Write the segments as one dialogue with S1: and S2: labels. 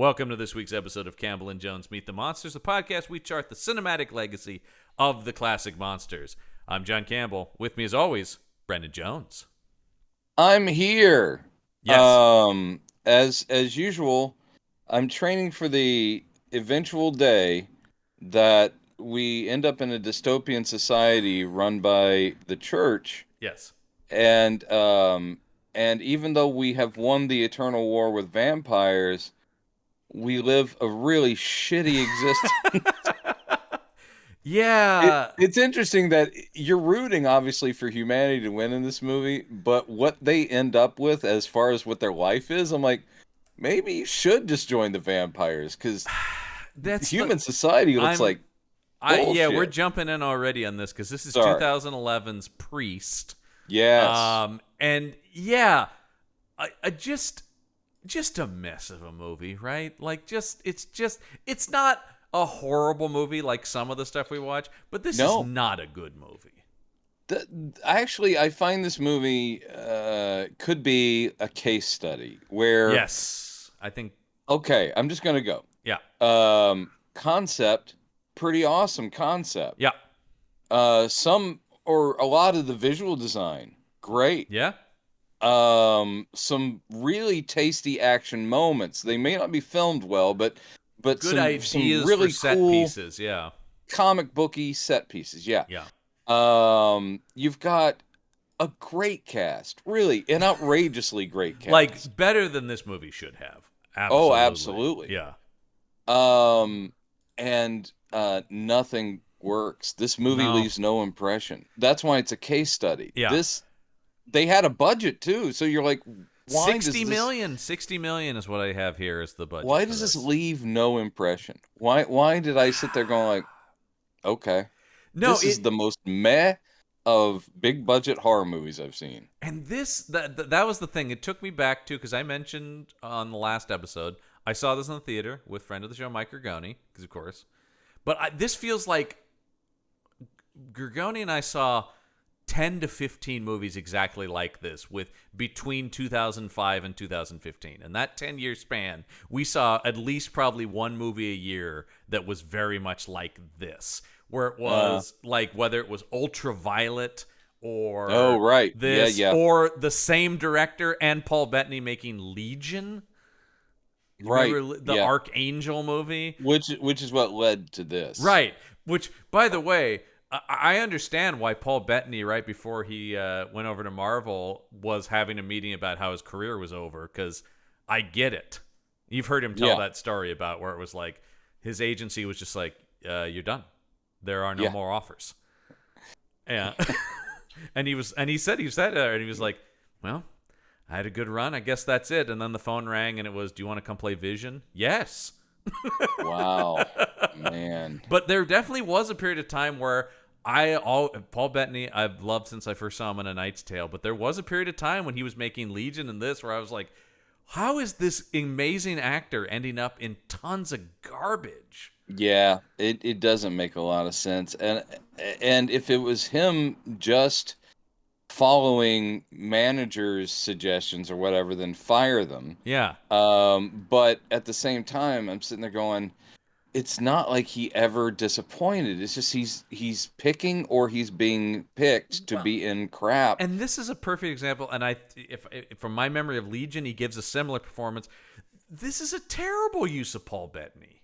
S1: Welcome to this week's episode of Campbell and Jones Meet the Monsters, the podcast we chart the cinematic legacy of the classic monsters. I'm John Campbell. With me, as always, Brendan Jones.
S2: I'm here.
S1: Yes.
S2: As usual, I'm training for the eventual day that we end up in a dystopian society run by the church.
S1: Yes.
S2: And even though we have won the eternal war with vampires, we live a really shitty existence.
S1: Yeah.
S2: It's interesting that you're rooting, obviously, for humanity to win in this movie, but what they end up with as far as what their life is, I'm like, maybe you should just join the vampires, because human society looks like bullshit.
S1: Yeah, we're jumping in already on this, because this is 2011's Priest.
S2: Yes.
S1: And yeah, I just a mess of a movie, right? Like, it's not a horrible movie like some of the stuff we watch, but this is not a good movie.
S2: I find this movie could be a case study where...
S1: Yes, I think...
S2: Okay, I'm just going to go.
S1: Yeah.
S2: Concept, pretty awesome concept.
S1: Yeah.
S2: A lot of the visual design, great.
S1: Yeah.
S2: Some really tasty action moments. They may not be filmed well, but
S1: good ideas
S2: some really
S1: for set
S2: cool
S1: pieces. Yeah.
S2: Comic booky set pieces. Yeah.
S1: Yeah.
S2: You've got a great cast, really an outrageously great cast,
S1: like better than this movie should have. Absolutely.
S2: Oh, absolutely.
S1: Yeah.
S2: And nothing works. This movie leaves no impression. That's why it's a case study.
S1: Yeah.
S2: They had a budget too, so you're like, why
S1: 60 million is what I have here as the budget.
S2: Why does this leave no impression? Why did I sit there going like, okay, this is the most meh of big budget horror movies I've seen.
S1: And that was the thing. It took me back to, because I mentioned on the last episode, I saw this in the theater with friend of the show Mike Gergoni, because of course. But this feels like Gergoni and I saw 10 to 15 movies exactly like this with between 2005 and 2015. And that 10-year span, we saw at least probably one movie a year that was very much like this, where it was like, whether it was Ultraviolet or this, or the same director and Paul Bettany making Legion. Remember the Archangel movie?
S2: Which is what led to this.
S1: Right. Which, by the way, I understand why Paul Bettany, right before he went over to Marvel, was having a meeting about how his career was over, because I get it. You've heard him tell that story about where it was like his agency was just like, you're done. There are no more offers. Yeah. and he said that, and he was like, well, I had a good run. I guess that's it. And then the phone rang, and it was, do you want to come play Vision? Yes.
S2: Wow, man.
S1: But there definitely was a period of time where Paul Bettany, I've loved since I first saw him in A Knight's Tale, but there was a period of time when he was making Legion and this, where I was like, how is this amazing actor ending up in tons of garbage?
S2: Yeah, it doesn't make a lot of sense. And if it was him just following managers' suggestions or whatever, then fire them.
S1: Yeah.
S2: But at the same time, I'm sitting there going, it's not like he ever disappointed. It's just he's picking, or he's being picked to be in crap.
S1: And this is a perfect example. And if from my memory of Legion, he gives a similar performance. This is a terrible use of Paul Bettany.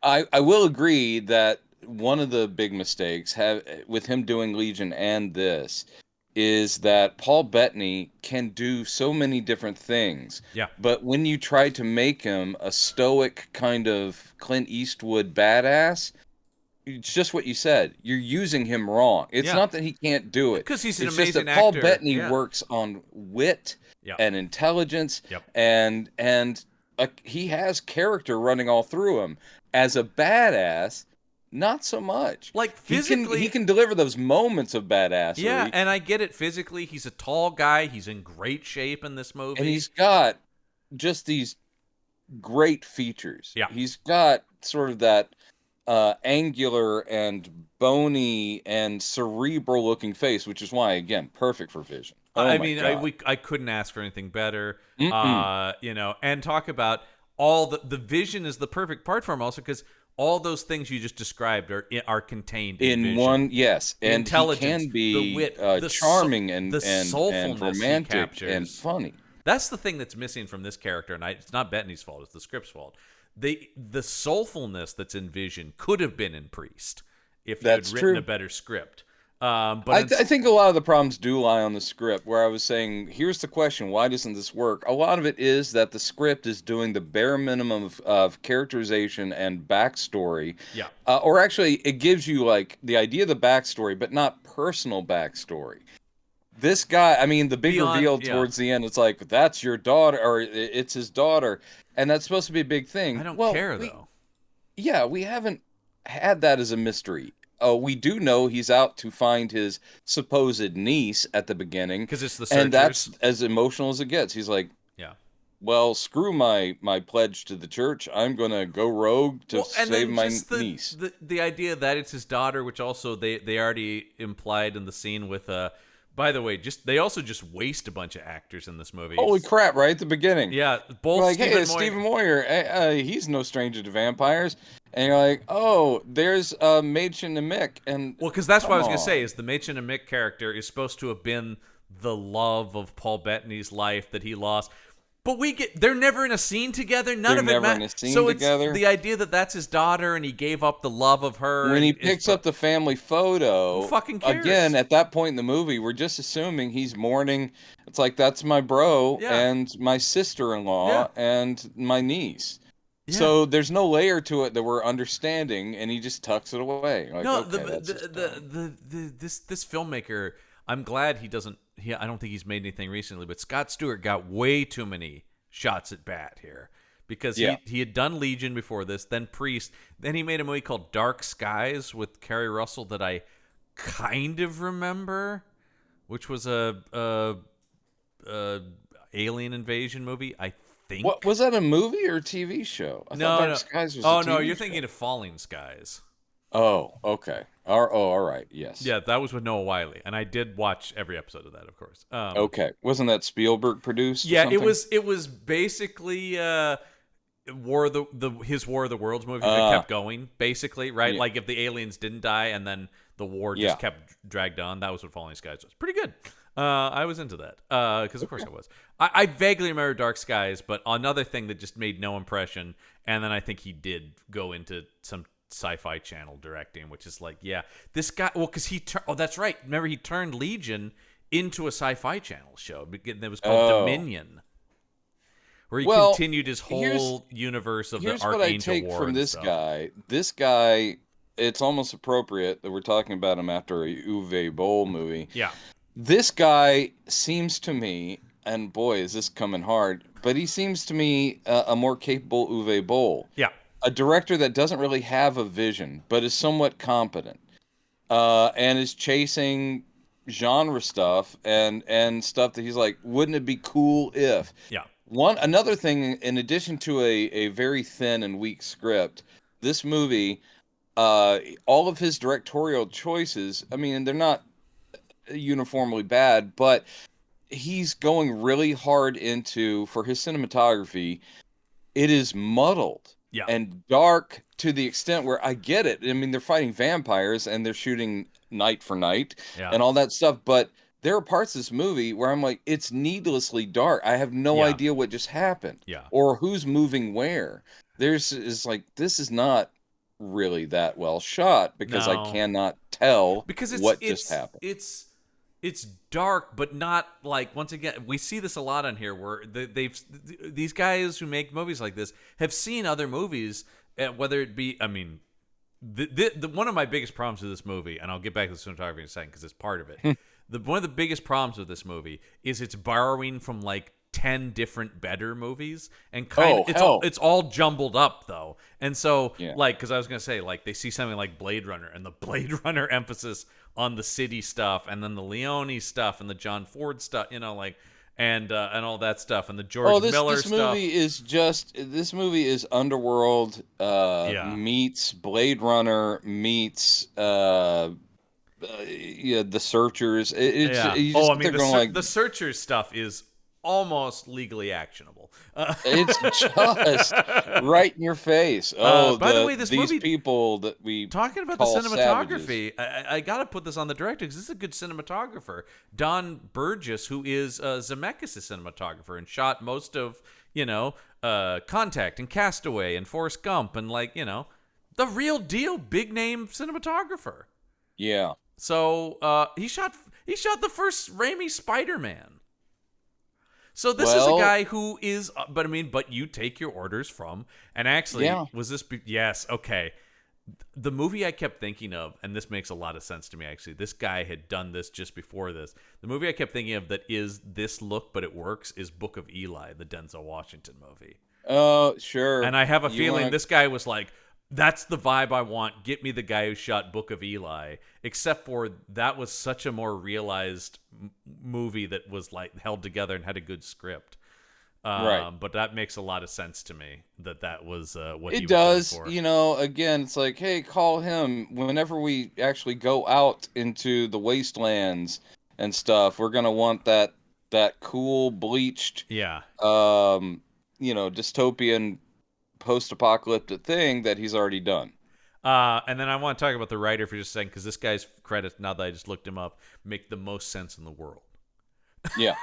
S2: I will agree that one of the big mistakes with him doing Legion and this is that Paul Bettany can do so many different things.
S1: Yeah.
S2: But when you try to make him a stoic kind of Clint Eastwood badass, it's just what you said. You're using him wrong. It's not that he can't do it.
S1: Because he's an
S2: amazing
S1: amazing
S2: actor. Paul Bettany
S1: Yeah.
S2: works on wit and intelligence,
S1: Yep.
S2: and he has character running all through him. As a badass, not so much.
S1: Like, physically,
S2: he can deliver those moments of badassery.
S1: Yeah, and I get it. Physically, he's a tall guy. He's in great shape in this movie,
S2: and he's got just these great features.
S1: Yeah,
S2: he's got sort of that angular and bony and cerebral looking face, which is why, again, perfect for Vision.
S1: I mean, I couldn't ask for anything better. And talk about all the vision is the perfect part for him also because all those things you just described are contained in
S2: in
S1: vision.
S2: one, yes,
S1: The
S2: and he
S1: intelligence,
S2: can
S1: the
S2: be
S1: wit,
S2: charming
S1: the
S2: and
S1: soulfulness he
S2: romantic and
S1: captures.
S2: funny.
S1: That's the thing that's missing from this character, and it's not Bettany's fault; it's the script's fault. The soulfulness that's in Vision could have been in Priest if you had
S2: That's
S1: written a
S2: true.
S1: better script.
S2: I think a lot of the problems do lie on the script, where I was saying, here's the question, why doesn't this work? A lot of it is that the script is doing the bare minimum of characterization and backstory.
S1: Yeah.
S2: Or actually, it gives you, like, the idea of the backstory, but not personal backstory. This guy, I mean, the big
S1: Beyond,
S2: reveal
S1: yeah.
S2: towards the end, it's like, that's your daughter, or it's his daughter, and that's supposed to be a big
S1: I
S2: thing.
S1: don't
S2: Well,
S1: care though
S2: yeah, we haven't had that as a mystery. We do know he's out to find his supposed niece at the beginning,
S1: because it's the
S2: and that's
S1: searchers.
S2: as emotional as it gets. He's like,
S1: Yeah.
S2: "Well, screw my pledge to the church. I'm gonna go rogue to
S1: Well, and
S2: save
S1: then
S2: my
S1: just
S2: niece."
S1: the idea that it's his daughter, which also they already implied in the scene with by the way, they also just waste a bunch of actors in this movie.
S2: Holy crap! Right at the beginning,
S1: Yeah,
S2: you're
S1: both
S2: like, "Hey,
S1: Stephen
S2: it's
S1: Moyer.
S2: Stephen Moyer. He's no stranger to vampires." And you're like, "Oh, there's Machen and Mick." And
S1: Well, because that's what I
S2: come
S1: was gonna say
S2: on,
S1: is the Machen and Mick character is supposed to have been the love of Paul Bettany's life that he lost. But they're never in a scene together. None
S2: they're
S1: of it
S2: never in a
S1: matters.
S2: scene
S1: So it's
S2: together.
S1: the idea that that's his daughter and he gave up the love of her
S2: When he
S1: and
S2: picks up the family
S1: who
S2: photo,
S1: fucking
S2: again,
S1: cares?
S2: at that point in the movie, we're just assuming he's mourning. It's like, that's my bro
S1: Yeah,
S2: and my
S1: yeah,
S2: sister-in-law and my niece.
S1: yeah.
S2: So there's no layer to it that we're understanding, and he just tucks it away. Like,
S1: No,
S2: okay, that's his daughter.
S1: this filmmaker. I'm glad he doesn't. I don't think he's made anything recently, but Scott Stewart got way too many shots at bat here because
S2: Yeah.
S1: he had done Legion before this, then Priest, then he made a movie called Dark Skies with Kerry Russell that I kind of remember, which was a alien invasion movie. I think.
S2: What was that, a movie or a TV show? I thought
S1: No,
S2: Dark
S1: no.
S2: Skies was a
S1: Oh no,
S2: TV
S1: you're
S2: show.
S1: thinking of Falling Skies.
S2: Oh, okay. All right. Yes.
S1: Yeah, that was with Noah Wiley, and I did watch every episode of that, of course.
S2: Okay. Wasn't that Spielberg produced or
S1: Yeah,
S2: something?
S1: it was basically his War of the Worlds movie that
S2: Uh,
S1: kept going, basically, right?
S2: yeah.
S1: Like if the aliens didn't die and then the war just
S2: Yeah.
S1: kept dragged on, that was what Falling Skies was. Pretty good. I was into that because of course I was. I vaguely remember Dark Skies, but another thing that just made no impression. And then I think he did go into some Sci-Fi Channel directing, which is like, yeah, this guy. Well, because oh, that's right. Remember, he turned Legion into a Sci-Fi Channel show. It was called
S2: Oh.
S1: Dominion, where he
S2: Well,
S1: continued his whole universe of the
S2: here's what I
S1: Archangel
S2: take
S1: War
S2: from
S1: and
S2: this
S1: stuff.
S2: guy. This guy, it's almost appropriate that we're talking about him after a Uwe Boll movie.
S1: Yeah,
S2: This guy seems to me, and boy, is this coming hard, but he seems to me a more capable Uwe Boll.
S1: yeah,
S2: A director that doesn't really have a vision, but is somewhat competent, and is chasing genre stuff and stuff that he's like, wouldn't it be cool if?
S1: yeah,
S2: Another thing, in addition to a very thin and weak script, this movie, all of his directorial choices, I mean, they're not uniformly bad, but he's going really hard into, for his cinematography, it is muddled
S1: yeah,
S2: and dark to the extent where I get it. I mean, they're fighting vampires and they're shooting night for night
S1: yeah,
S2: and all that stuff, but there are parts of this movie where I'm like, it's needlessly dark. I have no
S1: yeah,
S2: idea what just happened
S1: yeah.
S2: or who's moving where. Is like, this is not really that well shot because I
S1: No,
S2: cannot tell
S1: because
S2: what just happened.
S1: it's dark, but not like, once again, we see this a lot on here where these guys who make movies like this have seen other movies, whether it be, I mean, one of my biggest problems with this movie, and I'll get back to the cinematography in a second because it's part of it. One of the biggest problems with this movie is it's borrowing from like 10 different better movies and kind of it's all jumbled up though. And so
S2: Yeah.
S1: like, because I was gonna say, like, they see something like Blade Runner and the Blade Runner emphasis on the city stuff and then the Leone stuff and the John Ford stuff, like, and all that stuff and the George Miller
S2: this
S1: stuff.
S2: movie is just, this movie is Underworld
S1: Yeah.
S2: meets Blade Runner meets yeah, The Searchers.
S1: Yeah.
S2: You
S1: Oh,
S2: just
S1: I
S2: sit
S1: mean,
S2: there going like,
S1: the Searchers stuff is almost legally actionable.
S2: It's just right in your face. Oh,
S1: by the way,
S2: these people that we
S1: talking about the
S2: call
S1: cinematography,
S2: savages.
S1: I got to put this on the director because this is a good cinematographer. Don Burgess, who is Zemeckis' cinematographer and shot most of, Contact and Castaway and Forrest Gump and the real deal big name cinematographer.
S2: Yeah.
S1: So he shot the first Raimi Spider-Man. So this is a guy who is, but you take your orders from, and actually, was this, yes, okay. The movie I kept thinking of, and this makes a lot of sense to me, actually, this guy had done this just before this. The movie I kept thinking of that is this look, but it works, is Book of Eli, the Denzel Washington movie.
S2: Oh, sure.
S1: And I have a feeling this guy was like, that's the vibe I want. Get me the guy who shot Book of Eli. Except for that was such a more realized movie that was held together and had a good script.
S2: Right.
S1: But that makes a lot of sense to me that was what
S2: it
S1: he was
S2: does.
S1: going for.
S2: Again, it's like, hey, call him whenever we actually go out into the wastelands and stuff. We're gonna want that cool bleached, dystopian post-apocalyptic thing that he's already done.
S1: And then I want to talk about the writer for just a second because this guy's credits, now that I just looked him up, make the most sense in the world.
S2: Yeah.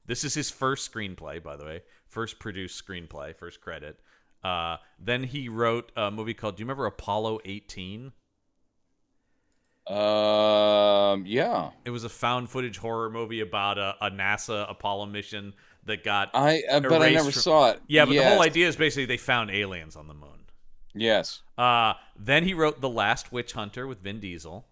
S1: This is his first screenplay, by the way. First produced screenplay, first credit. Then he wrote a movie called, do you remember Apollo 18?
S2: Yeah.
S1: It was a found footage horror movie about a NASA Apollo mission that got
S2: but I never saw it.
S1: Yeah, but the whole idea is basically they found aliens on the moon.
S2: Yes.
S1: Then he wrote The Last Witch Hunter with Vin Diesel.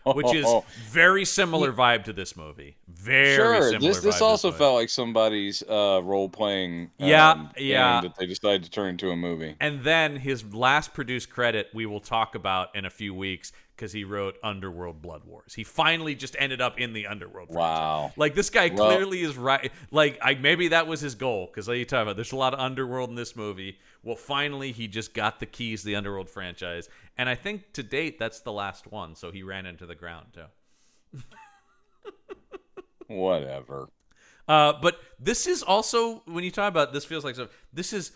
S2: Which
S1: is very similar vibe to this movie. Very similar.
S2: This also felt like somebody's role playing game that they decided to turn into a movie.
S1: And then his last produced credit we will talk about in a few weeks because he wrote Underworld Blood Wars. He finally just ended up in the Underworld franchise.
S2: Wow.
S1: This guy clearly is right. Maybe that was his goal because like you talk about, there's a lot of Underworld in this movie. Well, finally he just got the keys to the Underworld franchise. And I think to date that's the last one, so he ran into the ground too.
S2: Whatever.
S1: But this is also, when you talk about this, feels like this is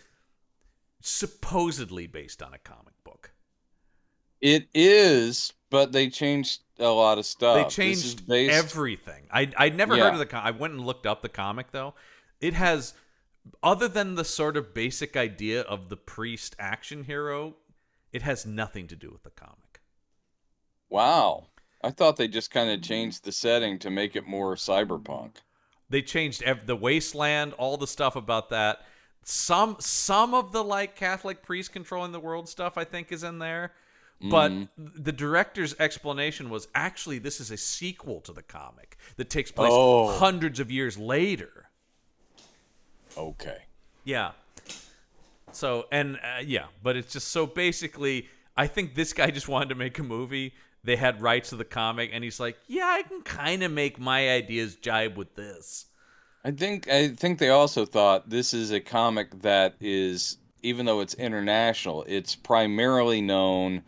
S1: supposedly based on a comic book.
S2: It is, but they changed a lot of stuff.
S1: They changed everything. I'd never heard of the comic. I went and looked up the comic, though. It has, other than the sort of basic idea of the priest action hero, it has nothing to do with the comic.
S2: Wow. I thought they just kind of changed the setting to make it more cyberpunk.
S1: They changed the wasteland, all the stuff about that. Some of the Catholic priest controlling the world stuff I think is in there. But the director's explanation was actually this is a sequel to the comic that takes place hundreds of years later.
S2: Okay.
S1: Yeah. So, but it's just so basically, I think this guy just wanted to make a movie. They had rights to the comic, and he's like, yeah, I can kind of make my ideas jibe with this.
S2: I think they also thought this is a comic that is, even though it's international, it's primarily known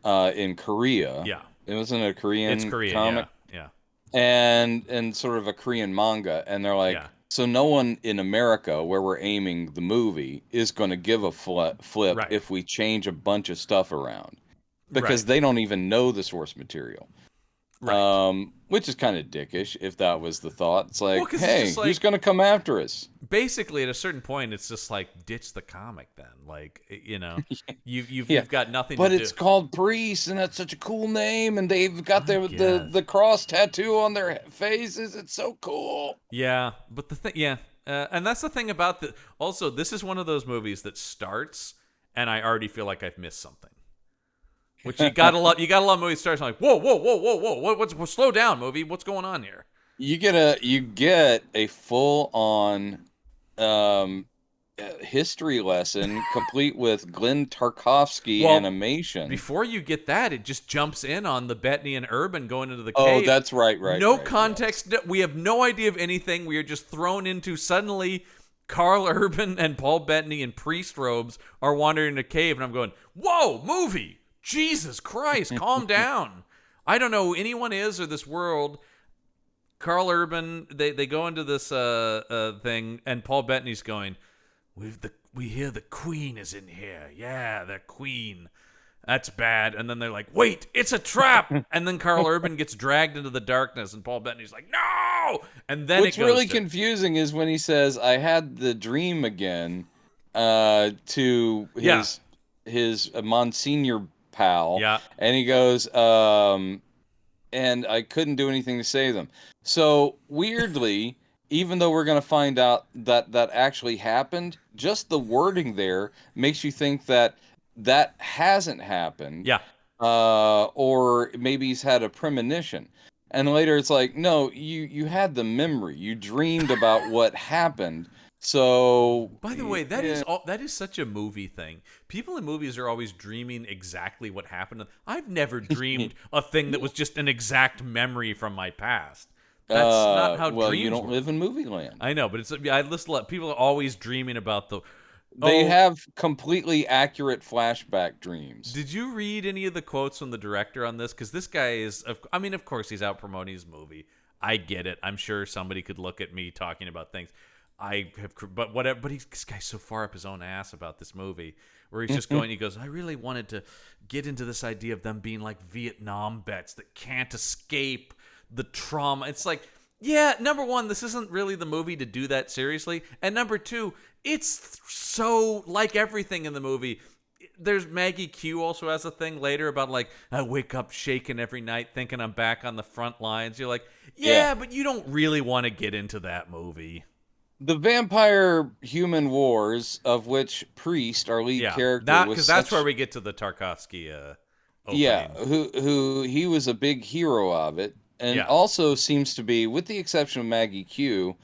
S2: in Korea.
S1: Yeah.
S2: It wasn't a Korean comic.
S1: Yeah.
S2: And sort of a Korean manga. And they're like, so no one in America, where we're aiming the movie, is going to give a flip if we change a bunch of stuff around. Because they don't even know the source material. Right. Which is kind of dickish if that was the thought. It's like, hey, who's going to come after us?
S1: Basically, at a certain point, it's just like, ditch the comic then. You've got nothing to do.
S2: But it's called Priest, and that's such a cool name, and they've got the cross tattoo on their faces. It's so cool.
S1: Yeah, but the thing, and that's the thing about also, this is one of those movies that starts, and I already feel like I've missed something. Which you got a lot of movies starts like, whoa, what's slow down, movie? What's going on here?
S2: You get a full on history lesson complete with Glenn Tarkovsky animation.
S1: Before you get that, it just jumps in on the Bettany and Urban going into the cave.
S2: Oh, that's right.
S1: No context. Yes. We have no idea of anything. We are just thrown into suddenly Carl Urban and Paul Bettany in priest robes are wandering in a cave, and I'm going, whoa, movie. Jesus Christ, calm down. I don't know who anyone is or this world. Carl Urban, they go into this thing, and Paul Bettany's going, we hear the Queen is in here. Yeah, the Queen. That's bad. And then they're like, wait, it's a trap. And then Carl Urban gets dragged into the darkness, and Paul Bettany's like, no. And then
S2: What's
S1: it goes
S2: really confusing is when he says, "I had the dream again," to his Monsignor pal,
S1: Yeah.
S2: and he goes, and I couldn't do anything to save them. So weirdly, even though we're going to find out that that actually happened, just the wording there makes you think that that hasn't happened.
S1: Yeah.
S2: Or maybe he's had a premonition. And later it's like, no, you had the memory. You dreamed about what happened. So
S1: by the way, that is such a movie thing. People in movies are always dreaming exactly what happened. I've never dreamed a thing that was just an exact memory from my past. That's not how
S2: well,
S1: dreams
S2: you don't
S1: work.
S2: live in movie land.
S1: I know, but I listen. People are always dreaming about the.
S2: They have completely accurate flashback dreams.
S1: Did you read any of the quotes from the director on this? Because this guy is, I mean, of course, he's out promoting his movie. I get it. I'm sure somebody could look at me talking about things. I have, but whatever. But this guy's so far up his own ass about this movie, where he's just going. He goes, I really wanted to get into this idea of them being like Vietnam vets that can't escape the trauma. It's like, yeah, number one, this isn't really the movie to do that seriously, and number two, it's so like everything in the movie. There's Maggie Q also has a thing later about like, I wake up shaking every night thinking I'm back on the front lines. You're like, yeah. But you don't really want to get into that movie.
S2: The vampire human wars, of which Priest, our lead character,
S1: because that's where we get to the Tarkovsky opening.
S2: Yeah, who he was a big hero of it, and also seems to be, with the exception of Maggie Q,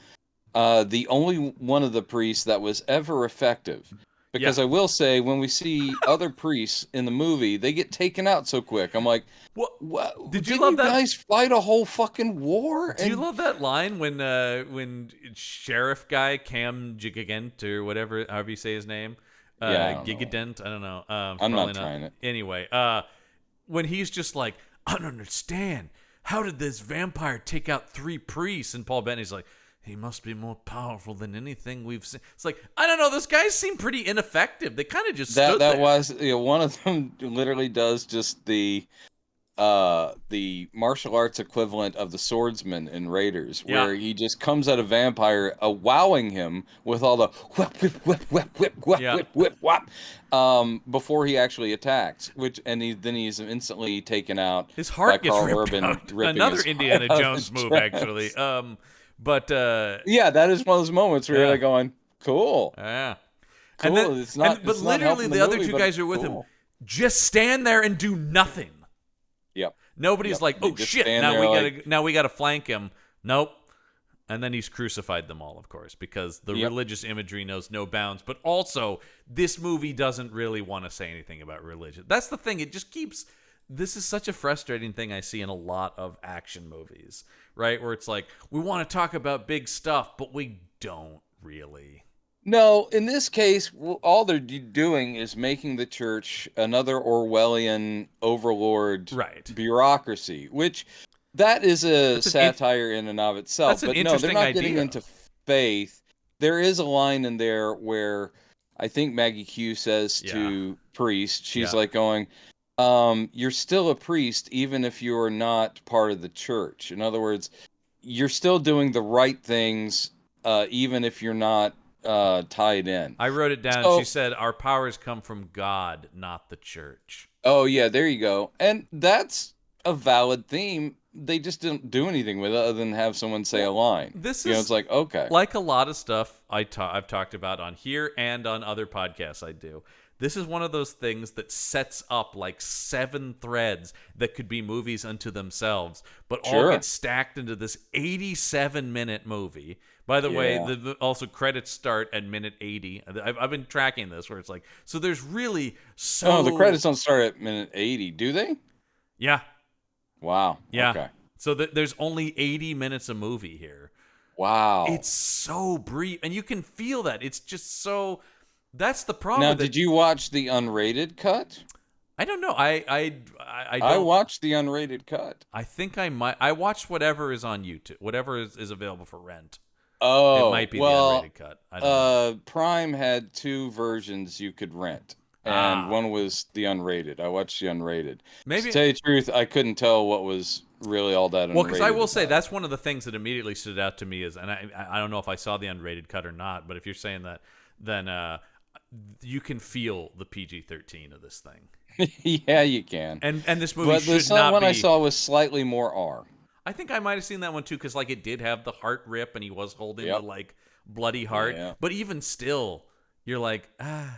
S2: the only one of the priests that was ever effective. Because I will say, when we see other priests in the movie, they get taken out so quick. I'm like, what?
S1: Did you love that?
S2: Guys fight a whole fucking war?
S1: Do you love that line when sheriff guy Cam Gigagent or whatever, however you say his name, Gigadent? I don't know.
S2: I'm not trying it.
S1: Anyway, when he's just like, I don't understand. How did this vampire take out 3 priests? And Paul Bettany's like, he must be more powerful than anything we've seen. It's like, I don't know, those guys seem pretty ineffective. They kind of just stood there.
S2: That was, one of them literally does just the martial arts equivalent of the swordsman in Raiders, where he just comes at a vampire, wowing him with all the whip, before he actually attacks. Then he's instantly taken out.
S1: His heart gets ripped out. Another Indiana Jones move, actually. But
S2: that is one of those moments where you're like going, cool.
S1: Yeah.
S2: Cool.
S1: But literally the other 2 guys are with him. Just stand there and do nothing.
S2: Yep.
S1: Nobody's like, oh shit, now we gotta flank him. Nope. And then he's crucified them all, of course, because the religious imagery knows no bounds. But also, this movie doesn't really want to say anything about religion. That's the thing. It just keeps. This is such a frustrating thing I see in a lot of action movies, right? Where it's like, we want to talk about big stuff, but we don't really.
S2: No, in this case, all they're doing is making the church another Orwellian overlord bureaucracy, which that is a satire in and of itself. But no, they're not getting into faith. There is a line in there where I think Maggie Q says to Priest, she's like going, you're still a priest even if you are not part of the church. In other words, you're still doing the right things even if you're not tied in.
S1: I wrote it down. She said, our powers come from God, not the church.
S2: Oh, yeah, there you go. And that's a valid theme. They just didn't do anything with it other than have someone say a line.
S1: This is,
S2: it's like, okay.
S1: Like a lot of stuff I've talked about on here and on other podcasts I do. This is one of those things that sets up like 7 threads that could be movies unto themselves, but all get stacked into this 87-minute movie. By the way, also credits start at minute 80. I've been tracking this where it's like, so there's really so...
S2: Oh, the credits don't start at minute 80, do they?
S1: Yeah.
S2: Wow.
S1: Yeah.
S2: Okay.
S1: So there's only 80 minutes of movie here.
S2: Wow.
S1: It's so brief, and you can feel that. It's just so... That's the problem.
S2: Now, did you watch the unrated cut?
S1: I don't know. I
S2: I
S1: don't.
S2: watched the unrated cut.
S1: I think I might. I watched whatever is on YouTube, whatever is available for rent. It
S2: Oh,
S1: might be the
S2: well,
S1: unrated cut. I don't know.
S2: Prime had two versions you could rent, and
S1: Ah,
S2: one was the unrated. I watched the unrated. To
S1: maybe.
S2: tell you the truth, I couldn't tell what was really all that
S1: Well, because I
S2: unrated
S1: will say
S2: about it.
S1: that's one of the things that immediately stood out to me is, and I don't know if I saw the unrated cut or not, but if you're saying that, then you can feel the PG-13 of this thing,
S2: Yeah, you can.
S1: and this movie
S2: But the
S1: should not
S2: one I
S1: be.
S2: saw was slightly more R.
S1: I think I might have seen that one too, because like it did have the heart rip, and he was holding the
S2: Yep.
S1: like bloody heart,
S2: Yeah.
S1: but even still, you're like It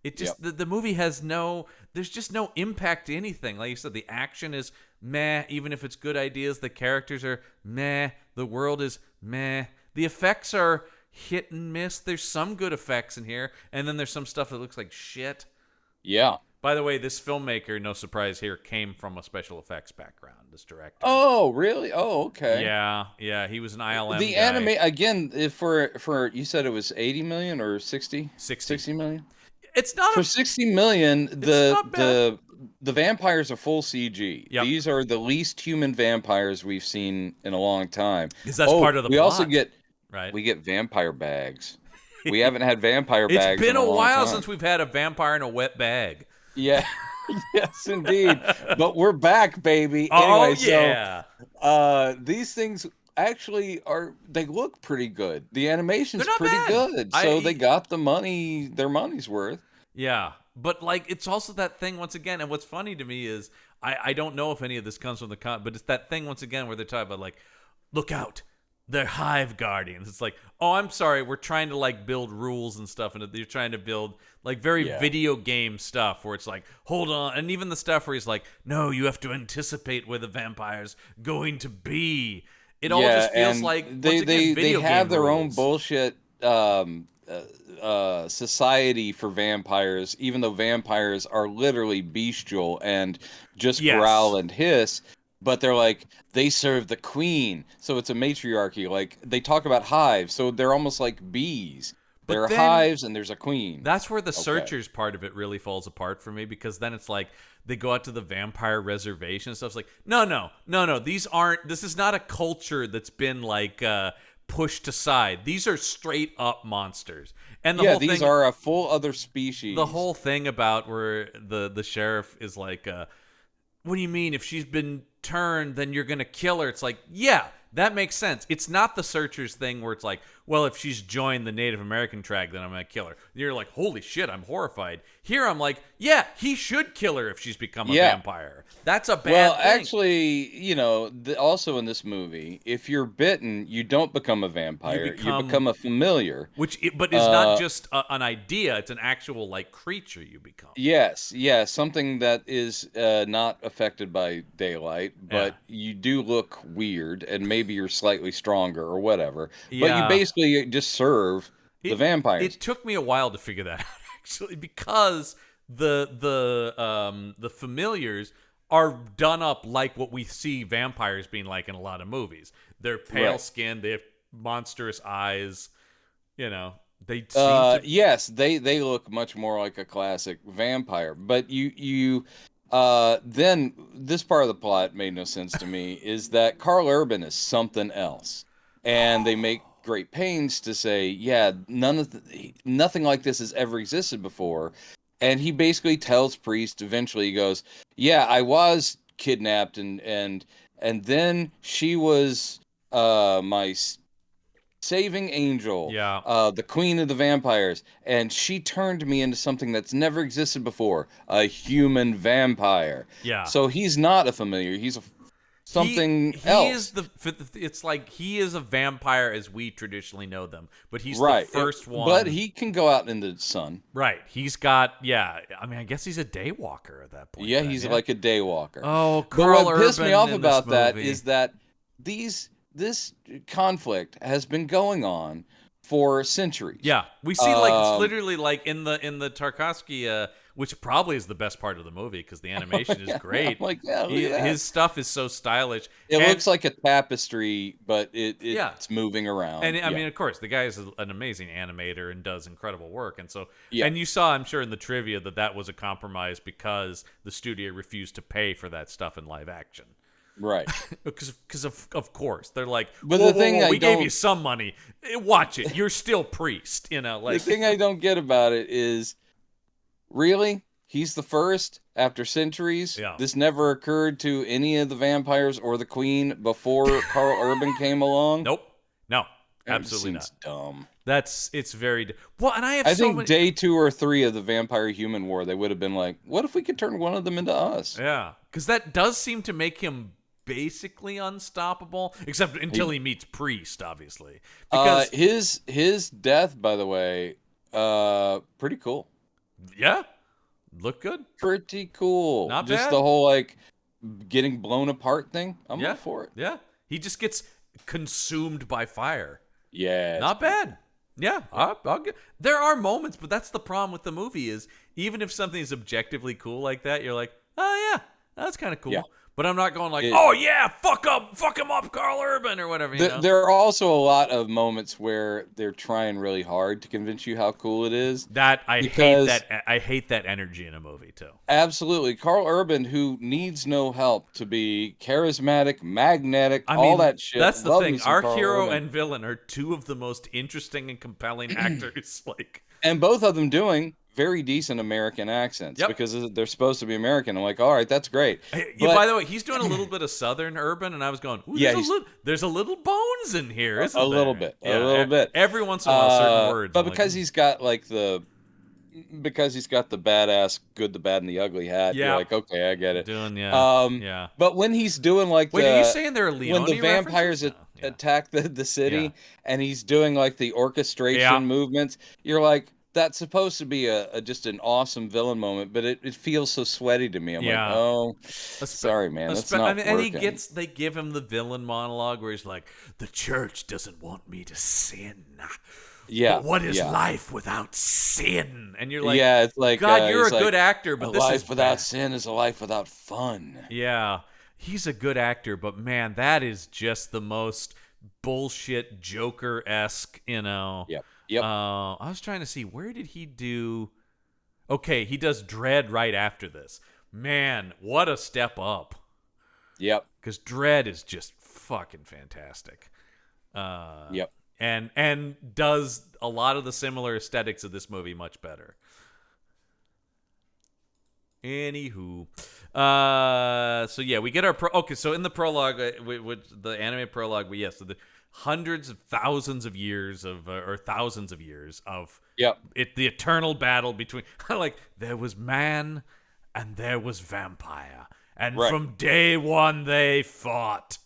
S2: Yep.
S1: just the movie has no there's just no impact to anything. Like you said, the action is meh, even if it's good ideas, the characters are meh, the world is meh. The effects are hit and miss. There's some good effects in here, and then there's some stuff that looks like shit.
S2: Yeah.
S1: By the way, this filmmaker, no surprise here, came from a special effects background, this director.
S2: Oh, really? Oh, okay.
S1: Yeah, he was an ILM
S2: The
S1: guy.
S2: anime again, if for you said it was 80 million or 60?
S1: 60.
S2: 60 million?
S1: It's not
S2: For 60 million,
S1: not bad.
S2: the vampires are full CG.
S1: Yep.
S2: These are the least human vampires we've seen in a long time.
S1: because that's part of the
S2: we
S1: plot.
S2: also get
S1: right.
S2: we get vampire bags. We haven't had vampire
S1: It's
S2: bags
S1: been
S2: in
S1: a
S2: a long
S1: while
S2: time.
S1: since we've had a vampire in a wet bag.
S2: Yeah. Yes, indeed. But we're back, baby.
S1: Oh
S2: Anyway,
S1: yeah.
S2: so these things actually they look pretty good. The animation's
S1: They're not
S2: pretty
S1: bad.
S2: good. So they got their money's worth.
S1: Yeah, but like it's also that thing once again, and what's funny to me is I don't know if any of this comes from the but it's that thing once again where they're talking about like, look out, they're hive guardians. It's like, oh, I'm sorry, we're trying to like build rules and stuff, and you're trying to build like very video game stuff where it's like, hold on, and even the stuff where he's like, no, you have to anticipate where the vampire's going to be. It all just feels
S2: and
S1: like
S2: they
S1: once again, video
S2: have
S1: game
S2: their own
S1: rules.
S2: bullshit society for vampires, even though vampires are literally bestial and just
S1: Yes.
S2: growl and hiss. But they're like, they serve the queen, so it's a matriarchy. Like they talk about hives, so they're almost like bees.
S1: But
S2: There are
S1: then-
S2: hives and there's a queen.
S1: That's where the searchers part of it really falls apart for me, because then it's like they go out to the vampire reservation and stuff. It's like, no. This is not a culture that's been like pushed aside. These are straight up monsters. And the whole
S2: these
S1: thing,
S2: are a full other species.
S1: the whole thing about where the sheriff is like, what do you mean if she's been turned, then you're gonna kill her? It's like, yeah, that makes sense. It's not the searchers thing where it's like, well, if she's joined the Native American tribe, then I'm gonna kill her. You're like, holy shit, I'm horrified. Here I'm like, yeah, he should kill her if she's become a vampire. That's a bad thing.
S2: Actually, also in this movie, if you're bitten, you don't become a vampire. You become a familiar.
S1: But is not just an idea. It's an actual like creature you become.
S2: Yes, something that is not affected by daylight, but you do look weird, and maybe you're slightly stronger or whatever. But you basically just serve the vampires.
S1: It took me a while to figure that out, actually, because the familiars are done up like what we see vampires being like in a lot of movies. They're pale skinned, they have monstrous eyes. They seem to...
S2: Yes, they look much more like a classic vampire. But you then this part of the plot made no sense to me is that Carl Urban is something else, and they make great pains to say, nothing like this has ever existed before. And he basically tells Priest eventually, he goes, yeah, I was kidnapped and then she was my saving angel, the queen of the vampires, and she turned me into something that's never existed before, a human vampire.
S1: Yeah.
S2: So he's not a familiar, he's something else.
S1: It's like he is a vampire as we traditionally know them, but he's
S2: right.
S1: the first one.
S2: But he can go out in the sun.
S1: Right. He's got, I mean, I guess he's a daywalker at that point.
S2: Yeah, he's like a daywalker.
S1: Oh,
S2: Carl
S1: Urban.
S2: But what pissed me off about that
S1: movie
S2: is that this conflict has been going on for centuries.
S1: Yeah, we see like it's literally like in the Tarkovsky which probably is the best part of the movie because the animation is
S2: Yeah,
S1: great.
S2: I'm like, yeah, look at that.
S1: His stuff is so stylish.
S2: It
S1: And
S2: looks like a tapestry, but
S1: yeah,
S2: it's moving around.
S1: and I
S2: Yeah,
S1: mean, of course, the guy is an amazing animator and does incredible work. And so,
S2: yeah,
S1: and you saw, I'm sure, in the trivia that was a compromise because the studio refused to pay for that stuff in live action.
S2: right.
S1: Because of course they're like,
S2: But
S1: whoa,
S2: the thing
S1: whoa,
S2: I
S1: we gave you
S2: don't
S1: some money. Watch it. You're still priest.
S2: the
S1: Like
S2: thing I don't get about it is really he's the first after centuries.
S1: yeah.
S2: This never occurred to any of the vampires or the queen before Carl Urban came along.
S1: Nope. No.
S2: It
S1: Absolutely
S2: seems
S1: not.
S2: dumb.
S1: It's very well, and I have
S2: I
S1: so
S2: think
S1: many.
S2: day 2 or 3 of the Vampire Human War, they would have been like, what if we could turn one of them into us?
S1: Yeah, because that does seem to make him basically unstoppable, except until he meets Priest, obviously. Because
S2: His death, by the way, pretty cool.
S1: yeah, look good,
S2: Pretty cool.
S1: not
S2: Just
S1: bad.
S2: the whole like getting blown apart thing. I'm
S1: Yeah,
S2: all for it.
S1: yeah. He just gets consumed by fire.
S2: Yeah.
S1: Not bad. Yeah, I'll get. There are moments, but that's the problem with the movie is even if something is objectively cool like that, you're like, oh yeah, that's kind of cool.
S2: Yeah.
S1: But I'm not going like,
S2: It-
S1: oh yeah, fuck him up, Carl Urban or whatever. You know?
S2: There are also a lot of moments where they're trying really hard to convince you how cool it is.
S1: That I
S2: Because-
S1: hate that. I hate that energy in a movie too.
S2: Absolutely. Carl Urban, who needs no help to be charismatic, magnetic,
S1: I
S2: all
S1: mean,
S2: that shit.
S1: that's the
S2: Love me
S1: thing.
S2: some
S1: Our
S2: Carl
S1: hero
S2: Urban.
S1: and villain are two of the most interesting and compelling actors. Like,
S2: And both of them doing very decent American accents
S1: Yep.
S2: because they're supposed to be American. I'm like, all right, that's great.
S1: yeah,
S2: But-
S1: by the way, he's doing a little bit of Southern Urban, and I was going, ooh,
S2: Yeah,
S1: there's a little bones in here, isn't
S2: a
S1: there?
S2: little bit, a
S1: Yeah,
S2: little bit.
S1: Every once in a while, certain words.
S2: But
S1: I'm like,
S2: because he's got like because he's got the badass, good, the bad, and the ugly hat,
S1: Yeah.
S2: you're like, okay, I get it.
S1: doing, yeah.
S2: But when he's doing like
S1: Wait, are you saying there are Leone
S2: when the vampires
S1: references? No, yeah.
S2: attack the city
S1: Yeah.
S2: and he's doing like the orchestration
S1: Yeah.
S2: movements, you're like, that's supposed to be a just an awesome villain moment, but it feels so sweaty to me. I'm
S1: Yeah.
S2: like, oh,
S1: Espe-
S2: sorry, man, that's
S1: espe-
S2: not
S1: I mean, and
S2: working.
S1: they give him the villain monologue where he's like, the church doesn't want me to sin.
S2: Yeah,
S1: But what is
S2: yeah.
S1: life without sin? And you're like,
S2: Yeah, it's like
S1: God, you're a
S2: he's like,
S1: good actor, but
S2: a
S1: this
S2: life
S1: is
S2: without
S1: bad.
S2: sin is a life without fun.
S1: Yeah, he's a good actor, but man, that is just the most bullshit Joker-esque,
S2: Yep. Yep.
S1: I was trying to see, where did he do... Okay, he does Dread right after this. Man, what a step up.
S2: Yep.
S1: Because Dread is just fucking fantastic.
S2: Yep.
S1: And does a lot of the similar aesthetics of this movie much better. Anywho, so yeah, we get our okay. So in the prologue, the anime prologue, so the hundreds of thousands of years of or thousands of years of
S2: Yep.
S1: the eternal battle between like there was man and there was vampire, and
S2: Right.
S1: from day one they fought.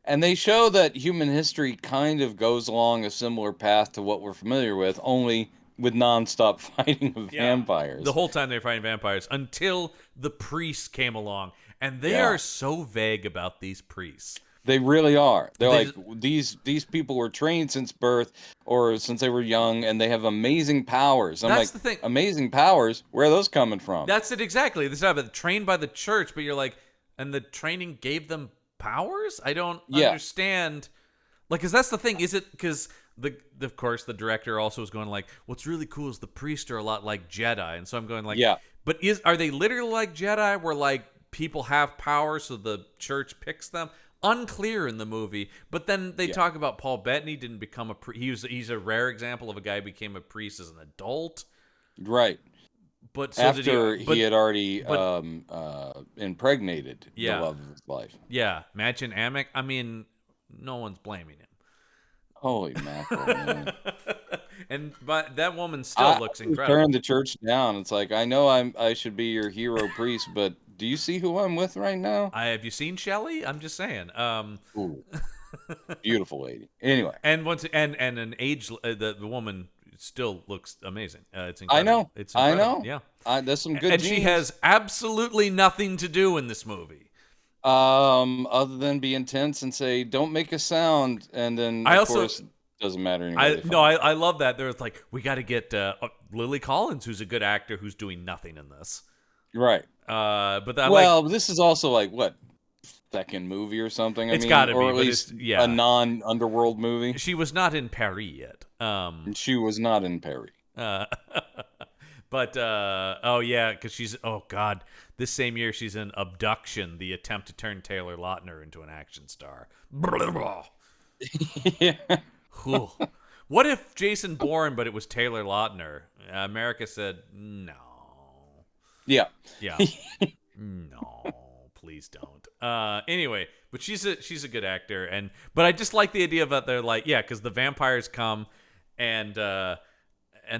S2: And they show that human history kind of goes along a similar path to what we're familiar with, only with nonstop fighting of vampires.
S1: The whole time they were fighting vampires until the priests came along, and they
S2: Yeah.
S1: are so vague about these priests.
S2: They really are. They're
S1: They
S2: like these people were trained since birth or since they were young, and they have amazing powers. I'm
S1: That's
S2: like,
S1: the thing.
S2: amazing powers? Where are those coming from?
S1: That's it exactly. This is trained by the church, but you're like, and the training gave them powers? I don't
S2: Yeah.
S1: understand. Like, because that's the thing. Is it because of course the director also was going like, what's really cool is the priests are a lot like Jedi, and so I'm going like,
S2: Yeah.
S1: But are they literally like Jedi, where like people have power, so the church picks them? Unclear in the movie, but then they talk about Paul Bettany didn't become a priest. He's a rare example of a guy who became a priest as an adult.
S2: Right.
S1: But so
S2: After
S1: did he
S2: had already
S1: but-
S2: impregnated
S1: Yeah.
S2: the love of his life.
S1: yeah, imagine Amek. I mean, no one's blaming him.
S2: Holy mackerel, man.
S1: But that woman still looks incredible.
S2: Turned the church down. It's like, I know I should be your hero priest, but do you see who I'm with right now?
S1: Have you seen Shelley? I'm just saying.
S2: Ooh. Beautiful lady. Anyway,
S1: And an age, the woman still looks amazing. It's
S2: I
S1: incredible.
S2: know.
S1: It's
S2: I
S1: incredible.
S2: know.
S1: Yeah.
S2: There's some good
S1: And
S2: genes.
S1: she has absolutely nothing to do in this movie.
S2: Other than be intense and say, "Don't make a sound," and then
S1: I
S2: of
S1: also-
S2: course doesn't matter anymore.
S1: I love that. There's like, we got to get Lily Collins, who's a good actor, who's doing nothing in this.
S2: Right.
S1: But I
S2: this is also like what, second movie or something?
S1: It's got to
S2: or
S1: be,
S2: at
S1: but
S2: least
S1: it's
S2: a non-underworld movie.
S1: She was not in Paris yet.
S2: And she was not in Paris.
S1: But oh yeah, because oh god, this same year she's in Abduction, the attempt to turn Taylor Lautner into an action star.
S2: Yeah.
S1: What if Jason Bourne, but it was Taylor Lautner? America said no.
S2: Yeah.
S1: No, please don't. Anyway, but she's a good actor, but I just like the idea that they're like, yeah, because the vampires come and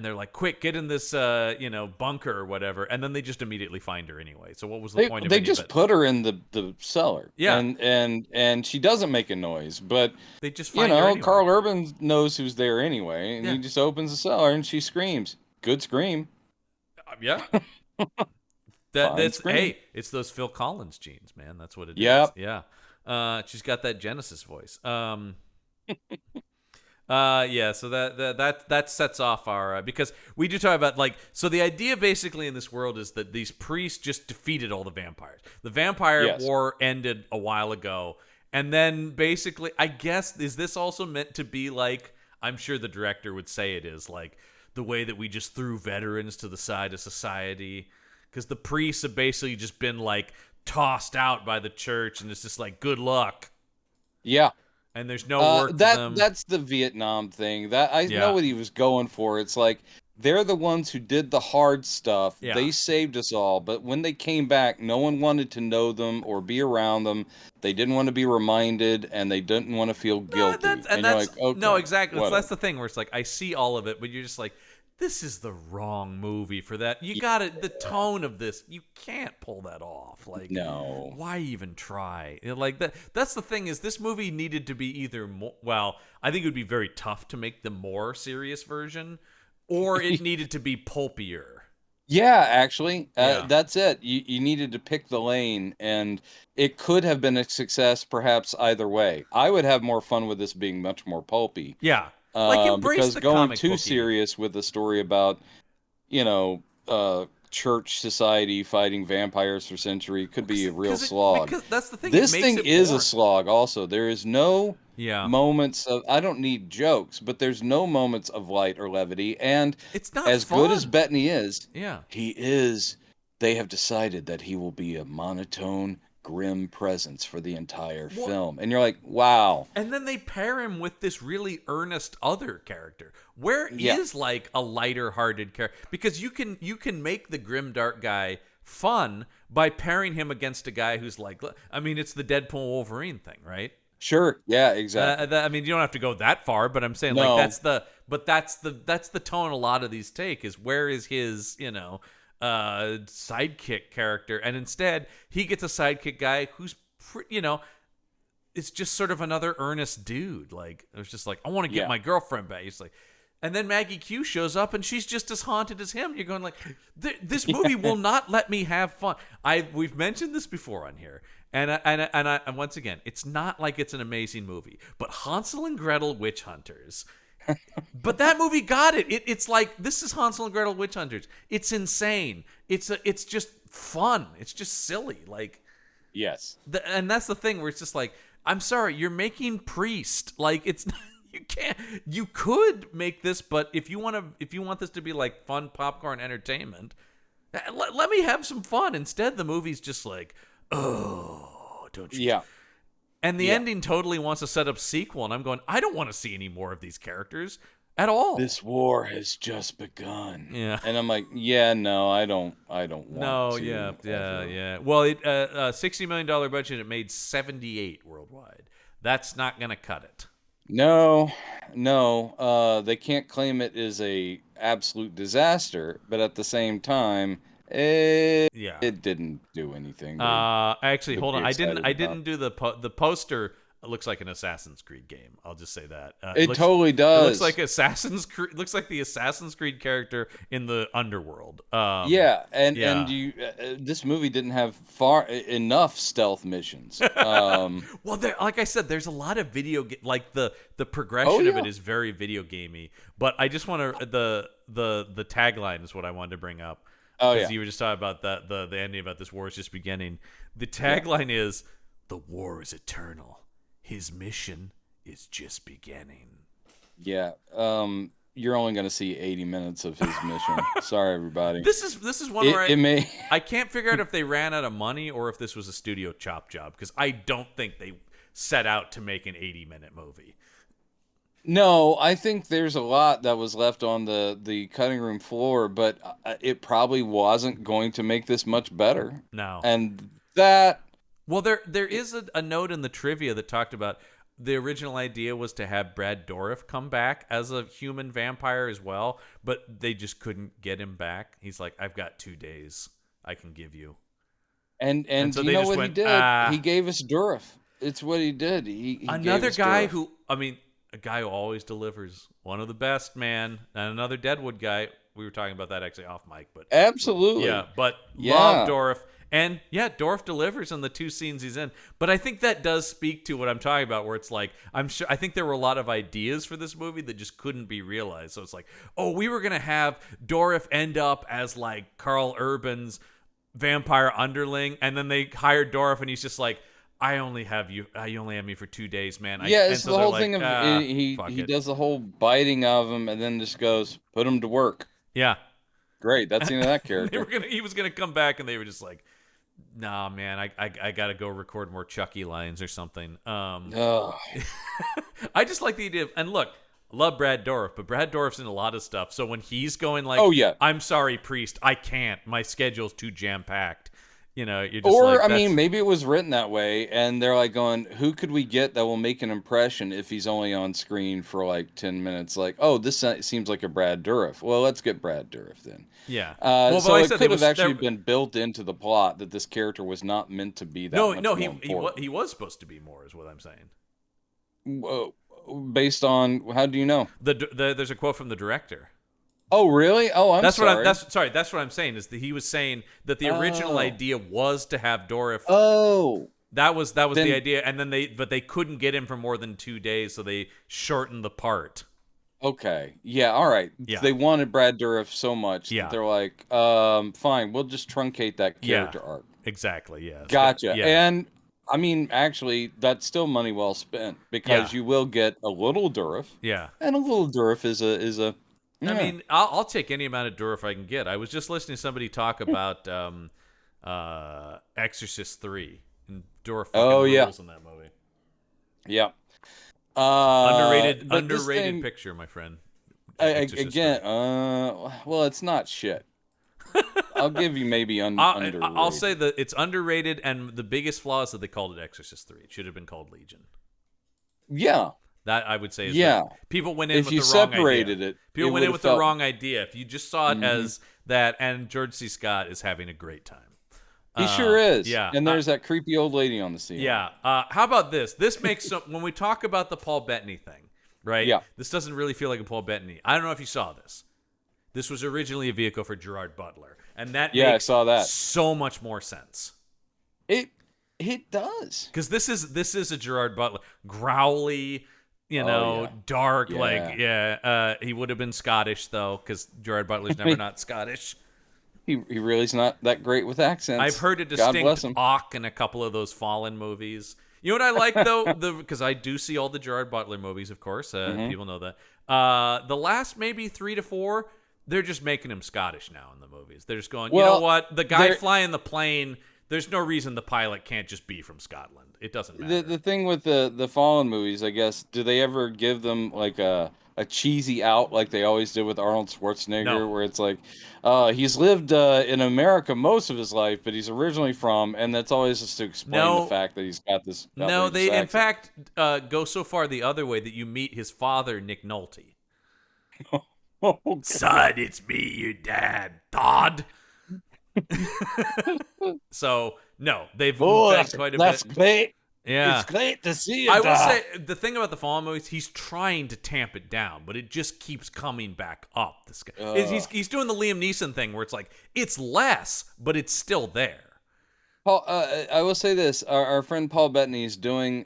S1: they're like, quick, get in this bunker or whatever, and then they just immediately find her anyway. So what was the point of
S2: they
S1: any
S2: just
S1: of it?
S2: put her in the cellar.
S1: Yeah.
S2: And she doesn't make a noise, but
S1: they just find her anyway.
S2: Carl Urban knows who's there anyway, and
S1: Yeah.
S2: he just opens the cellar and she screams. Good scream.
S1: Yeah. Hey, it's those Phil Collins genes, man. That's what it is. Yeah. She's got that Genesis voice. Yeah, so that sets off our because we do talk about so the idea basically in this world is that these priests just defeated all the vampires. The vampire war ended a while ago, and then basically, I guess, is this also meant to be like, I'm sure the director would say it is, like the way that we just threw veterans to the side of society, because the priests have basically just been like tossed out by the church, and it's just like, good luck.
S2: Yeah.
S1: And there's no work for them.
S2: That's the Vietnam thing. I know what he was going for. It's like, they're the ones who did the hard stuff.
S1: Yeah.
S2: They saved us all. But when they came back, no one wanted to know them or be around them. They didn't want to be reminded, and they didn't want to feel guilty.
S1: You're like, okay, no, exactly. That's the thing where it's like, I see all of it, but you're just like, this is the wrong movie for that. You got it. The tone of this, you can't pull that off. Like,
S2: no.
S1: Why even try? Like that. That's the thing, is this movie needed to be either more. Well, I think it would be very tough to make the more serious version, or it needed to be pulpier.
S2: Yeah, actually, that's it. You needed to pick the lane, and it could have been a success, perhaps either way. I would have more fun with this being much more pulpy.
S1: Yeah. Like, embrace
S2: because
S1: the
S2: going
S1: comic
S2: too
S1: booky.
S2: serious with a story about, church society fighting vampires for century could be a real slog.
S1: Because that's the thing.
S2: This
S1: it makes
S2: thing
S1: it
S2: is
S1: boring.
S2: a slog. Also, there is no moments of. I don't need jokes, but there's no moments of light or levity. And
S1: it's not
S2: as
S1: fun.
S2: good as Bettany is.
S1: Yeah,
S2: he is. They have decided that he will be a monotone, grim presence for the entire film, and you're like, wow.
S1: And then they pair him with this really earnest other character. Where is like a lighter-hearted character? Because you can make the grim dark guy fun by pairing him against a guy who's like, I mean, it's the Deadpool Wolverine thing, right?
S2: Sure. Yeah. Exactly.
S1: I mean, you don't have to go that far, but I'm saying like that's the tone a lot of these take is, where is his sidekick character, and instead he gets a sidekick guy who's it's just sort of another earnest dude. Like, it was just like, I want to get my girlfriend back. He's like, and then Maggie Q shows up and she's just as haunted as him. You're going like, this movie will not let me have fun. We've mentioned this before on here, and once again, it's not like it's an amazing movie, but Hansel and Gretel Witch Hunters. But that movie got it. It's like, this is Hansel and Gretel Witch Hunters. It's insane. It's just fun. It's just silly. Like,
S2: yes.
S1: And that's the thing where it's just like, I'm sorry, you're making Priest. Like, it's you can't. You could make this, but if you want this to be like fun popcorn entertainment, let me have some fun. Instead, the movie's just like, oh, don't you?
S2: Yeah.
S1: And the ending totally wants to set up sequel, and I'm going, I don't want to see any more of these characters at all.
S2: This war has just begun.
S1: Yeah.
S2: And I'm like, no, I don't want to.
S1: No, yeah. Well, $60 million budget, it made 78 worldwide. That's not going to cut it.
S2: No. They can't claim it is a absolute disaster, but at the same time, it didn't do anything.
S1: Actually, hold on. I didn't do the poster. It looks like an Assassin's Creed game. I'll just say that.
S2: It totally does.
S1: It looks like Assassin's Creed. Looks like the Assassin's Creed character in the underworld.
S2: And you, this movie didn't have enough stealth missions.
S1: Well, like I said, there's a lot of like the progression of it is very video gamey. But I just want to the tagline is what I wanted to bring up.
S2: Oh
S1: Because
S2: yeah.
S1: you were just talking about the ending about this war is just beginning. The tagline is, "The war is eternal. His mission is just beginning."
S2: Yeah. You're only gonna see 80 minutes of his mission. Sorry, everybody.
S1: This is one where
S2: It may.
S1: I can't figure out if they ran out of money or if this was a studio chop job, because I don't think they set out to make an 80-minute movie.
S2: No, I think there's a lot that was left on the cutting room floor, but it probably wasn't going to make this much better.
S1: No.
S2: And that.
S1: Well, there is a note in the trivia that talked about the original idea was to have Brad Dourif come back as a human vampire as well, but they just couldn't get him back. He's like, "I've got 2 days I can give you."
S2: And
S1: so
S2: you
S1: they
S2: know
S1: just
S2: what
S1: went,
S2: he did?
S1: "Ah."
S2: He gave us Durif. It's what he did. He gave
S1: Another
S2: us
S1: guy
S2: Durif.
S1: a guy who always delivers. One of the best, man. And another Deadwood guy. We were talking about that actually off mic, but
S2: Absolutely.
S1: yeah, but
S2: Yeah.
S1: love Dorff. And yeah, Dorff delivers in the 2 scenes he's in. But I think that does speak to what I'm talking about, where it's like, I think there were a lot of ideas for this movie that just couldn't be realized. So it's like, oh, we were gonna have Dorff end up as like Carl Urban's vampire underling, and then they hired Dorff, and he's just like, you only have me for 2 days, man.
S2: Yeah,
S1: and
S2: it's
S1: so
S2: the
S1: they're
S2: whole
S1: like,
S2: thing of he
S1: fuck
S2: he
S1: it.
S2: does the whole biting of him and then just goes, put him to work.
S1: Yeah.
S2: Great. That's the end of that
S1: They were
S2: character.
S1: he was gonna come back, and they were just like, nah, man, I gotta go record more Chucky lines or something.
S2: Ugh.
S1: I just like the idea of, and look, I love Brad Dourif, but Brad Dourif's in a lot of stuff. So when he's going like,
S2: Oh, yeah.
S1: I'm sorry, priest, I can't. My schedule's too jam-packed. You know, you're just
S2: Or,
S1: like,
S2: I
S1: that's-
S2: mean, maybe it was written that way, and they're like going, who could we get that will make an impression if he's only on screen for like 10 minutes? Like, oh, this seems like a Brad Dourif. Well, let's get Brad Dourif then.
S1: yeah.
S2: So
S1: like I
S2: it
S1: said,
S2: could
S1: was-
S2: have actually
S1: there-
S2: been built into the plot that this character was not meant to be that much
S1: no,
S2: more
S1: he
S2: important.
S1: was supposed to be more, is what I'm saying.
S2: Whoa. Based on, how do you know?
S1: There's a quote from the director.
S2: Oh, really? Oh, I'm
S1: That's
S2: sorry.
S1: That's what I'm saying, is that he was saying that the original
S2: Oh.
S1: idea was to have Dourif.
S2: Oh.
S1: That was
S2: Then-
S1: the idea, and then they couldn't get him for more than 2 days, so they shortened the part.
S2: Okay. Yeah, all right.
S1: Yeah.
S2: They wanted Brad Dourif so much
S1: Yeah.
S2: that they're like, fine, we'll just truncate that character arc.
S1: Exactly. Yeah.
S2: Gotcha.
S1: Yeah.
S2: And I mean, actually, that's still money well spent because
S1: Yeah.
S2: you will get a little Dourif,
S1: yeah.
S2: and a little Dourif is a.
S1: I
S2: yeah.
S1: mean, I'll take any amount of Dourif I can get. I was just listening to somebody talk about Exorcist 3, and Dourif fucking
S2: Oh, yeah.
S1: rules in that movie.
S2: Yeah.
S1: Underrated
S2: but this thing-
S1: picture, my friend.
S2: I-
S1: Exorcist
S2: again,
S1: 3.
S2: well, it's not shit. I'll give you maybe underrated.
S1: I'll say that it's underrated, and the biggest flaw is that they called it Exorcist 3. It should have been called Legion.
S2: Yeah.
S1: That I would say is
S2: Yeah.
S1: that people went in
S2: If
S1: with
S2: you
S1: the wrong
S2: separated
S1: idea.
S2: it,
S1: People
S2: it
S1: went in
S2: would've
S1: with the
S2: felt-
S1: wrong idea. If you just saw it as that, and George C. Scott is having a great time.
S2: He sure is.
S1: Yeah.
S2: And there's that creepy old lady on the scene.
S1: Yeah. How about this? This makes when we talk about the Paul Bettany thing, right?
S2: Yeah.
S1: This doesn't really feel like a Paul Bettany. I don't know if you saw this. This was originally a vehicle for Gerard Butler, and that
S2: Yeah, I
S1: makes
S2: saw that.
S1: so much more sense.
S2: It does.
S1: Because this is a Gerard Butler, growly,
S2: yeah.
S1: dark,
S2: Yeah.
S1: like he would have been Scottish though, because Gerard Butler's never not Scottish.
S2: He really's not that great with accents.
S1: I've heard a
S2: God bless
S1: distinct
S2: him.
S1: awk in a couple of those Fallen movies. You know what I like though, because I do see all the Gerard Butler movies, of course. People know that. The last maybe 3 to 4, they're just making him Scottish now in the movies. They're just going, you know
S2: Well,
S1: what? The guy
S2: they're-
S1: flying the plane. There's no reason the pilot can't just be from Scotland. It doesn't matter.
S2: The thing with the Fallen movies, I guess, do they ever give them like a cheesy out like they always did with Arnold Schwarzenegger,
S1: No.
S2: where it's like he's lived in America most of his life, but he's originally from, and that's always just to explain
S1: No.
S2: the fact that he's got this.
S1: No,
S2: outrageous
S1: they in
S2: accent.
S1: fact go so far the other way that you meet his father, Nick Nolte.
S2: Oh, God.
S1: Son, it's me, your dad, Todd. So no, they've
S2: Oh,
S1: moved that quite a
S2: that's
S1: bit.
S2: great.
S1: Yeah,
S2: It's great to see you.
S1: I will
S2: Doc.
S1: say the thing about the Fallen movies, he's trying to tamp it down, but it just keeps coming back up. This guy, he's doing the Liam Neeson thing where it's like it's less, but it's still there.
S2: Paul, I will say this: our friend Paul Bettany is doing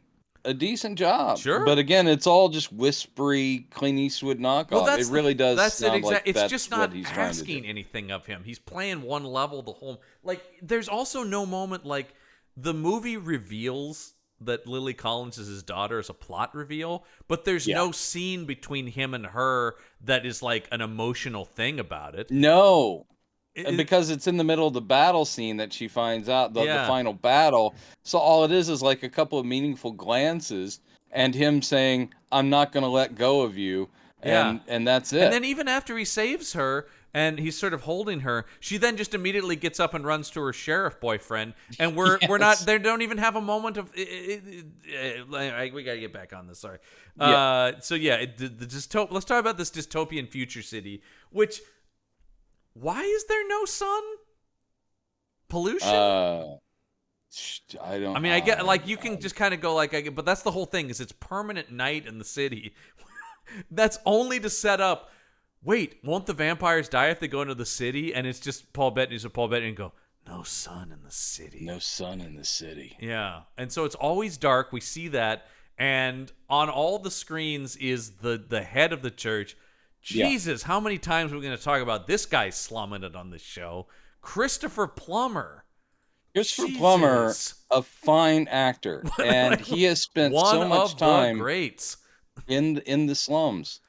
S2: a decent job.
S1: Sure.
S2: But again, it's all just whispery Clint Eastwood
S1: Well,
S2: knockoff. It really does
S1: that's it
S2: sound like
S1: exactly. It's just
S2: that's
S1: not
S2: what he's trying to do.
S1: asking anything of him. He's playing one level the whole. Like, there's also no moment like the movie reveals that Lily Collins is his daughter as a plot reveal, but there's
S2: Yeah.
S1: no scene between him and her that is like an emotional thing about it.
S2: No,
S1: It-
S2: because it's in the middle of the battle scene that she finds out the
S1: yeah,
S2: final battle. So all it is like a couple of meaningful glances and him saying, "I'm not going to let go of you,"
S1: yeah.
S2: and that's
S1: And
S2: it.
S1: then even after he saves her and he's sort of holding her, she then just immediately gets up and runs to her sheriff boyfriend. And we're not.
S2: Yes.
S1: They don't even have a moment of. We gotta get back on this. Sorry.
S2: Yeah.
S1: So yeah, let's talk about this dystopian future city. Which, why is there no sun? Pollution.
S2: I don't.
S1: I mean, I get like you can just kind of go like, but that's the whole thing is it's permanent night in the city. That's only to set up. Wait, won't the vampires die if they go into the city? And it's just Paul Bettany, so Paul Bettany go, no sun in the city.
S2: No sun in the city.
S1: Yeah, and so it's always dark. We see that, and on all the screens is the head of the church. Jesus, how many times are we going to talk about this guy slumming it on this show? Christopher Plummer.
S2: Christopher Plummer, a fine actor, and he has spent so much time
S1: the greats
S2: in the slums.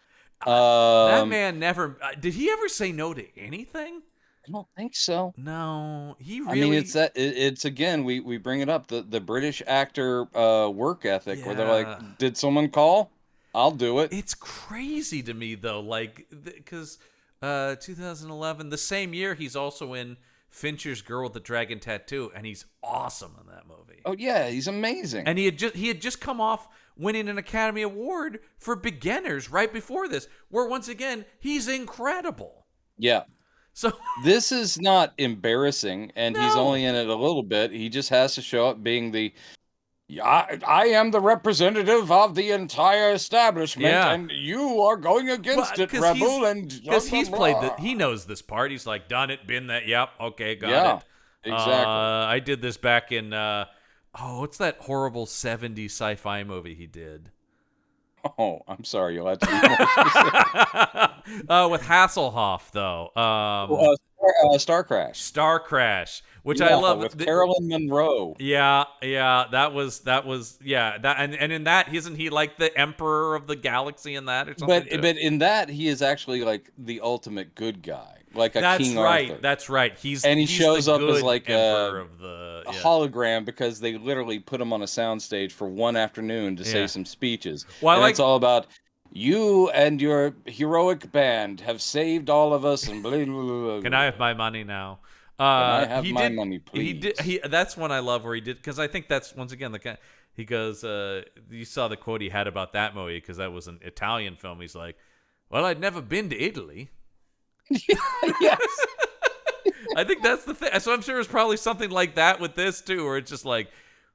S1: That man never did he ever say no to anything?
S2: I don't think so.
S1: No, he really.
S2: I mean, it's again we bring it up the British actor work ethic where they're like, did someone call? I'll do it.
S1: It's crazy to me though, like because 2011, the same year he's also in Fincher's Girl with the Dragon Tattoo, and he's awesome in that movie.
S2: Oh yeah, he's amazing.
S1: And he had just come off winning an Academy Award for Beginners right before this, where once again he's incredible.
S2: Yeah.
S1: So
S2: this is not embarrassing, and he's
S1: No.
S2: only in it a little bit. He just has to show up being the I am the representative of the entire establishment, and you are going against it, rebel. And
S1: because he's played he knows this part. He's like done it, been that. Yep, okay, got it.
S2: Exactly.
S1: I did this back in what's that horrible '70s sci-fi movie he did?
S2: Oh, I'm sorry. You'll have to be more specific.
S1: With Hasselhoff, though.
S2: Star Crash.
S1: Star Crash, which I love.
S2: With Carolyn Monroe.
S1: Yeah, that was and in that isn't he like the emperor of the galaxy in that or something?
S2: But in that he is actually like the ultimate good guy, like a King Arthur.
S1: That's right. He
S2: shows up as like
S1: a
S2: hologram because they literally put him on a soundstage for one afternoon to say some speeches.
S1: Well,
S2: it's all about you and your heroic band have saved all of us and blah, blah, blah, blah.
S1: Can I have my money now?
S2: Can I have my money, please?
S1: That's one I love where he did, because I think that's once again the guy. He goes, you saw the quote he had about that movie because that was an Italian film. He's like, "Well, I'd never been to Italy."
S2: Yes.
S1: I think that's the thing. So I'm sure it's probably something like that with this too, where it's just like,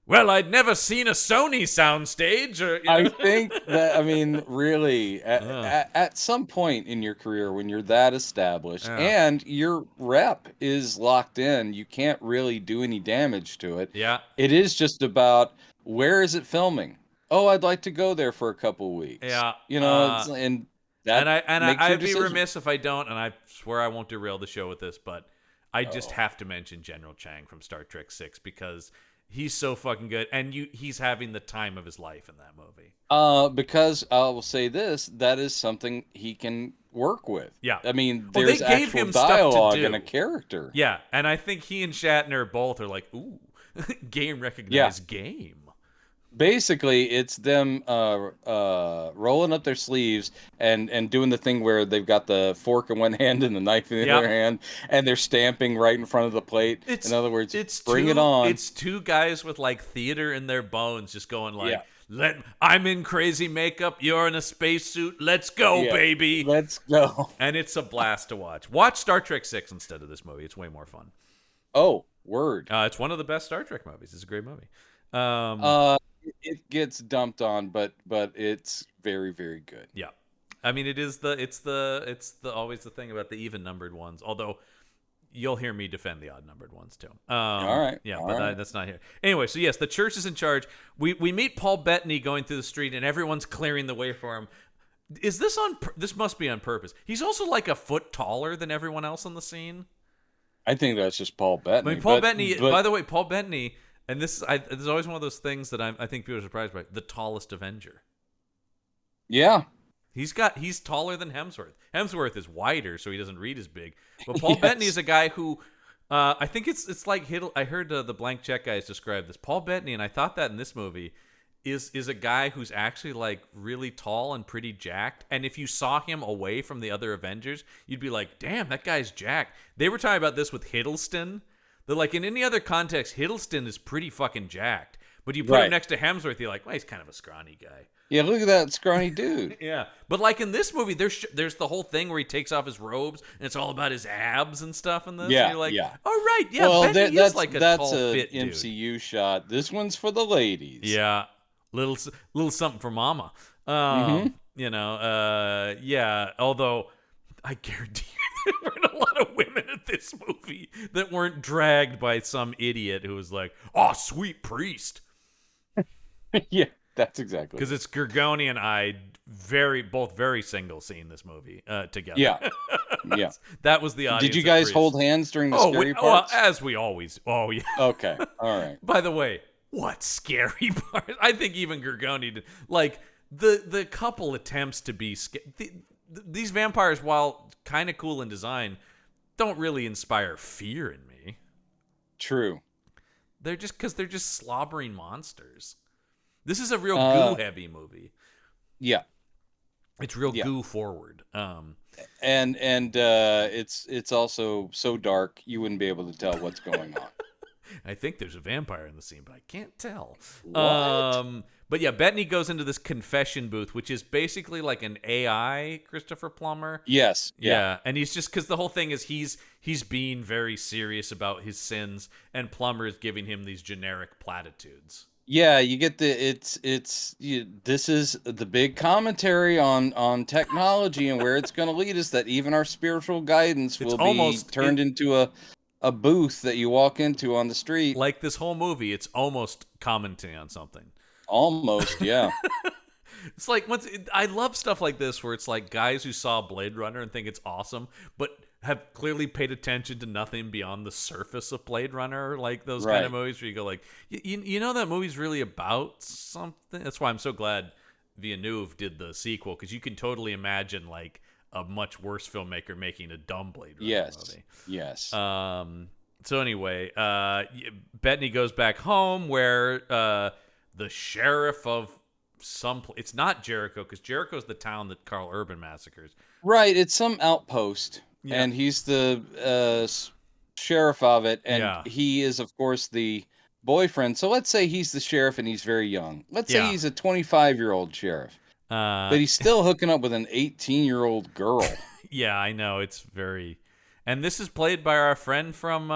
S1: well, I'd never seen a Sony soundstage. Or,
S2: I think that, I mean, really, at some point in your career, when you're that established and your rep is locked in, you can't really do any damage to it.
S1: Yeah.
S2: It is just about, where is it filming? Oh, I'd like to go there for a couple weeks.
S1: Yeah.
S2: I'd
S1: be remiss if I don't, and I swear I won't derail the show with this, but I just have to mention General Chang from Star Trek 6 because he's so fucking good, and he's having the time of his life in that movie.
S2: Because I will say this, that is something he can work with.
S1: Yeah.
S2: I mean,
S1: they
S2: there's
S1: gave
S2: actual
S1: him stuff
S2: dialogue
S1: to do.
S2: and a character.
S1: Yeah, and I think he and Shatner both are like, ooh, game recognized game.
S2: Basically, it's them rolling up their sleeves and doing the thing where they've got the fork in one hand and the knife in the other hand, and they're stamping right in front of the plate. In other words, bring it on.
S1: It's two guys with like theater in their bones just going like, I'm in crazy makeup, you're in a spacesuit, let's go, baby.
S2: Let's go.
S1: And it's a blast to watch. Watch Star Trek 6 instead of this movie. It's way more fun.
S2: Oh, word.
S1: It's one of the best Star Trek movies. It's a great movie.
S2: It gets dumped on, but it's very, very good.
S1: Yeah, I mean, it's always the thing about the even numbered ones. Although you'll hear me defend the odd-numbered ones too.
S2: All right.
S1: Yeah,
S2: All
S1: but
S2: right.
S1: that's not here. Anyway, so yes, the church is in charge. We meet Paul Bettany going through the street, and everyone's clearing the way for him. Is this on? This must be on purpose. He's also like a foot taller than everyone else in the scene.
S2: I think that's just Paul Bettany.
S1: I mean, Paul Bettany. By the way, Paul Bettany, and this is always one of those things that I think people are surprised by. The tallest Avenger.
S2: Yeah.
S1: He's taller than Hemsworth. Hemsworth is wider, so he doesn't read as big. But Paul Bettany is a guy who, I think it's like I heard the Blank Check guys describe this. Paul Bettany, and I thought that in this movie, is a guy who's actually like really tall and pretty jacked. And if you saw him away from the other Avengers, you'd be like, damn, that guy's jacked. They were talking about this with Hiddleston. They're like, in any other context, Hiddleston is pretty fucking jacked. But you put him next to Hemsworth, you're like, well, he's kind of a scrawny guy.
S2: Yeah, look at that scrawny dude.
S1: Yeah, but like in this movie, there's the whole thing where he takes off his robes and it's all about his abs and stuff in this.
S2: Yeah,
S1: and you're like,
S2: yeah.
S1: all right, yeah.
S2: Well,
S1: Bettany is like a tall, fit dude.
S2: MCU shot. This one's for the ladies.
S1: Yeah, little something for mama. You know, yeah. Although I guarantee you there weren't a lot of women in this movie that weren't dragged by some idiot who was like, "Oh, sweet priest."
S2: Yeah, that's exactly.
S1: Because it's Gorgoni and I both very single seeing this movie together.
S2: Yeah, yeah.
S1: That was the audience.
S2: Did you guys hold hands during the scary parts?
S1: As we always. Oh yeah.
S2: Okay. All right.
S1: By the way, what scary part? I think even Gorgoni did. Like the couple attempts to be these vampires, while kind of cool in design, don't really inspire fear in me.
S2: True.
S1: They're just slobbering monsters. This is a real goo-heavy movie.
S2: Yeah,
S1: it's real goo forward.
S2: And it's also so dark you wouldn't be able to tell what's going on.
S1: I think there's a vampire in the scene, but I can't tell.
S2: What?
S1: But yeah, Bettany goes into this confession booth, which is basically like an AI Christopher Plummer.
S2: Yes.
S1: Yeah, and he's just because the whole thing is he's being very serious about his sins, and Plummer is giving him these generic platitudes.
S2: Yeah, you get this is the big commentary on technology and where it's going to lead us, that even our spiritual guidance will be turned into a booth that you walk into on the street.
S1: Like this whole movie, it's almost commenting on something.
S2: Almost, yeah.
S1: It's like I love stuff like this where it's like guys who saw Blade Runner and think it's awesome, but have clearly paid attention to nothing beyond the surface of Blade Runner, like those kind of movies where you go like, you know that movie's really about something. That's why I'm so glad Villeneuve did the sequel, because you can totally imagine like a much worse filmmaker making a dumb Blade Runner movie.
S2: Yes.
S1: So anyway, Bettany goes back home where the sheriff of it's not Jericho, because Jericho's the town that Carl Urban massacres.
S2: Right, it's some outpost. Yeah. And he's the sheriff of it, and he is, of course, the boyfriend. So let's say he's the sheriff and he's very young. Let's say he's a 25-year-old sheriff, but he's still hooking up with an 18-year-old girl.
S1: Yeah, I know. It's very... And this is played by our friend from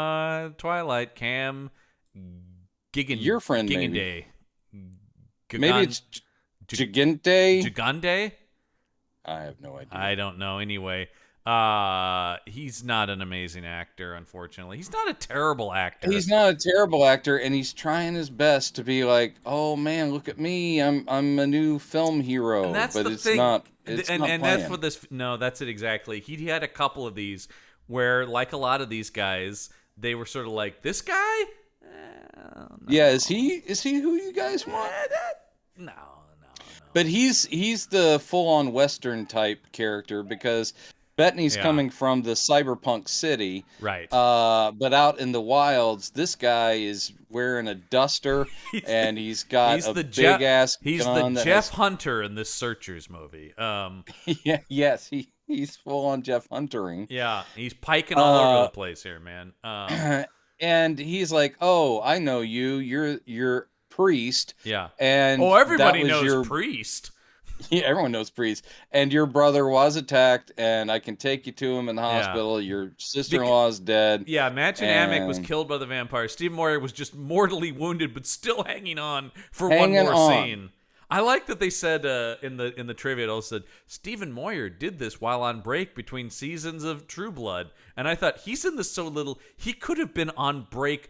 S1: Twilight, Cam Gigande.
S2: Your friend,
S1: Gigande.
S2: Maybe it's Gigante?
S1: Gigande?
S2: I have no idea.
S1: I don't know. Anyway... he's not an amazing actor, unfortunately. He's not a terrible actor.
S2: He's not a terrible actor, and he's trying his best to be like, "Oh man, look at me! I'm a new film hero."
S1: And that's
S2: but
S1: the
S2: it's
S1: thing.
S2: not. It's not
S1: and that's what this. No, that's it exactly. He had a couple of these where, like a lot of these guys, they were sort of like, "This guy." No.
S2: Yeah, is he who you guys want?
S1: No.
S2: But he's the full-on Western type character, because Bettany's coming from the cyberpunk city,
S1: right?
S2: But out in the wilds, this guy is wearing a duster, and he's got a big ass gun.
S1: He's the Jeff Hunter in this Searchers movie.
S2: Yes, he's full on Jeff Huntering.
S1: Yeah, he's piking all over the place here, man.
S2: And he's like, "Oh, I know you. You're priest."
S1: Yeah.
S2: And
S1: everybody knows priest.
S2: Yeah, everyone knows priest. And your brother was attacked, and I can take you to him in the hospital. Your sister-in-law is dead.
S1: Yeah, Machen Amick was killed by the vampire. Steve Moyer was just mortally wounded, but still hanging on for one more scene. I like that they said in the trivia, it also said Stephen Moyer did this while on break between seasons of True Blood, and I thought he's in this so little he could have been on break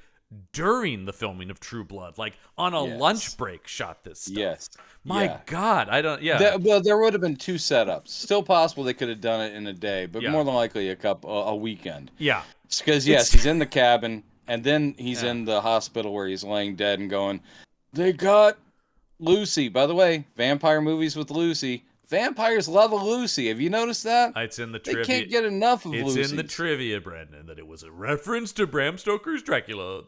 S1: during the filming of True Blood, like on a lunch break, shot this stuff.
S2: Yes.
S1: My God, I don't. Yeah.
S2: Well, there would have been 2 setups. Still possible they could have done it in a day, but more than likely a weekend.
S1: Yeah.
S2: Because he's in the cabin, and then he's in the hospital where he's laying dead and going, "They got Lucy." By the way, vampire movies with Lucy. Vampires love a Lucy. Have you noticed that?
S1: It's in the trivia.
S2: They can't get enough of Lucy.
S1: It's in the trivia, Brandon, that it was a reference to Bram Stoker's Dracula.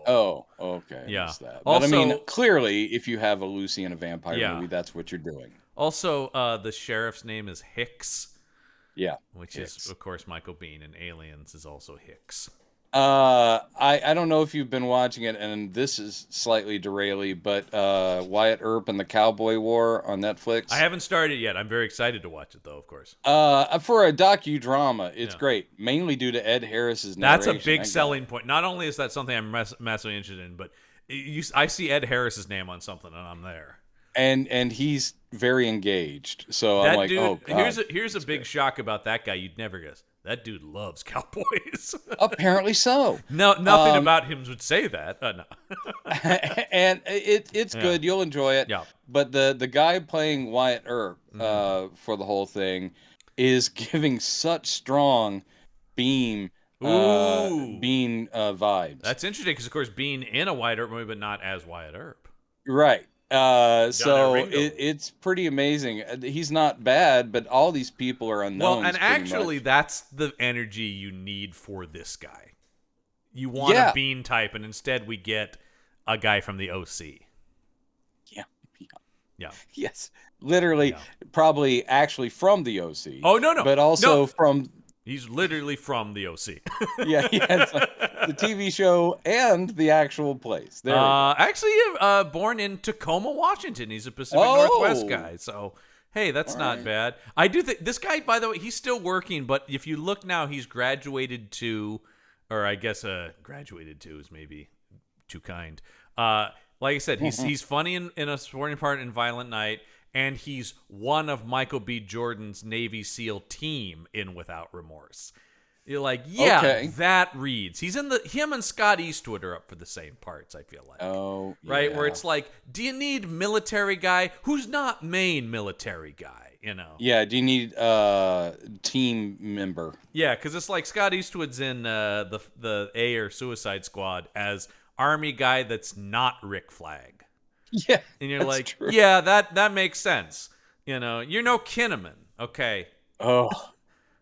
S2: Oh, okay.
S1: Yeah.
S2: That.
S1: Also,
S2: but I mean, clearly, if you have a Lucy in a vampire movie, that's what you're doing.
S1: Also, the sheriff's name is Hicks.
S2: Yeah.
S1: Which is, of course, Michael Biehn, and Aliens is also Hicks.
S2: I don't know if you've been watching it, and this is slightly deraily, but Wyatt Earp and the Cowboy War on Netflix.
S1: I haven't started yet. I'm very excited to watch it, though, of course.
S2: For a docudrama, it's great, mainly due to Ed Harris's narration.
S1: That's a big selling point. Not only is that something I'm massively interested in, but I see Ed Harris's name on something, and I'm there.
S2: And he's very engaged, so
S1: that
S2: I'm like,
S1: dude,
S2: oh God.
S1: Here's a big shock about that guy. You'd never guess. That dude loves cowboys.
S2: Apparently so.
S1: No, nothing about him would say that. No.
S2: And it's good. You'll enjoy it.
S1: Yeah.
S2: But the guy playing Wyatt Earp for the whole thing is giving such strong Bean vibes.
S1: That's interesting because, of course, being in a Wyatt Earp movie, but not as Wyatt Earp.
S2: Right. So it's pretty amazing. He's not bad, but all these people are unknowns.
S1: Well, and actually, that's the energy you need for this guy. You want a Bean type, and instead we get a guy from the OC. Yeah.
S2: Yes. Literally, probably actually from the OC.
S1: Oh, no.
S2: But also from...
S1: He's literally from the OC.
S2: It's like the TV show and the actual place. There
S1: actually, born in Tacoma, Washington. He's a Pacific Northwest guy. So, hey, that's not bad. I do think this guy, by the way, he's still working. But if you look now, he's graduated to, or I guess graduated to is maybe too kind. Like I said, he's funny in a supporting part in Violent Night. And he's one of Michael B. Jordan's Navy SEAL team in Without Remorse. You're like, that reads. He's in him and Scott Eastwood are up for the same parts, I feel like.
S2: Oh,
S1: right? Where it's like, do you need military guy who's not main military guy, you know?
S2: Yeah, do you need team member?
S1: Yeah, because it's like Scott Eastwood's in the A or Suicide Squad as Army guy that's not Rick Flag.
S2: Yeah,
S1: and you're like,
S2: true.
S1: Yeah, that makes sense. You know, you're no Kinnaman, okay?
S2: Oh,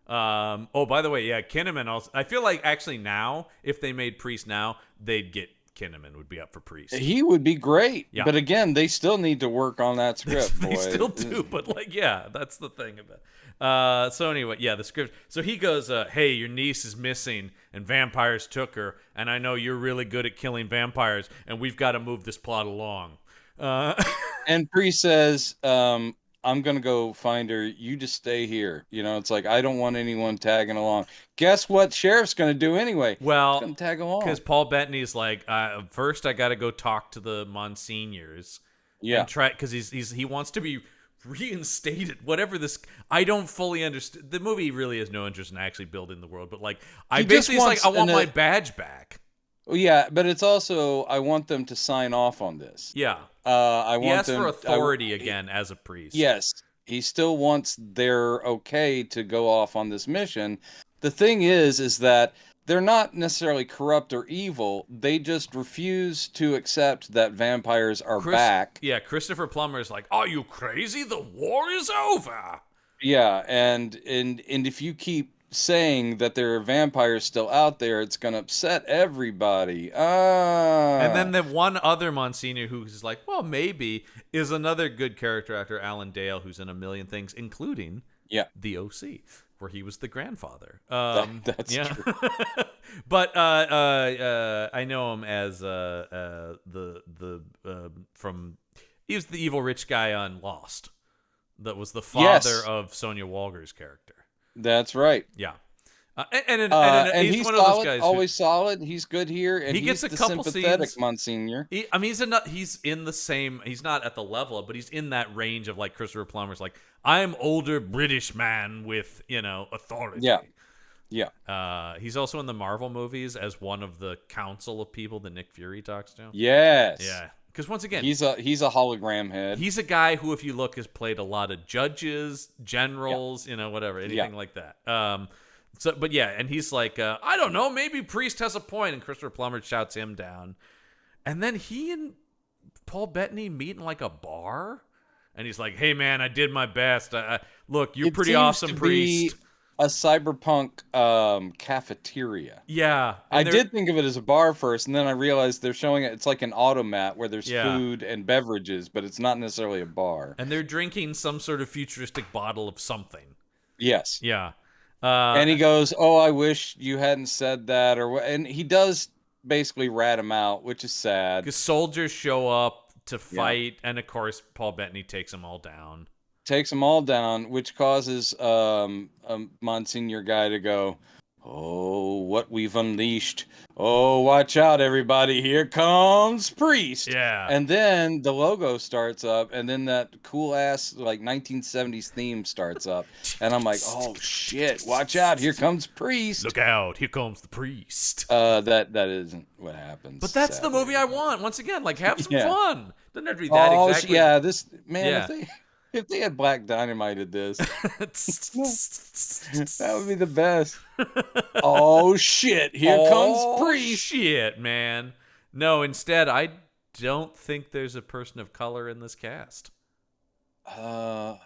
S1: by the way, yeah, Kinnaman also. I feel like actually now, if they made Priest now, they'd get Kinnaman would be up for Priest.
S2: He would be great.
S1: Yeah.
S2: But again, they still need to work on that script.
S1: They still do, but like, yeah, that's the thing about. So anyway, yeah, the script. So he goes, "Hey, your niece is missing, and vampires took her, and I know you're really good at killing vampires, and we've got to move this plot along."
S2: And Priest says, I'm gonna go find her. You just stay here. You know, it's like I don't want anyone tagging along. Guess what? Sheriff's gonna do anyway.
S1: Well,
S2: he's gonna tag along
S1: because Paul Bettany's like, first I got to go talk to the Monsignors.
S2: Yeah,
S1: and try because he wants to be reinstated. Whatever this, I don't fully understand. The movie really has no interest in actually building the world, but like, I basically it's like I want my badge back.
S2: Well, yeah, but it's also I want them to sign off on this.
S1: Yeah.
S2: I want
S1: he asks
S2: them
S1: for authority again as a priest.
S2: Yes, he still wants their okay to go off on this mission. The thing is that they're not necessarily corrupt or evil. They just refuse to accept that vampires are back.
S1: Yeah, Christopher Plummer's like, "Are you crazy? The war is over."
S2: Yeah, and if you keep saying that there are vampires still out there, it's gonna upset everybody.
S1: And then the one other Monsignor who's like, well, maybe, is another good character actor, Alan Dale, who's in a million things, including the OC, where he was the grandfather.
S2: That's true.
S1: But I know him as from he was the evil rich guy on Lost. That was the father of Sonya Walger's character.
S2: That's right.
S1: Yeah.
S2: And
S1: he's
S2: he's
S1: one of those
S2: solid,
S1: guys who
S2: always solid. He's good here, and
S1: he gets
S2: he's
S1: a
S2: the
S1: couple
S2: sympathetic
S1: scenes.
S2: Monsignor.
S1: He's in the same. He's not at the level, but he's in that range of like Christopher Plummer's. Like, I'm older British man with authority.
S2: Yeah, yeah,
S1: He's also in the Marvel movies as one of the council of people that Nick Fury talks to.
S2: yes.
S1: Yeah, because once again,
S2: He's a hologram head.
S1: he's a guy who, if you look, has played a lot of judges, generals, whatever, anything
S2: Yeah.
S1: like that. But yeah, and he's like, I don't know, maybe Priest has a point, and Christopher Plummer shouts him down, and then he and Paul Bettany meet in like a bar, and he's like, "Hey man, I did my best. Look, you're
S2: It
S1: pretty
S2: seems
S1: awesome,
S2: to
S1: Priest."
S2: be a cyberpunk cafeteria.
S1: Yeah,
S2: I
S1: and
S2: did think of it as a bar first, and then I realized they're showing it. It's like an automat where there's
S1: Yeah.
S2: food and beverages, but it's not necessarily a bar.
S1: and they're drinking some sort of futuristic bottle of something.
S2: Yes.
S1: Yeah,
S2: And he goes, "Oh, I wish you hadn't said that," and he does basically rat him out, which is sad.
S1: because soldiers show up to fight, and of course Paul Bettany takes them all down.
S2: Takes them all down, which causes Monsignor guy to go, "Oh, what we've unleashed! Oh, watch out, everybody! Here comes Priest!"
S1: Yeah.
S2: And then the logo starts up, and then that cool ass like 1970s theme starts up, and I'm like, "Oh shit! Watch out! Here comes Priest!"
S1: Look out! Here comes the priest.
S2: That isn't what happens.
S1: But that's the
S2: sadly.
S1: movie I want. Once again, like, have some
S2: Yeah.
S1: fun. Doesn't have to be that
S2: Oh
S1: exactly.
S2: yeah, this man.
S1: Yeah.
S2: If they had Black Dynamited this, that would be the best. Oh shit! Here comes Priest.
S1: Shit, man. No, instead, I don't think there's a person of color in this cast.
S2: I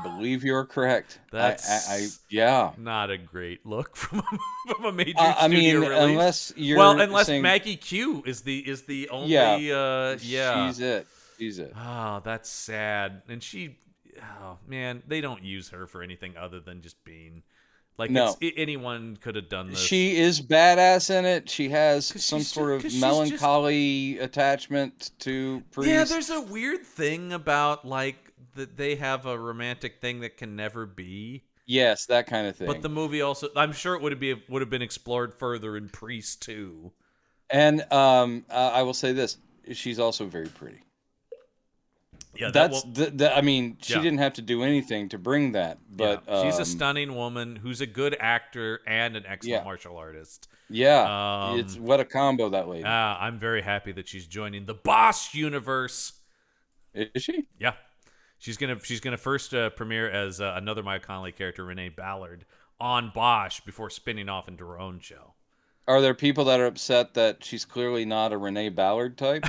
S2: believe you're correct.
S1: That's
S2: yeah.
S1: not a great look from a major
S2: I
S1: studio
S2: mean,
S1: release.
S2: unless you're
S1: unless
S2: saying,
S1: Maggie Q is the only
S2: Yeah.
S1: yeah.
S2: she's it.
S1: Oh, that's sad. And oh man, they don't use her for anything other than just being like
S2: No.
S1: anyone could have done this.
S2: She is badass in it. She has
S1: 'Cause
S2: some
S1: she's
S2: sort
S1: ju-
S2: of
S1: 'cause she's
S2: melancholy attachment to Priest.
S1: Yeah, there's a weird thing about like that they have a romantic thing that can never be.
S2: Yes, that kind of thing.
S1: But the movie also, I'm sure it would have been explored further in Priest too.
S2: And I will say this: she's also very pretty.
S1: Yeah,
S2: I mean, she
S1: Yeah.
S2: didn't have to do anything to bring that, but
S1: yeah. She's a stunning woman who's a good actor and an excellent
S2: Yeah.
S1: martial artist.
S2: Yeah, it's what a combo, that lady.
S1: I'm very happy that she's joining the Boss universe.
S2: Is she?
S1: Yeah, she's gonna first premiere as another Mike Connolly character, Renee Ballard, on Bosch before spinning off into her own show.
S2: Are there people that are upset that she's clearly not a Renee Ballard type?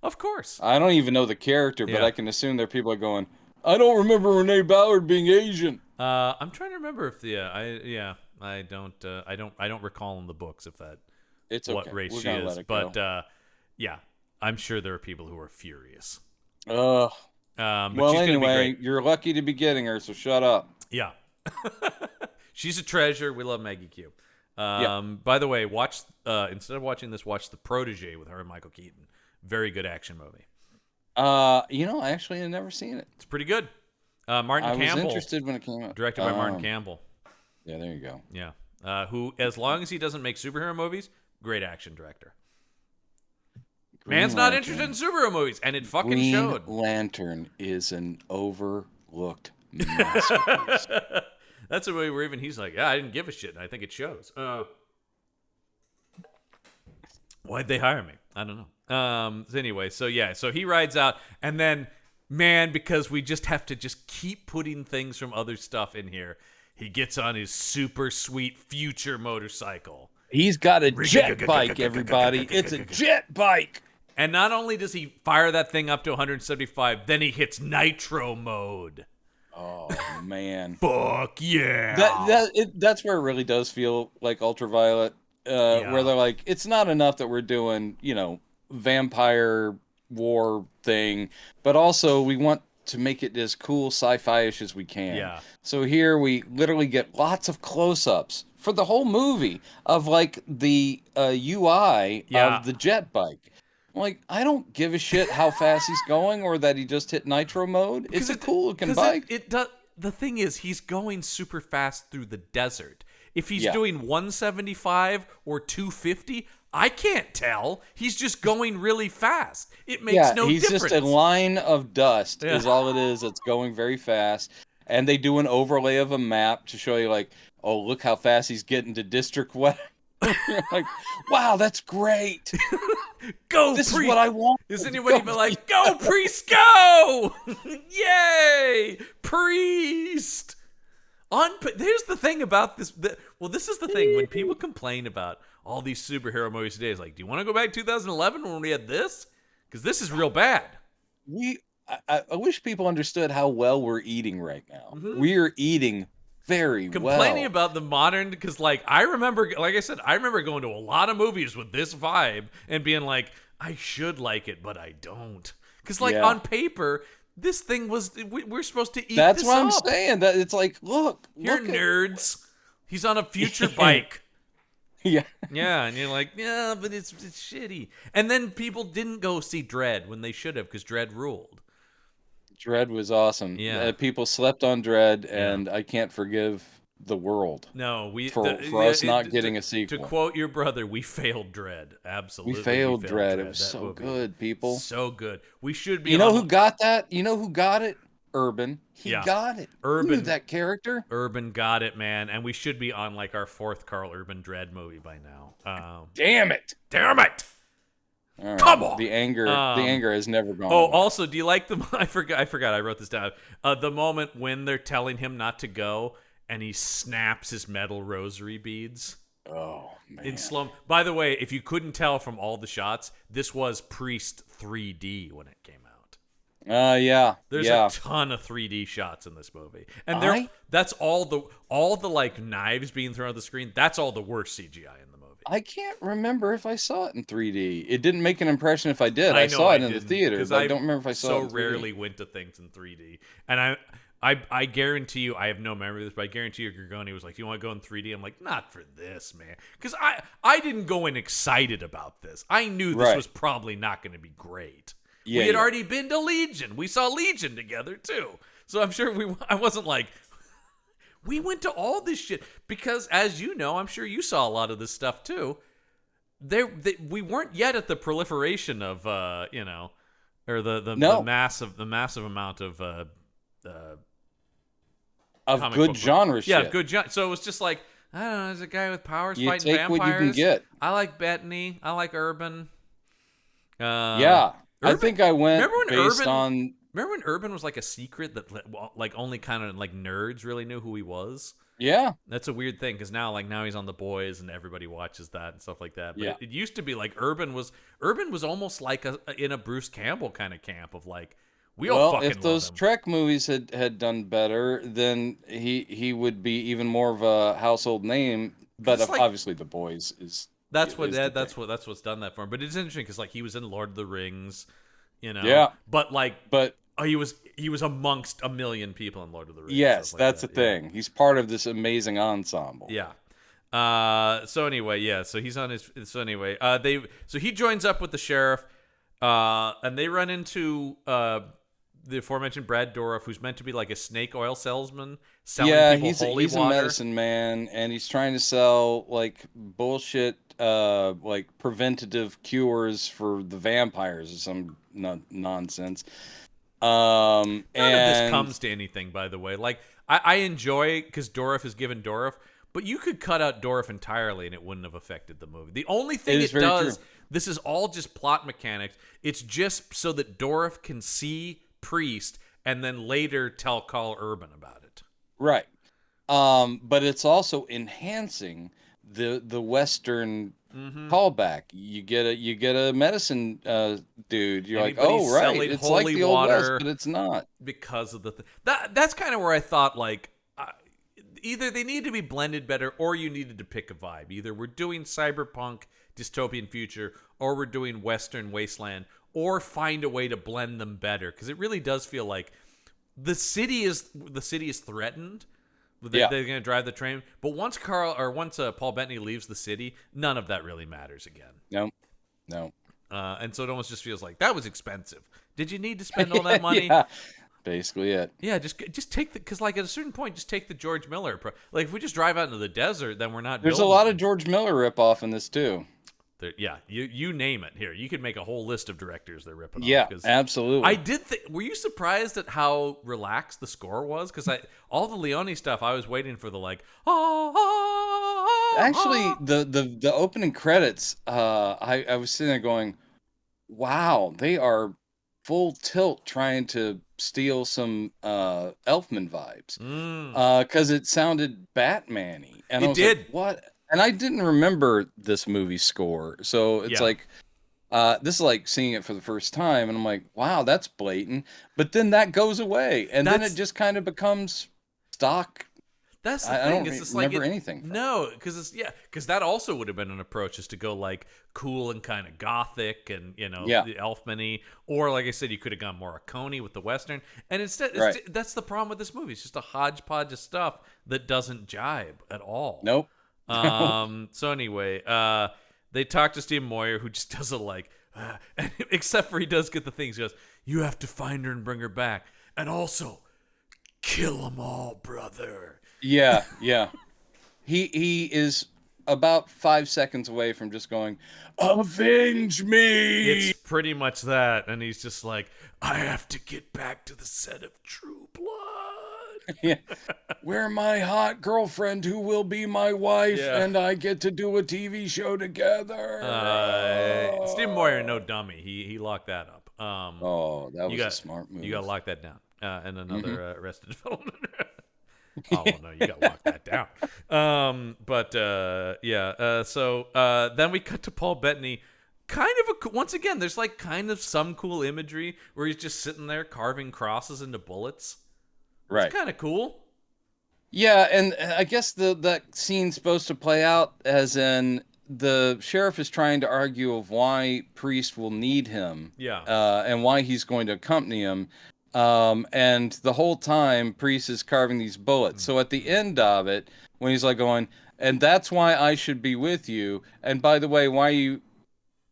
S1: Of course.
S2: I don't even know the character, but
S1: Yeah.
S2: I can assume there are people that are going, "I don't remember Renee Ballard being Asian."
S1: I'm trying to remember if I don't recall in the books if that
S2: It's okay.
S1: what race
S2: We're
S1: she
S2: gonna
S1: is,
S2: let it
S1: but
S2: go.
S1: yeah, I'm sure there are people who are furious.
S2: Ugh.
S1: But
S2: Well,
S1: she's gonna be
S2: anyway,
S1: great.
S2: you're lucky to be getting her, so shut up.
S1: Yeah. She's a treasure. We love Maggie Q.
S2: Yeah.
S1: By the way, instead of watching this, watch The Protege with her and Michael Keaton. Very good action movie.
S2: Actually, I've never seen it.
S1: It's pretty good. Martin
S2: I was
S1: Campbell,
S2: interested when it came out.
S1: directed by Martin Campbell.
S2: Yeah, there you go.
S1: Yeah. Who, as long as he doesn't make superhero movies, great action director. Man's not interested in superhero movies, and it fucking
S2: Green
S1: showed.
S2: Lantern is an overlooked masterpiece.
S1: That's the way we're even. He's like, yeah, I didn't give a shit, and I think it shows. Why'd they hire me? I don't know. Anyway, so he rides out, and then, man, because we just have to just keep putting things from other stuff in here, he gets on his super sweet future motorcycle.
S2: He's got a jet bike, everybody. It's a jet bike.
S1: And not only does he fire that thing up to 175, then he hits nitro mode.
S2: Oh man.
S1: Fuck yeah.
S2: That's where it really does feel like Ultraviolet, where they're like, it's not enough that we're doing, vampire war thing, but also we want to make it as cool sci-fi-ish as we can.
S1: Yeah.
S2: So here we literally get lots of close-ups for the whole movie of like the UI of the jet bike. I'm like, I don't give a shit how fast he's going or that he just hit nitro mode. It's a cool looking bike.
S1: It does. the thing is, he's going super fast through the desert. If he's
S2: Yeah.
S1: doing 175 or 250, I can't tell. He's just going really fast. It makes no
S2: he's
S1: difference.
S2: just a line of dust
S1: Yeah.
S2: is all it is. It's going very fast. And they do an overlay of a map to show you, like, oh, look how fast he's getting to District West. You're like, wow, that's great.
S1: Go,
S2: This is
S1: priest.
S2: what I want.
S1: Is anybody be like, go, priest, go! Yay! Priest! Here's the thing about this. This is the thing. When people complain about all these superhero movies today, it's like, do you want to go back to 2011 when we had this? Because this is real bad.
S2: I wish people understood how well we're eating right now.
S1: Mm-hmm.
S2: We're eating very
S1: Complaining
S2: well.
S1: about the modern, because I remember going to a lot of movies with this vibe and being like, I should like it, but I don't. Because on paper, this thing we're supposed to eat.
S2: That's
S1: this
S2: what I'm
S1: up.
S2: saying. That it's like, look,
S1: You're nerds. He's on a future bike.
S2: Yeah.
S1: Yeah, and you're like, yeah, but it's shitty. And then people didn't go see Dredd when they should have, because Dredd ruled.
S2: Dredd was awesome.
S1: Yeah.
S2: People slept on Dredd, and I can't forgive the world.
S1: No,
S2: for us not getting a sequel.
S1: To quote your brother, we failed Dredd. Absolutely,
S2: we failed Dredd. It was so good, people.
S1: So good. We should be.
S2: You know who got that? You know who got it? Urban. He
S1: Yeah.
S2: got it.
S1: Urban.
S2: He knew that character.
S1: Urban got it, man. And we should be on our fourth Carl Urban Dredd movie by now.
S2: Damn it!
S1: Damn it!
S2: Right.
S1: Come on.
S2: The anger has never gone.
S1: Oh,
S2: away.
S1: also, do you like the? I forgot. I wrote this down. The moment when they're telling him not to go, and he snaps his metal rosary beads.
S2: Oh man!
S1: In slow. By the way, if you couldn't tell from all the shots, this was Priest 3D when it came out.
S2: Yeah.
S1: There's a ton of 3D shots in this movie, and that's all the like knives being thrown at the screen. That's all the worst CGI in the movie.
S2: I can't remember if I saw it in 3D. It didn't make an impression if I did. I saw it in the theater, but I don't remember if I saw it in 3D.
S1: So rarely went to things in 3D, and I guarantee you, I have no memory of this, but I guarantee you, Gorgoni was like, "You want to go in 3D?" I'm like, "Not for this, man," because I didn't go in excited about this. I knew this was probably not going to be great.
S2: Yeah,
S1: we had already been to Legion. We saw Legion together too, so I'm sure I wasn't like. We went to all this shit because, as you know, I'm sure you saw a lot of this stuff too. We weren't yet at the proliferation of, or the massive amount of
S2: good genre shit.
S1: Yeah, good genre. So it was just like, I don't know, there's a guy with powers fighting vampires.
S2: What you can get.
S1: I like Bettany. I like Urban.
S2: Urban, I think I went based on.
S1: Remember when Urban was like a secret that like only kind of like nerds really knew who he was?
S2: Yeah.
S1: That's a weird thing because now he's on The Boys and everybody watches that and stuff like that. But
S2: yeah.
S1: it used to be like Urban was almost like in a Bruce Campbell kind of camp of like all fucking
S2: if those Trek movies had done better, then he would be even more of a household name. But obviously The Boys is
S1: that's what's done that for him. But it's interesting because like he was in Lord of the Rings,
S2: Yeah.
S1: But he was amongst a million people in Lord of the Rings.
S2: Yes, that's the thing. He's part of this amazing ensemble.
S1: Yeah. So anyway, so he's on his. So anyway, so he joins up with the sheriff, and they run into the aforementioned Brad Dourif, who's meant to be like a snake oil salesman selling people holy
S2: water. He's a medicine man, and he's trying to sell like bullshit, like preventative cures for the vampires or some nonsense. None of
S1: this comes to anything, by the way. Like I enjoy because Dourif is given Dourif, but you could cut out Dourif entirely and it wouldn't have affected the movie. The only thing it does, this is all just plot mechanics. It's just so that Dourif can see Priest and then later tell Carl Urban about it.
S2: Right. But it's also enhancing the Western callback. You get a medicine dude. You're like, oh right, it's like the old West, but it's not
S1: because of the that's kind of where I thought like either they need to be blended better or you needed to pick a vibe. Either we're doing cyberpunk dystopian future or we're doing Western wasteland, or find a way to blend them better because it really does feel like the city is threatened. They're going to drive the train, but once Paul Bettany leaves the city, none of that really matters again.
S2: No.
S1: And so it almost just feels like that was expensive. Did you need to spend all that money?
S2: basically it.
S1: Yeah, just take the, because like at a certain point, just take the George Miller. Like if we just drive out into the desert, then we're not
S2: There's a
S1: building
S2: lot of
S1: things.
S2: George Miller ripoff in this too.
S1: Yeah, you name it. Here, you could make a whole list of directors they're ripping off.
S2: Yeah,
S1: Because I
S2: absolutely.
S1: did think. Were you surprised at how relaxed the score was? Because all the Leone stuff, I was waiting for the like.
S2: Actually, the opening credits, I was sitting there going, "Wow, they are full tilt trying to steal some Elfman vibes,"
S1: Mm,
S2: because it sounded Batman-y, and I
S1: it
S2: was like,
S1: did.
S2: "What?" And I didn't remember this movie score, so it's
S1: Yeah,
S2: like this is like seeing it for the first time, and I'm like, "Wow, that's blatant." But then that goes away, and then it
S1: that's
S2: just kind of becomes stock.
S1: That's the
S2: I
S1: thing.
S2: don't
S1: It's just like
S2: remember
S1: it.
S2: anything from it.
S1: No, because that also would have been an approach, is to go like cool and kind of gothic and
S2: Yeah,
S1: the Elfman-y, or like I said, you could have gone Morricone with the Western, and instead,
S2: right.
S1: that's the problem with this movie. It's just a hodgepodge of stuff that doesn't jibe at all.
S2: Nope. Nope.
S1: So anyway, they talk to Steve Moyer, who just does a like, except for he does get the things. He goes, "You have to find her and bring her back, and also kill them all, brother."
S2: Yeah, yeah. He is about 5 seconds away from just going, "Avenge
S1: It's
S2: me!"
S1: pretty much that, and he's just like, "I have to get back to the set of True Blood."
S2: Yeah. Where my hot girlfriend who will be my wife
S1: Yeah.
S2: and I get to do a TV show together.
S1: Steve Moyer, no dummy. He locked that up.
S2: Oh, that
S1: You
S2: was a
S1: got
S2: smart move.
S1: you got to lock that down. And
S2: Hmm.
S1: another Arrested Development. Oh well, no, you got to lock that down. So then we cut to Paul Bettany. Kind of once again, there's like kind of some cool imagery where he's just sitting there carving crosses into bullets.
S2: Right.
S1: It's kind of cool.
S2: Yeah, and I guess that scene's supposed to play out as in the sheriff is trying to argue of why Priest will need him,
S1: Yeah.
S2: and why he's going to accompany him. And the whole time, Priest is carving these bullets. So at the end of it, when he's like going, and that's why I should be with you. And by the way, why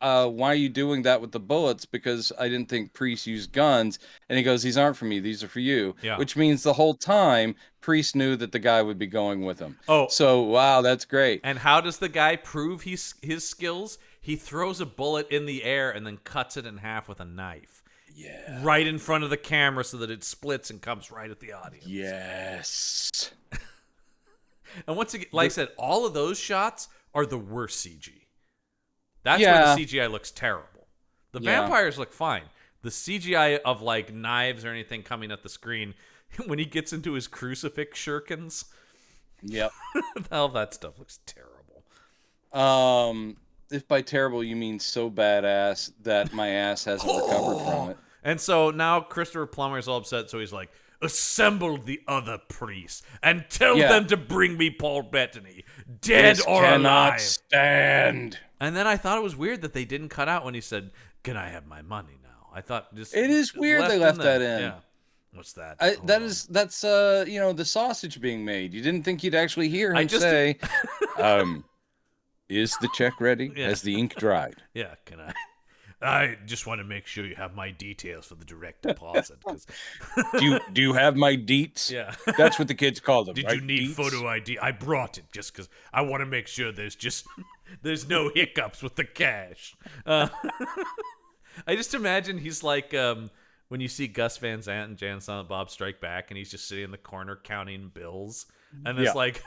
S2: are you doing that with the bullets? Because I didn't think Priest used guns. And he goes, these aren't for me, these are for you.
S1: Yeah.
S2: Which means the whole time, Priest knew that the guy would be going with him.
S1: Oh,
S2: So, wow, that's great.
S1: and how does the guy prove his skills? He throws a bullet in the air and then cuts it in half with a knife.
S2: Yeah.
S1: Right in front of the camera so that it splits and comes right at the audience.
S2: Yes.
S1: And once again, like I said, all of those shots are the worst CG. That's
S2: Yeah.
S1: where the CGI looks terrible. The
S2: Yeah.
S1: vampires look fine. The CGI of like knives or anything coming at the screen, when he gets into his crucifix shurikens,
S2: Yep.
S1: all that stuff looks terrible.
S2: If by terrible you mean so badass that my ass hasn't recovered from it.
S1: And so now Christopher Plummer's all upset, so he's like, "Assemble the other priests and tell
S2: Yeah.
S1: them to bring me Paul Bettany, dead
S2: This
S1: or
S2: cannot
S1: alive."
S2: stand.
S1: And then I thought it was weird that they didn't cut out when he said, "Can I have my money now?" I thought just
S2: It is weird they left that in.
S1: Yeah. What's that? Hold on.
S2: That's the sausage being made. You didn't think you'd actually hear
S1: I
S2: him
S1: just-
S2: say, is the check ready?
S1: Yeah.
S2: Has the ink dried?
S1: Yeah, can I? I just want to make sure you have my details for the direct deposit. 'Cause
S2: Do you have my deets?
S1: yeah.
S2: That's what the kids call them.
S1: Did
S2: right?
S1: you need
S2: Deets?
S1: photo ID? I brought it just because I want to make sure there's no hiccups with the cash. I just imagine he's like when you see Gus Van Sant and Jan Silent Bob Strike Back, and he's just sitting in the corner counting bills, and it's
S2: Yeah.
S1: like,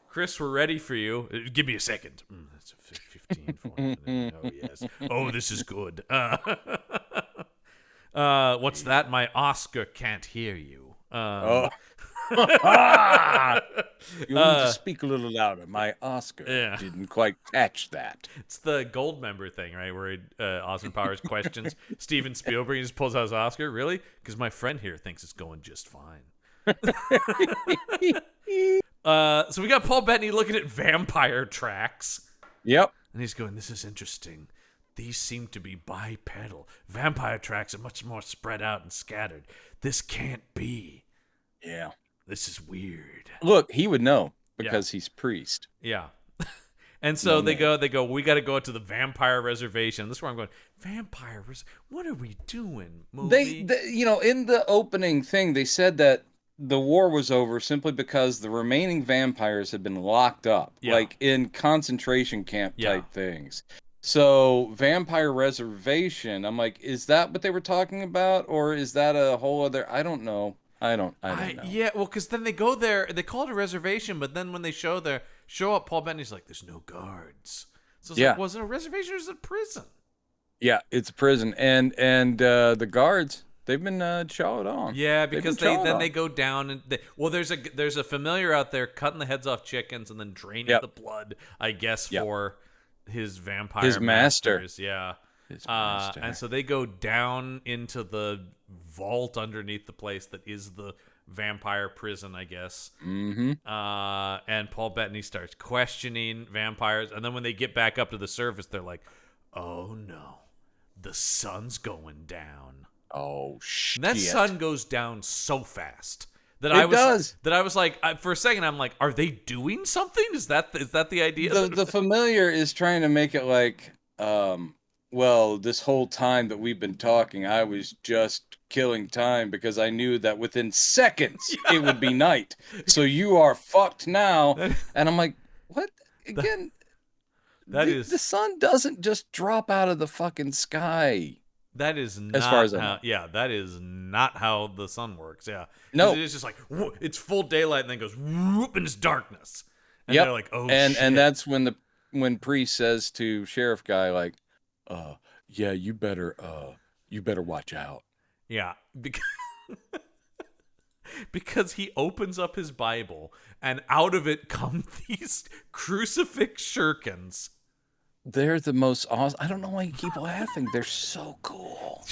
S1: "Chris, we're ready for you. Give me a second. That's a 15. 14. Oh yes. Oh, this is good. What's that? My Oscar can't hear you.
S2: Oh. You need to speak a little louder. My Oscar
S1: Yeah.
S2: didn't quite catch that.
S1: It's the gold member thing, right? Where Austin Powers questions Steven Spielberg and just pulls out his Oscar. Really? Because my friend here thinks it's going just fine. So we got Paul Bettany looking at vampire tracks.
S2: Yep.
S1: And he's going, "This is interesting. These seem to be bipedal. Vampire tracks are much more spread out and scattered. This can't be. This is weird."
S2: Look, he would know because he's priest.
S1: Yeah. And so they go, we got to go to the vampire reservation. This is where I'm going, what are we doing, movie?
S2: In the opening thing, they said that the war was over simply because the remaining vampires had been locked up, like in concentration camp type things. So vampire reservation, I'm like, is that what they were talking about? Or is that a whole other, I don't know. I don't know.
S1: Yeah, well, because then they go there, they call it a reservation, but then when they show up, Paul Bettany's like, there's no guards. So it's like, was it a reservation or is it a prison?
S2: Yeah, it's a prison, and the guards, they've been chawed on.
S1: Yeah, because they go down and there's a familiar out there cutting the heads off chickens and then draining the blood, I guess, for his vampire masters. Yeah. His master. And so they go down into the vault underneath the place that is the vampire prison, I guess.
S2: Mm-hmm.
S1: And Paul Bettany starts questioning vampires, and then when they get back up to the surface, they're like, "Oh no, the sun's going down."
S2: Oh shit!
S1: And that sun goes down so fast that
S2: I
S1: was like, for a second, I'm like, "Are they doing something? Is that the idea?"
S2: The familiar is trying to make it like, well, this whole time that we've been talking, I was just killing time because I knew that within seconds it would be night. So you are fucked now. And I'm like, what? Again, the sun doesn't just drop out of the fucking sky.
S1: That is not
S2: as far as I know.
S1: Yeah, that is not how the sun works. Yeah.
S2: No.
S1: It's just like, it's full daylight and then goes whoop and it's darkness. And they're like, oh shit.
S2: And that's when Priest says to Sheriff Guy, like, yeah, you better watch out.
S1: Yeah, because he opens up his Bible and out of it come these crucifix shurikens.
S2: They're the most awesome. I don't know why you keep laughing. They're so cool.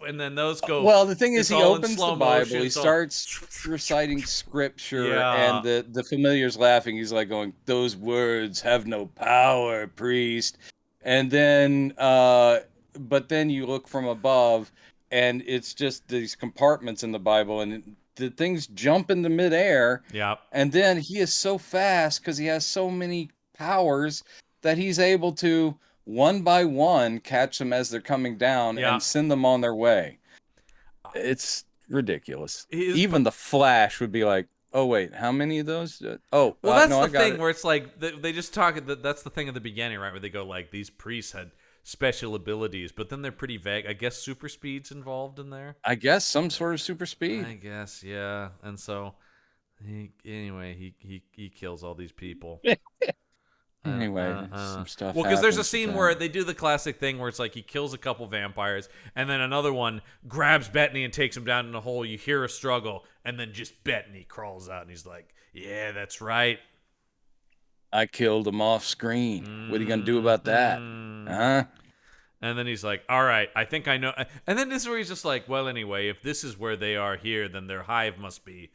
S1: And then those go.
S2: Well, the thing is, he opens the Bible. He starts reciting scripture, and the familiar's laughing. He's like going, "Those words have no power, priest." And then, but then you look from above, and it's just these compartments in the Bible, and the things jump into midair.
S1: Yeah.
S2: And then he is so fast because he has so many powers that he's able to, one by one, catch them as they're coming down and send them on their way. It's ridiculous. Even the Flash would be like, oh, wait, how many of those?
S1: Well, that's the thing where it's like, they just talk, that's the thing at the beginning, right? Where they go like, these priests had special abilities, but then they're pretty vague. I guess super speed's involved in there.
S2: I guess some sort of super speed.
S1: I guess, yeah. And so, he kills all these people.
S2: Anyway, some stuff.
S1: Well, because there's a scene where they do the classic thing where it's like he kills a couple vampires, and then another one grabs Bettany and takes him down in a hole. You hear a struggle, and then just Bettany crawls out, and he's like, "Yeah, that's right.
S2: I killed him off screen. What are you gonna do about that? Huh?"
S1: And then he's like, "All right, I think I know." And then this is where he's just like, "Well, anyway, if this is where they are here, then their hive must be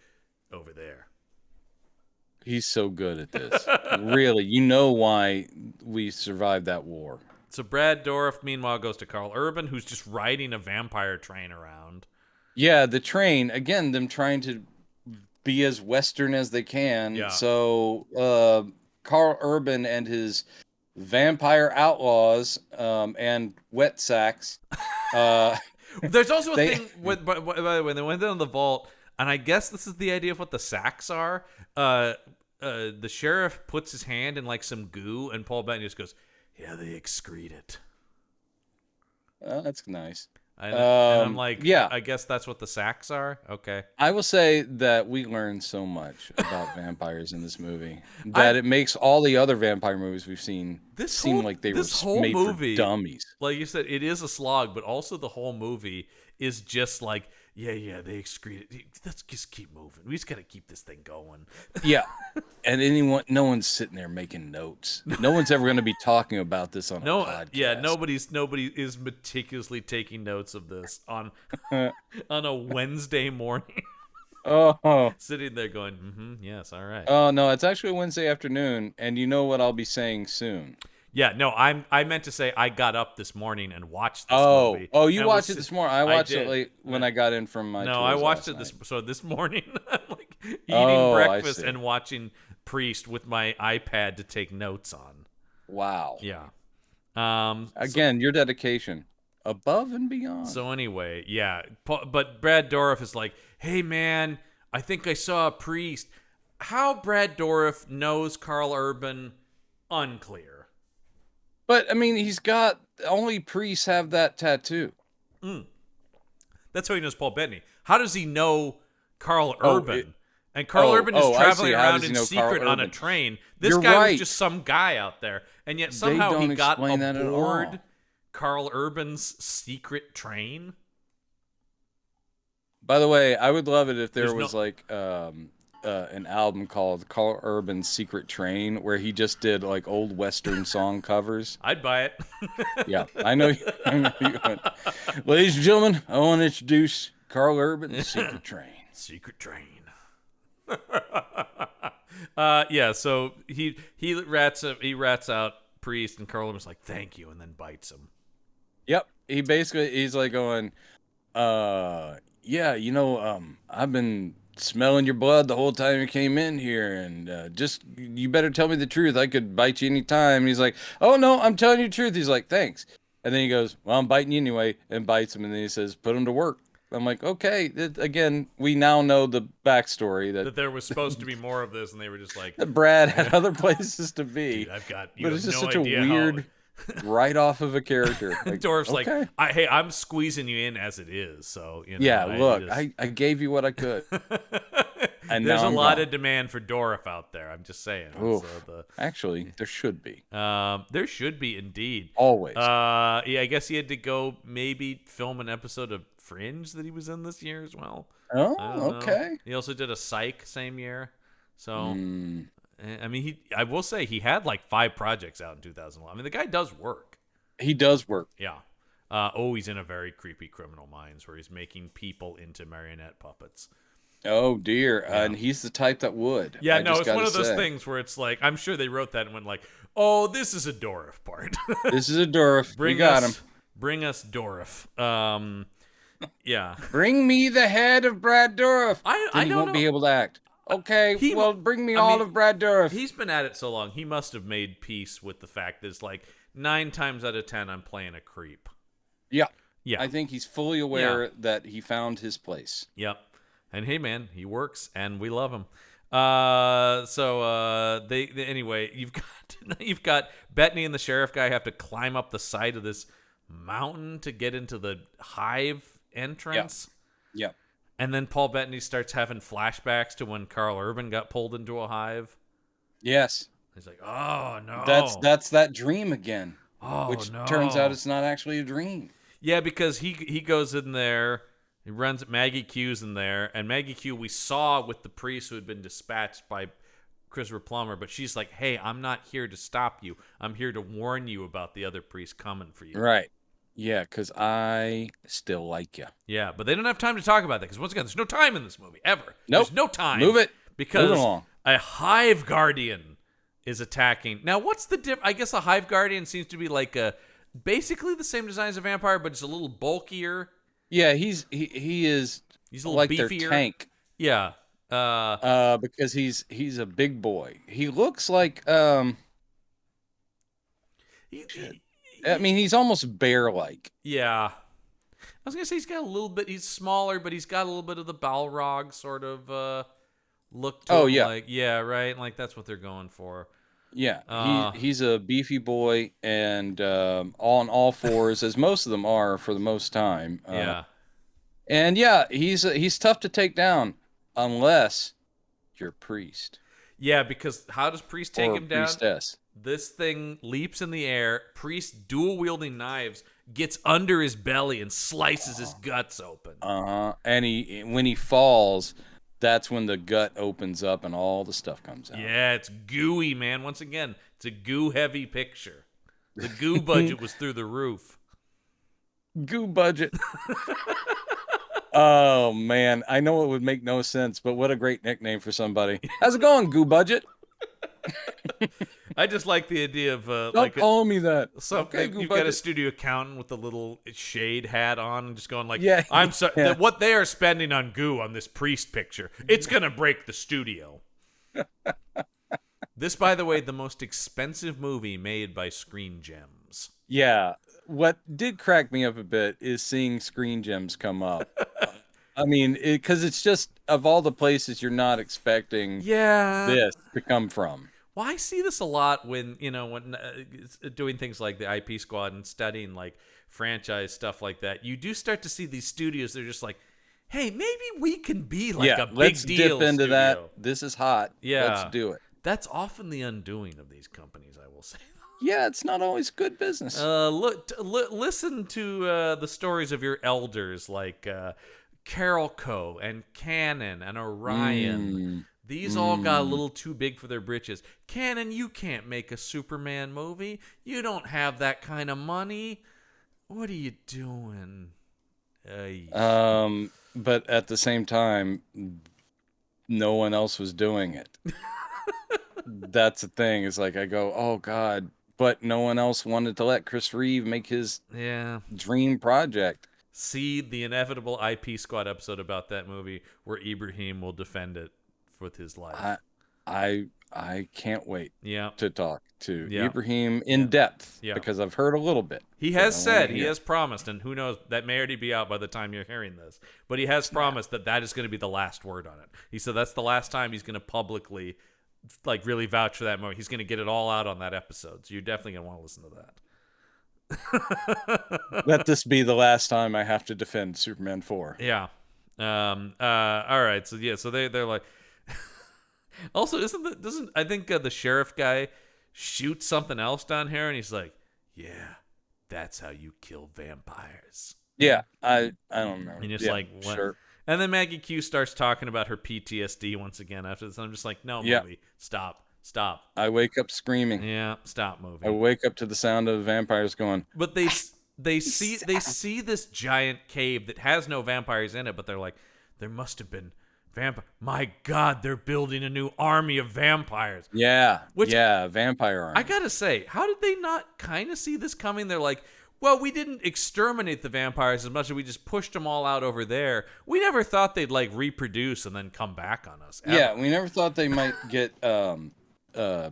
S1: over there."
S2: He's so good at this. Really, you know why we survived that war.
S1: So Brad Dourif, meanwhile, goes to Carl Urban, who's just riding a vampire train around.
S2: Yeah, the train, again, them trying to be as Western as they can.
S1: Yeah.
S2: So Carl Urban and his vampire outlaws and wet sacks.
S1: There's also a thing, by the way, when they went down the vault, and I guess this is the idea of what the sacks are. The sheriff puts his hand in like some goo, and Paul Bettany just goes, "Yeah, they excrete it."
S2: That's nice.
S1: And I'm like,
S2: yeah,
S1: I guess that's what the sacks are. Okay.
S2: I will say that we learned so much about vampires in this movie that it makes all the other vampire movies we've seen seem like they were made for dummies.
S1: Like you said, it is a slog, but also the whole movie is just like, yeah, they excrete it. Let's just keep moving. We just got to keep this thing going.
S2: Yeah. And no one's sitting there making notes. No one's ever going to be talking about this on a podcast.
S1: Yeah, nobody is meticulously taking notes of this on a Wednesday morning.
S2: Oh.
S1: Sitting there going, yes, all right.
S2: Oh, no, it's actually Wednesday afternoon, and you know what I'll be saying soon.
S1: Yeah, no, I meant to say I got up this morning and watched this movie.
S2: Oh, you watched it this morning. I watched it late when I got in from my
S1: No, I watched it this morning. I'm like eating breakfast and watching Priest with my iPad to take notes on.
S2: Wow.
S1: Yeah.
S2: Again, your dedication above and beyond.
S1: So anyway, yeah. But Brad Dourif is like, hey, man, I think I saw a priest. How Brad Dourif knows Carl Urban, unclear.
S2: But I mean, he's got only priests have that tattoo.
S1: That's how he knows Paul Bettany. How does he know Carl
S2: Oh,
S1: Urban? And Carl Urban is
S2: I
S1: traveling
S2: see. How
S1: around
S2: does he
S1: in
S2: know Carl
S1: secret on a
S2: Urban?
S1: train. This
S2: You're
S1: guy was
S2: right.
S1: just some guy out there. And yet
S2: They
S1: somehow he
S2: don't
S1: got
S2: explain that at
S1: aboard
S2: all.
S1: Carl Urban's secret train.
S2: By the way, I would love it if there
S1: There's
S2: was
S1: no-
S2: like an album called Carl Urban's Secret Train where he just did like old Western song covers.
S1: I'd buy it.
S2: Yeah, I know. I know you would. Ladies and gentlemen, I want to introduce Carl Urban's Secret Train.
S1: Secret train. Yeah, so he rats out Priest, and Carl Urban's like, thank you, and then bites him.
S2: Yep, he's like going, yeah, I've been smelling your blood the whole time you came in here, and just you better tell me the truth. I could bite you anytime. And he's like, oh no, I'm telling you the truth. He's like, thanks. And then he goes, well, I'm biting you anyway, and bites him. And then he says, put him to work. I'm like, okay. Again, we now know the backstory
S1: That there was supposed to be more of this, and they were just like,
S2: that Brad had other places to be.
S1: dude,
S2: But it's just
S1: no
S2: such a
S1: idea
S2: weird write off of a character. Like,
S1: Dorf's
S2: okay.
S1: like, hey, I'm squeezing you in as it is, so you know.
S2: Yeah, look, I gave you what I could. And
S1: there's
S2: now
S1: a
S2: I'm
S1: lot
S2: gone.
S1: of demand for Dorf out there. I'm just saying.
S2: Oof.
S1: So
S2: Actually, there should be.
S1: there should be indeed.
S2: Always.
S1: Yeah, I guess he had to go maybe film an episode of Fringe that he was in this year as well.
S2: Oh,
S1: I don't know.
S2: okay.
S1: He also did a Psych same year. So
S2: Mm,
S1: I mean, I will say he had like 5 projects out in 2011. I mean, the guy does work.
S2: he does work.
S1: Yeah. He's in a very creepy Criminal Minds where he's making people into marionette puppets.
S2: Oh dear, and he's the type that would.
S1: Yeah,
S2: I
S1: no,
S2: just
S1: it's
S2: gotta
S1: one of those
S2: say.
S1: things where it's like, I'm sure they wrote that and went like, oh, this is a Dorif part.
S2: This is a Dorf. We got him.
S1: Bring us Dorif. Yeah.
S2: Bring me the head of Brad Dourif.
S1: I
S2: Then he
S1: don't
S2: won't
S1: know.
S2: be able to act. Okay, bring me
S1: I
S2: all
S1: mean,
S2: of Brad Dourif.
S1: He's been at it so long. He must have made peace with the fact that it's like 9 times out of 10 I'm playing a creep.
S2: Yeah.
S1: Yeah.
S2: I think he's fully aware that he found his place.
S1: Yep. And hey, man, he works, and we love him. They anyway, you've got Bettany and the sheriff guy have to climb up the side of this mountain to get into the hive entrance.
S2: Yeah.
S1: And then Paul Bettany starts having flashbacks to when Carl Urban got pulled into a hive.
S2: Yes.
S1: He's like, "Oh no,
S2: That's that dream again."
S1: oh
S2: Which
S1: no."
S2: turns out it's not actually a dream.
S1: Yeah, because he goes in there, he runs Maggie Q's in there, and Maggie Q we saw with the priest who had been dispatched by Christopher Plummer, but she's like, hey, I'm not here to stop you. I'm here to warn you about the other priest coming for you.
S2: Right. Yeah, because I still like you.
S1: Yeah, but they don't have time to talk about that, because once again, there's no time in this movie, ever.
S2: Nope.
S1: There's no time.
S2: Move it.
S1: Because
S2: Move it along.
S1: a hive guardian is attacking. Now, what's the I guess a hive guardian seems to be like basically the same design as a vampire, but it's a little bulkier.
S2: Yeah, he is.
S1: He's a little
S2: like
S1: beefier.
S2: their tank.
S1: Yeah.
S2: Because he's a big boy. He looks like I mean, he's almost bear-like.
S1: Yeah. I was gonna say he's got a little bit. He's smaller, but he's got a little bit of the Balrog sort of look to him.
S2: Yeah.
S1: Like, yeah, right. Like that's what they're going for.
S2: Yeah, he's a beefy boy and on all fours, as most of them are for the most time.
S1: Yeah.
S2: And yeah, he's tough to take down unless you're a priest.
S1: Yeah, because how does Priest take
S2: or
S1: him down?
S2: Priestess.
S1: This thing leaps in the air. Priest, dual wielding knives, gets under his belly and slices his guts open.
S2: And when he falls, that's when the gut opens up and all the stuff comes out.
S1: Yeah, it's gooey, man. Once again, it's a goo heavy picture. The goo budget was through the roof.
S2: Goo budget. Oh man, I know it would make no sense, but what a great nickname for somebody. How's it going, Goo Budget?
S1: I just like the idea of
S2: Don't call me that.
S1: Okay,
S2: Goo
S1: you've got a
S2: Budget.
S1: studio accountant with a little shade hat on and just going like,
S2: Yeah,
S1: I'm sorry,
S2: yeah.
S1: what they are spending on goo on this priest picture, it's going to break the studio. This, by the way, the most expensive movie made by Screen Gems.
S2: Yeah. What did crack me up a bit is seeing Screen Gems come up. I mean, because it's just, of all the places you're not expecting
S1: Yeah.
S2: this to come from.
S1: Well, I see this a lot when doing things like the IP Squad and studying like franchise stuff like that. You do start to see these studios. They're just like, hey, maybe we can be like a big
S2: let's
S1: deal
S2: dip into
S1: studio.
S2: that. This is hot.
S1: Yeah,
S2: let's do it.
S1: That's often the undoing of these companies, I will say.
S2: Yeah, it's not always good business.
S1: Listen to the stories of your elders like Carol Co. and Canon and Orion. These all got a little too big for their britches. Canon, you can't make a Superman movie. You don't have that kind of money. What are you doing?
S2: But at the same time, no one else was doing it. That's the thing. It's like I go, oh God, but no one else wanted to let Chris Reeve make his dream project.
S1: See the inevitable IP Squad episode about that movie where Ibrahim will defend it with his life.
S2: I can't wait
S1: to
S2: talk to Ibrahim in depth because I've heard a little bit.
S1: He has said, he has promised, and who knows, that may already be out by the time you're hearing this, but he has promised that is going to be the last word on it. He said that's the last time he's going to publicly like really vouch for that movie. He's going to get it all out on that episode, so you're definitely going to want to listen to that.
S2: Let this be the last time I have to defend Superman 4.
S1: Yeah. All right. So they're like. Also, doesn't I think the sheriff guy shoots something else down here, and he's like, "Yeah, that's how you kill vampires."
S2: Yeah, I don't remember.
S1: And just like what? Sure. And then Maggie Q starts talking about her PTSD once again after this. I'm just like, no, movie, stop.
S2: I wake up screaming.
S1: Yeah, stop, movie.
S2: I wake up to the sound of vampires going.
S1: But they see this giant cave that has no vampires in it, but they're like, there must have been vampire. My God, they're building a new army of vampires.
S2: Yeah, vampire army.
S1: I gotta say, how did they not kind of see this coming? They're like, well, we didn't exterminate the vampires as much as we just pushed them all out over there. We never thought they'd like reproduce and then come back on us. Ever.
S2: Yeah, we never thought they might get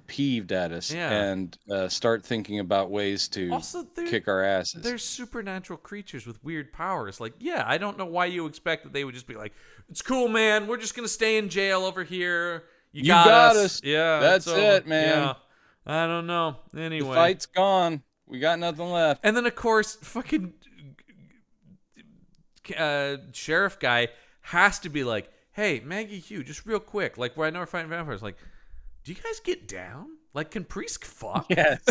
S2: peeved at us and start thinking about ways to also, kick our asses.
S1: They're supernatural creatures with weird powers. Like, I don't know why you expect that they would just be like, it's cool, man. We're just going to stay in jail over here. You got us. Yeah.
S2: That's it, man.
S1: Yeah. I don't know. Anyway.
S2: The fight's gone. We got nothing left.
S1: And then, of course, fucking sheriff guy has to be like, hey, Maggie Hugh, just real quick. Like, where I know we're fighting vampires. Like, do you guys get down? Like, can priests fuck?
S2: Yes.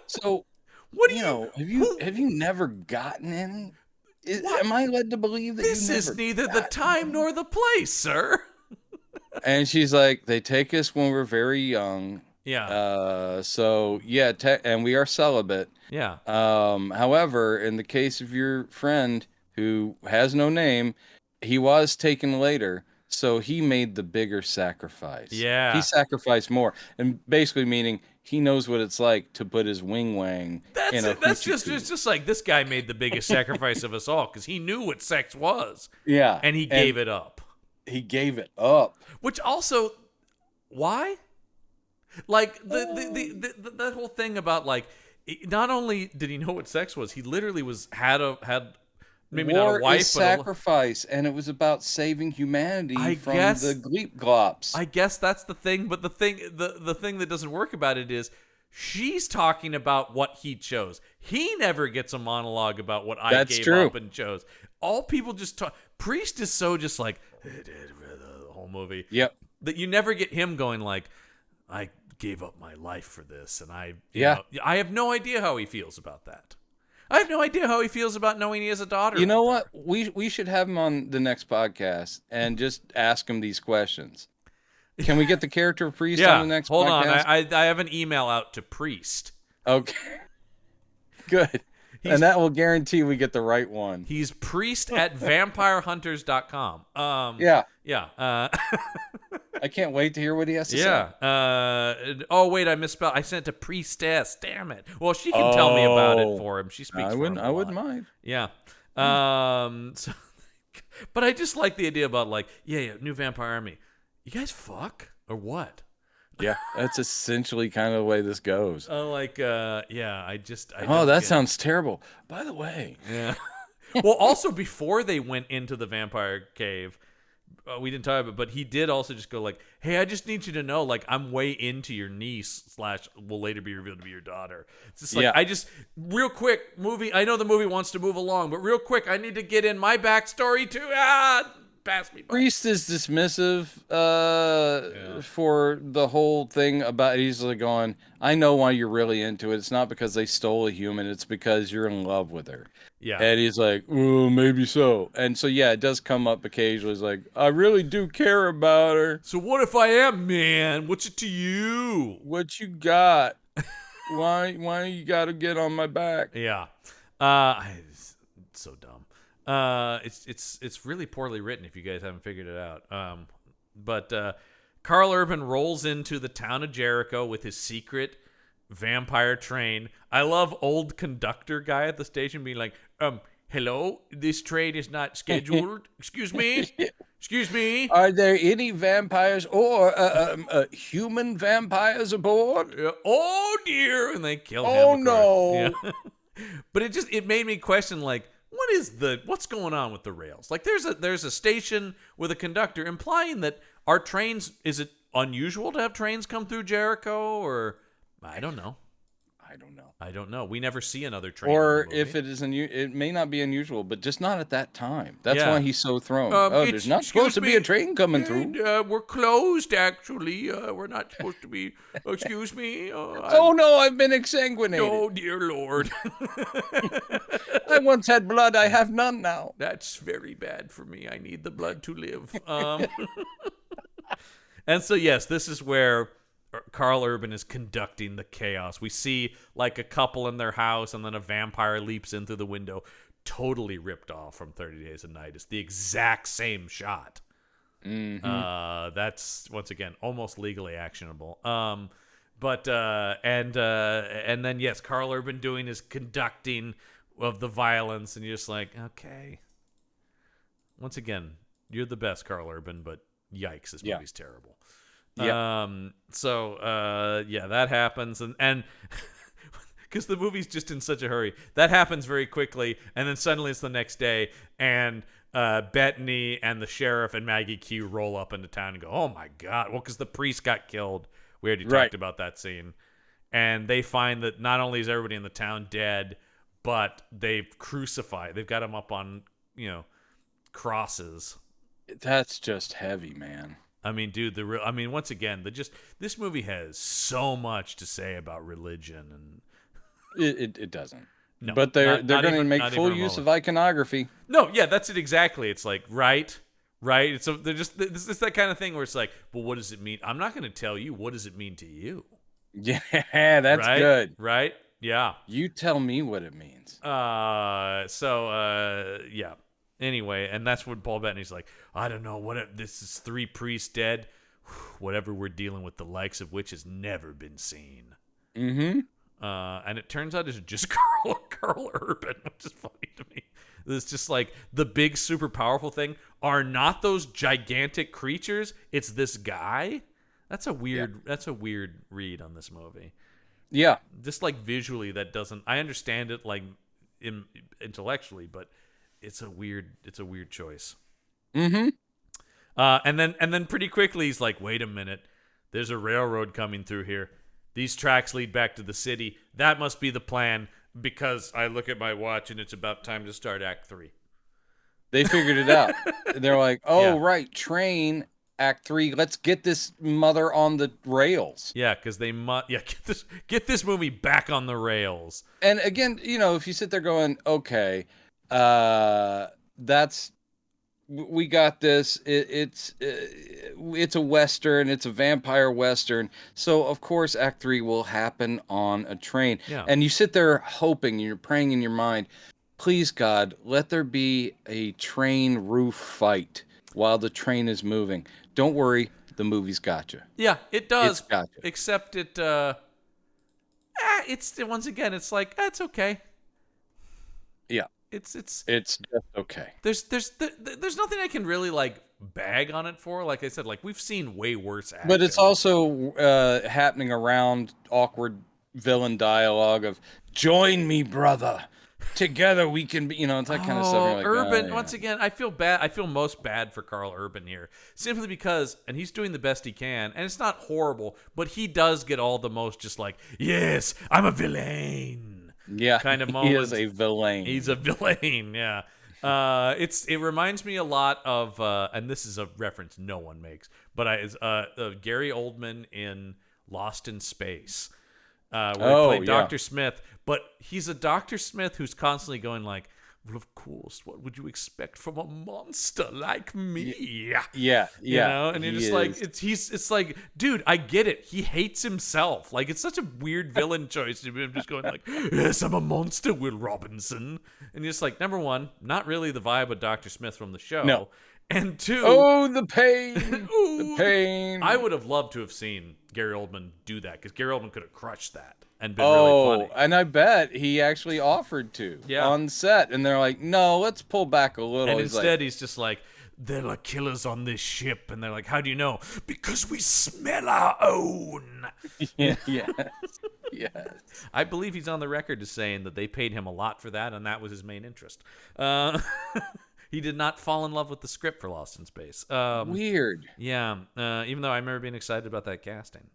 S2: So, what do you have you never gotten any? Am I led to believe that
S1: this is neither the time nor the place, sir?
S2: And she's like, they take us when we're very young.
S1: Yeah.
S2: And we are celibate.
S1: Yeah.
S2: However, in the case of your friend who has no name, he was taken later, so he made the bigger sacrifice.
S1: Yeah.
S2: He sacrificed more, and basically meaning he knows what it's like to put his wing wang.
S1: That's just like this guy made the biggest sacrifice of us all because he knew what sex was.
S2: Yeah.
S1: And he gave it up.
S2: He gave it up.
S1: Which also, why? Like that whole thing about like, not only did he know what sex was, he literally had maybe
S2: War
S1: not a wife,
S2: is sacrifice, and it was about saving humanity from the Gleep Glops.
S1: I guess that's the thing, but the thing that doesn't work about it is she's talking about what he chose. He never gets a monologue about what I gave up and chose. All people just talk. Priest is so just like the whole movie.
S2: Yep.
S1: That you never get him going like, I gave up my life for this, and I have no idea how he feels about that. I have no idea how he feels about knowing he has a daughter.
S2: You know what? We should have him on the next podcast and just ask him these questions. Can we get the character of Priest on the next podcast?
S1: Hold on. I have an email out to Priest.
S2: Okay. Good. And that will guarantee we get the right one.
S1: He's priest at vampirehunters.com.
S2: Yeah.
S1: Yeah.
S2: I can't wait to hear what he has to say.
S1: Oh, wait, I misspelled. I sent it to priestess. Damn it. Well, she can tell me about it for him. She speaks for him
S2: I wouldn't mind.
S1: Yeah. So, but I just like the idea about like, new vampire army. You guys fuck or what?
S2: Yeah, that's essentially kind of the way this goes.
S1: Yeah, I
S2: Oh,
S1: don't
S2: that
S1: get it.
S2: sounds terrible. By the way,
S1: Yeah. Well, also before they went into the vampire cave, we didn't talk about it, but he did also just go like, "Hey, I just need you to know, like, I'm way into your niece slash will later be revealed to be your daughter." It's just like
S2: yeah,
S1: I just real quick movie. I know the movie wants to move along, but real quick, I need to get in my backstory too. Pass me by.
S2: Priest is dismissive
S1: Yeah.
S2: for the whole thing about he's like going, I know why you're really into it. It's not because they stole a human, it's because you're in love with her.
S1: Yeah.
S2: And he's like, well, maybe so. And so yeah, it does come up occasionally. It's like, I really do care about her.
S1: So what if I am, man? What's it to you?
S2: What you got? Why you gotta get on my back?
S1: Yeah. It's so dumb. It's really poorly written if you guys haven't figured it out. But Carl Urban rolls into the town of Jericho with his secret vampire train. I love old conductor guy at the station being like, hello, this train is not scheduled. Excuse me. Excuse me.
S2: Are there any vampires or human vampires aboard?
S1: Oh dear, and they kill him.
S2: Oh
S1: of course.
S2: no.
S1: Yeah. But it made me question like what's going on with the rails? Like there's a station with a conductor implying that our trains, is it unusual to have trains come through Jericho, or I don't know. I don't know. We never see another train.
S2: Or
S1: in the
S2: if
S1: movie.
S2: it is it may not be unusual, but just not at that time. That's
S1: Yeah.
S2: why he's so thrown. Oh, there's not supposed to be a train coming through.
S1: We're closed, actually. We're not supposed to be. Excuse me.
S2: Oh no, I've been exsanguinated.
S1: Oh, dear Lord.
S2: I once had blood, I have none now.
S1: That's very bad for me. I need the blood to live. And so, yes, this is where Carl Urban is conducting the chaos. We see like a couple in their house, and then a vampire leaps in through the window. Totally ripped off from 30 Days a Night. It's the exact same shot. That's, once again, almost legally actionable. And then, yes, Carl Urban doing his conducting of the violence, and you're just like, okay. Once again, you're the best, Carl Urban, but yikes, this movie's terrible.
S2: Yeah.
S1: Yeah, that happens, and because the movie's just in such a hurry, that happens very quickly, and then suddenly it's the next day, and Bettany and the sheriff and Maggie Q roll up into town and go, oh my god, well, because the priest got killed. We already talked about that scene, and they find that not only is everybody in the town dead, but they've got him up on crosses.
S2: That's just heavy, man.
S1: I mean, dude, once again, this movie has so much to say about religion, and
S2: It doesn't.
S1: no,
S2: But they're going to make
S1: not
S2: full
S1: even
S2: use of
S1: remotely.
S2: iconography.
S1: No, yeah, that's it exactly. It's like right. So it's that kind of thing where it's like, well, what does it mean? I'm not going to tell you. What does it mean to you?
S2: Yeah, that's
S1: Right?
S2: good.
S1: Right? Yeah.
S2: You tell me what it means.
S1: Yeah. Anyway, and that's when Paul Bettany's like, I don't know, this is 3 priests dead. Whatever we're dealing with, the likes of which has never been seen.
S2: Mm-hmm.
S1: And it turns out it's just Carl Urban, which is funny to me. It's just like the big, super powerful thing are not those gigantic creatures. It's this guy. That's a weird read on this movie.
S2: Yeah.
S1: Just like visually, that doesn't. I understand it like intellectually, but it's a weird choice.
S2: Mm-hmm.
S1: And then pretty quickly he's like, wait a minute, there's a railroad coming through here. These tracks lead back to the city. That must be the plan, because I look at my watch and it's about time to start Act 3.
S2: They figured it out. They're like, oh,
S1: Yeah.
S2: right, train, Act 3. Let's get this mother on the rails.
S1: Yeah, because they must. Yeah, get this movie back on the rails.
S2: And again, if you sit there going, okay, we got this. It's a Western. It's a vampire Western. So, of course, Act 3 will happen on a train.
S1: Yeah.
S2: And you sit there hoping, you're praying in your mind, please, God, let there be a train roof fight while the train is moving. Don't worry, the movie's got you.
S1: Yeah, it does.
S2: It's got you.
S1: Except it's once again, it's like it's okay.
S2: Yeah.
S1: It's
S2: just okay.
S1: there's nothing I can really like bag on it for. Like I said, like we've seen way worse action.
S2: But it's also happening around awkward villain dialogue of "Join me, brother. Together we can be." It's that kind of stuff. You're like,
S1: Urban.
S2: oh, yeah.
S1: Once again, I feel bad. I feel most bad for Carl Urban here, simply because, and he's doing the best he can, and it's not horrible, but he does get all the most just like, yes, I'm a villain.
S2: Yeah,
S1: kind of
S2: he
S1: moments.
S2: is a villain.
S1: He's a villain. Yeah. It reminds me a lot of, and this is a reference no one makes, but it's Gary Oldman in Lost in Space, where he played Dr. Smith, but he's a Dr. Smith who's constantly going like, well, of course, what would you expect from a monster like me?
S2: Yeah.
S1: And you're just like, it's like, dude, I get it. He hates himself. Like, it's such a weird villain choice to be just going like, yes, I'm a monster, Will Robinson. And you're just like, number one, not really the vibe of Dr. Smith from the show.
S2: No.
S1: And two,
S2: oh, the pain, the pain.
S1: I would have loved to have seen Gary Oldman do that, because Gary Oldman could have crushed that and been really funny.
S2: And I bet he actually offered to on set, and they're like, no, let's pull back a little.
S1: And instead he's just like, there are killers on this ship, and they're like, how do you know? Because we smell our own.
S2: Yes.
S1: I believe he's on the record as saying that they paid him a lot for that, and that was his main interest. He did not fall in love with the script for Lost in Space.
S2: Weird.
S1: Yeah. Even though I remember being excited about that casting.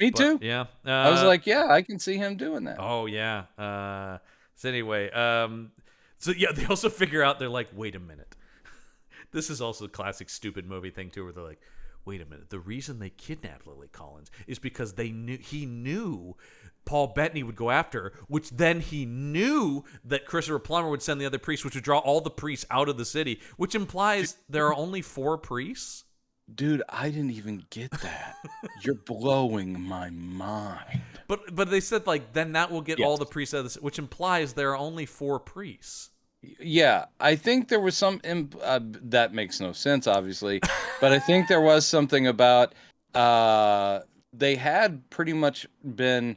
S2: Me too.
S1: Yeah.
S2: I was like, yeah, I can see him doing that.
S1: Oh, yeah. So anyway, they also figure out, they're like, wait a minute. This is also a classic stupid movie thing, too, where they're like, wait a minute. The reason they kidnapped Lily Collins is because he knew Paul Bettany would go after her, which then he knew that Christopher Plummer would send the other priests, which would draw all the priests out of the city, which implies there are only 4 priests.
S2: Dude, I didn't even get that. You're blowing my mind.
S1: But they said, like, then that will get all the priests out of the city, which implies there are only 4 priests.
S2: Yeah, I think there was some that makes no sense, obviously, but I think there was something about they had pretty much been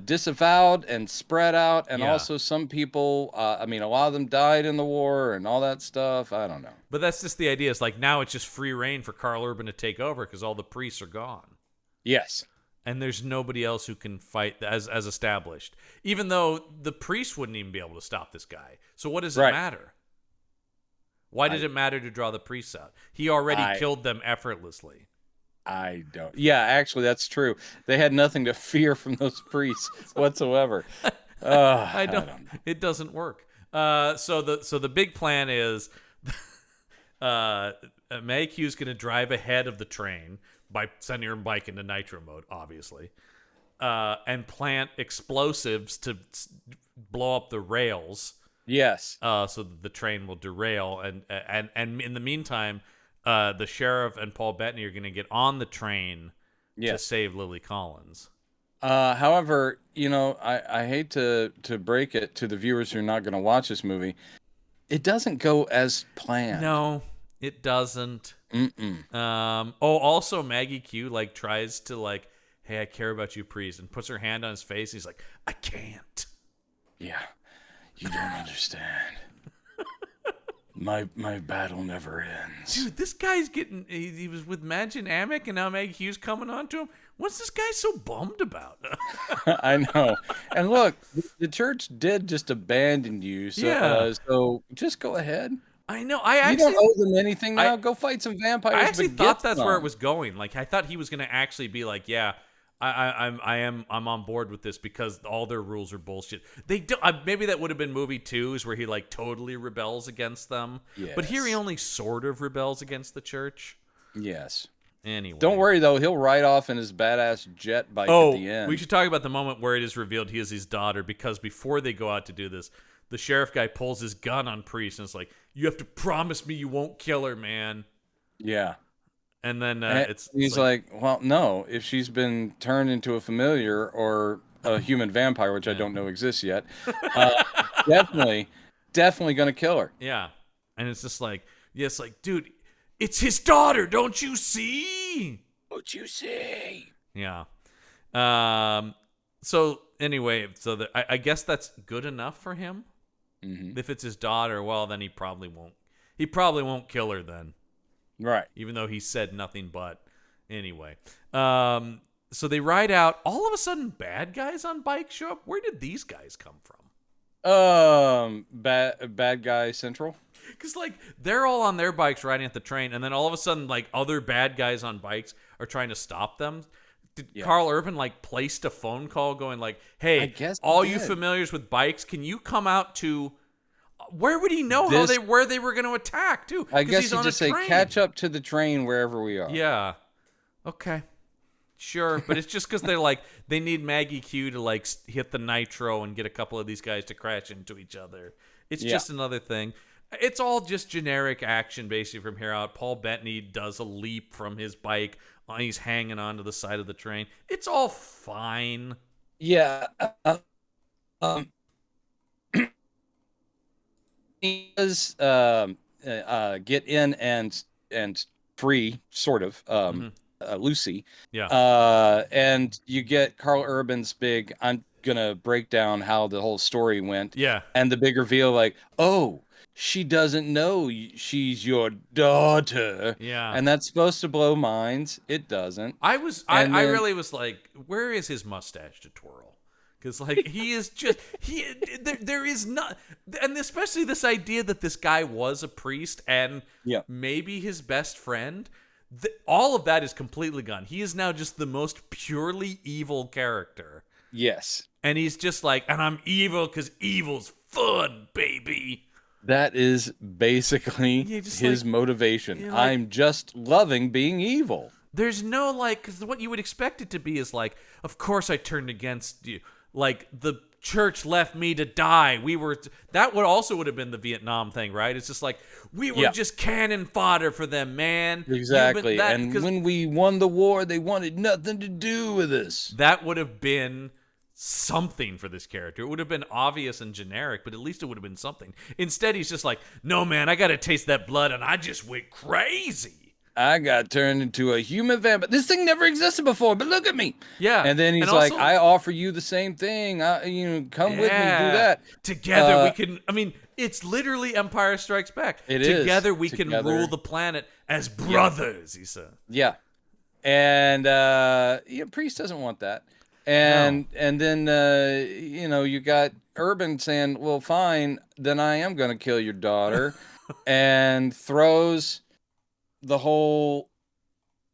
S2: disavowed and spread out, and also some people, a lot of them died in the war and all that stuff. I don't know.
S1: But that's just the idea. It's like, now it's just free reign for Carl Urban to take over because all the priests are gone.
S2: Yes.
S1: And there's nobody else who can fight as established. Even though the priest wouldn't even be able to stop this guy. So what does it matter? Why did it matter to draw the priests out? He already killed them effortlessly.
S2: I don't. Yeah, actually, that's true. They had nothing to fear from those priests whatsoever. I don't know.
S1: It doesn't work. So the big plan is Maggie Q's going to drive ahead of the train by sending her bike into nitro mode, obviously, and plant explosives to blow up the rails.
S2: Yes.
S1: So that the train will derail, and in the meantime, the sheriff and Paul Bettany are going to get on the train to save Lily Collins.
S2: However, I hate to break it to the viewers who are not going to watch this movie. It doesn't go as planned.
S1: No, it doesn't. Also Maggie Q tries to hey, I care about you, priest, and puts her hand on his face. He's like, I can't.
S2: Yeah, you don't understand. My battle never ends.
S1: Dude, this guy's getting... He was with Magin Amick, and now Maggie Q's coming on to him. What's this guy so bummed about?
S2: I know. And look, the church did just abandon you, so just go ahead.
S1: I know.
S2: You don't owe them anything now. Go fight some vampires.
S1: I actually thought that's where it was going. I thought he was going to actually be like, yeah, I'm on board with this because all their rules are bullshit. They do, maybe that would have been movie 2 is where he totally rebels against them. Yes. But here he only sort of rebels against the church.
S2: Yes.
S1: Anyway.
S2: Don't worry though, he'll ride off in his badass jet bike at the end.
S1: We should talk about the moment where it is revealed he is his daughter, because before they go out to do this, the sheriff guy pulls his gun on Priest and it's like, you have to promise me you won't kill her, man.
S2: Yeah.
S1: And then
S2: he's like, well, no, if she's been turned into a familiar or a human vampire, which I don't know exists yet, definitely going to kill her.
S1: Yeah. And it's just dude, it's his daughter. Don't you see?
S2: Don't you see?
S1: Yeah. So anyway, I guess that's good enough for him. Mm-hmm. If it's his daughter, well, then he probably won't. He probably won't kill her then.
S2: Right.
S1: even though he said nothing but. Anyway, so they ride out. All of a sudden, bad guys on bikes show up. Where did these guys come from?
S2: Bad guy central.
S1: Because, like, they're all on their bikes riding at the train, and then all of a sudden, like, other bad guys on bikes are trying to stop them. Did Carl Urban, like, placed a phone call going, like,
S2: I
S1: hey,
S2: guess he
S1: all you
S2: did.
S1: familiars with bikes, can you come out to... Where would he know where they were going to attack, too?
S2: I
S1: 'Cause
S2: guess
S1: he's
S2: you
S1: on
S2: just
S1: a
S2: say,
S1: train.
S2: catch up to the train wherever we are.
S1: Yeah. Okay. Sure, but it's just because they're like, they need Maggie Q to, like, hit the nitro and get a couple of these guys to crash into each other. It's just another thing. It's all just generic action, basically, from here out. Paul Bettany does a leap from his bike. He's hanging onto the side of the train. It's all fine.
S2: Yeah. Um, he does get in and free, sort of, Lucy.
S1: Yeah.
S2: And you get Carl Urban's big, I'm gonna break down how the whole story went.
S1: Yeah.
S2: And the big reveal, like, oh, she doesn't know she's your daughter.
S1: Yeah.
S2: And that's supposed to blow minds. It doesn't.
S1: I
S2: And then-
S1: really was like, where is his mustache to twirl? Because, like, he is just, there is not, and especially this idea that this guy was a priest and maybe his best friend, all of that is completely gone. He is now just the most purely evil character.
S2: Yes.
S1: And he's just like, and I'm evil because evil's fun, baby.
S2: That is basically his motivation.
S1: like,
S2: I'm just loving being evil.
S1: There's no, like, because what you would expect it to be is like, of course I turned against you. Like, the church left me to die. That would have been the Vietnam thing, right? It's just like, we were just cannon fodder for them, man.
S2: Exactly. And when we won the war, they wanted nothing to do with us.
S1: That would have been something for this character. It would have been obvious and generic, but at least it would have been something. Instead, he's just like, no, man, I got to taste that blood, and I just went crazy.
S2: I got turned into a human vampire. This thing never existed before, but look at me.
S1: Yeah.
S2: And then he's like, I offer you the same thing. Come with me, do that.
S1: Together we can, I mean, it's literally Empire Strikes Back. Together we can rule the planet as brothers, he said.
S2: Yeah. And Priest doesn't want that. And then you got Urban saying, well, fine, then I am going to kill your daughter. And throws the whole,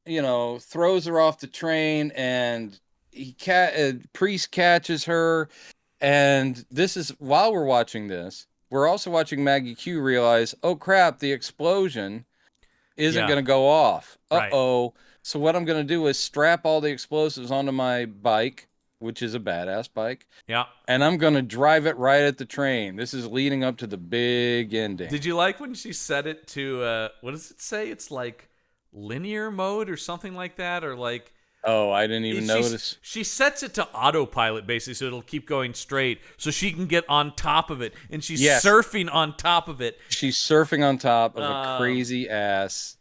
S2: throws her off the train, and Priest catches her. And this is, while we're watching this, we're also watching Maggie Q realize, oh crap, the explosion isn't going to go off. Uh-oh. Right. So what I'm going to do is strap all the explosives onto my bike, which is a badass bike.
S1: Yeah.
S2: And I'm going to drive it right at the train. This is leading up to the big ending.
S1: Did you like when she set it to, what does it say? It's like linear mode or something like that? Or like...
S2: Oh, I didn't even notice.
S1: She sets it to autopilot, basically, so it'll keep going straight, so she can get on top of it. And she's surfing on top of it.
S2: She's surfing on top of a crazy-ass,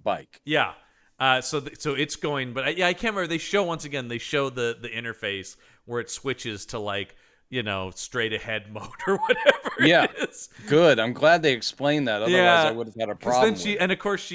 S2: bike.
S1: Yeah. So it's going, but I can't remember. They show the interface where it switches to, like, straight ahead mode or whatever it is.
S2: Good. I'm glad they explained that. Otherwise, I would have had a problem.
S1: And of course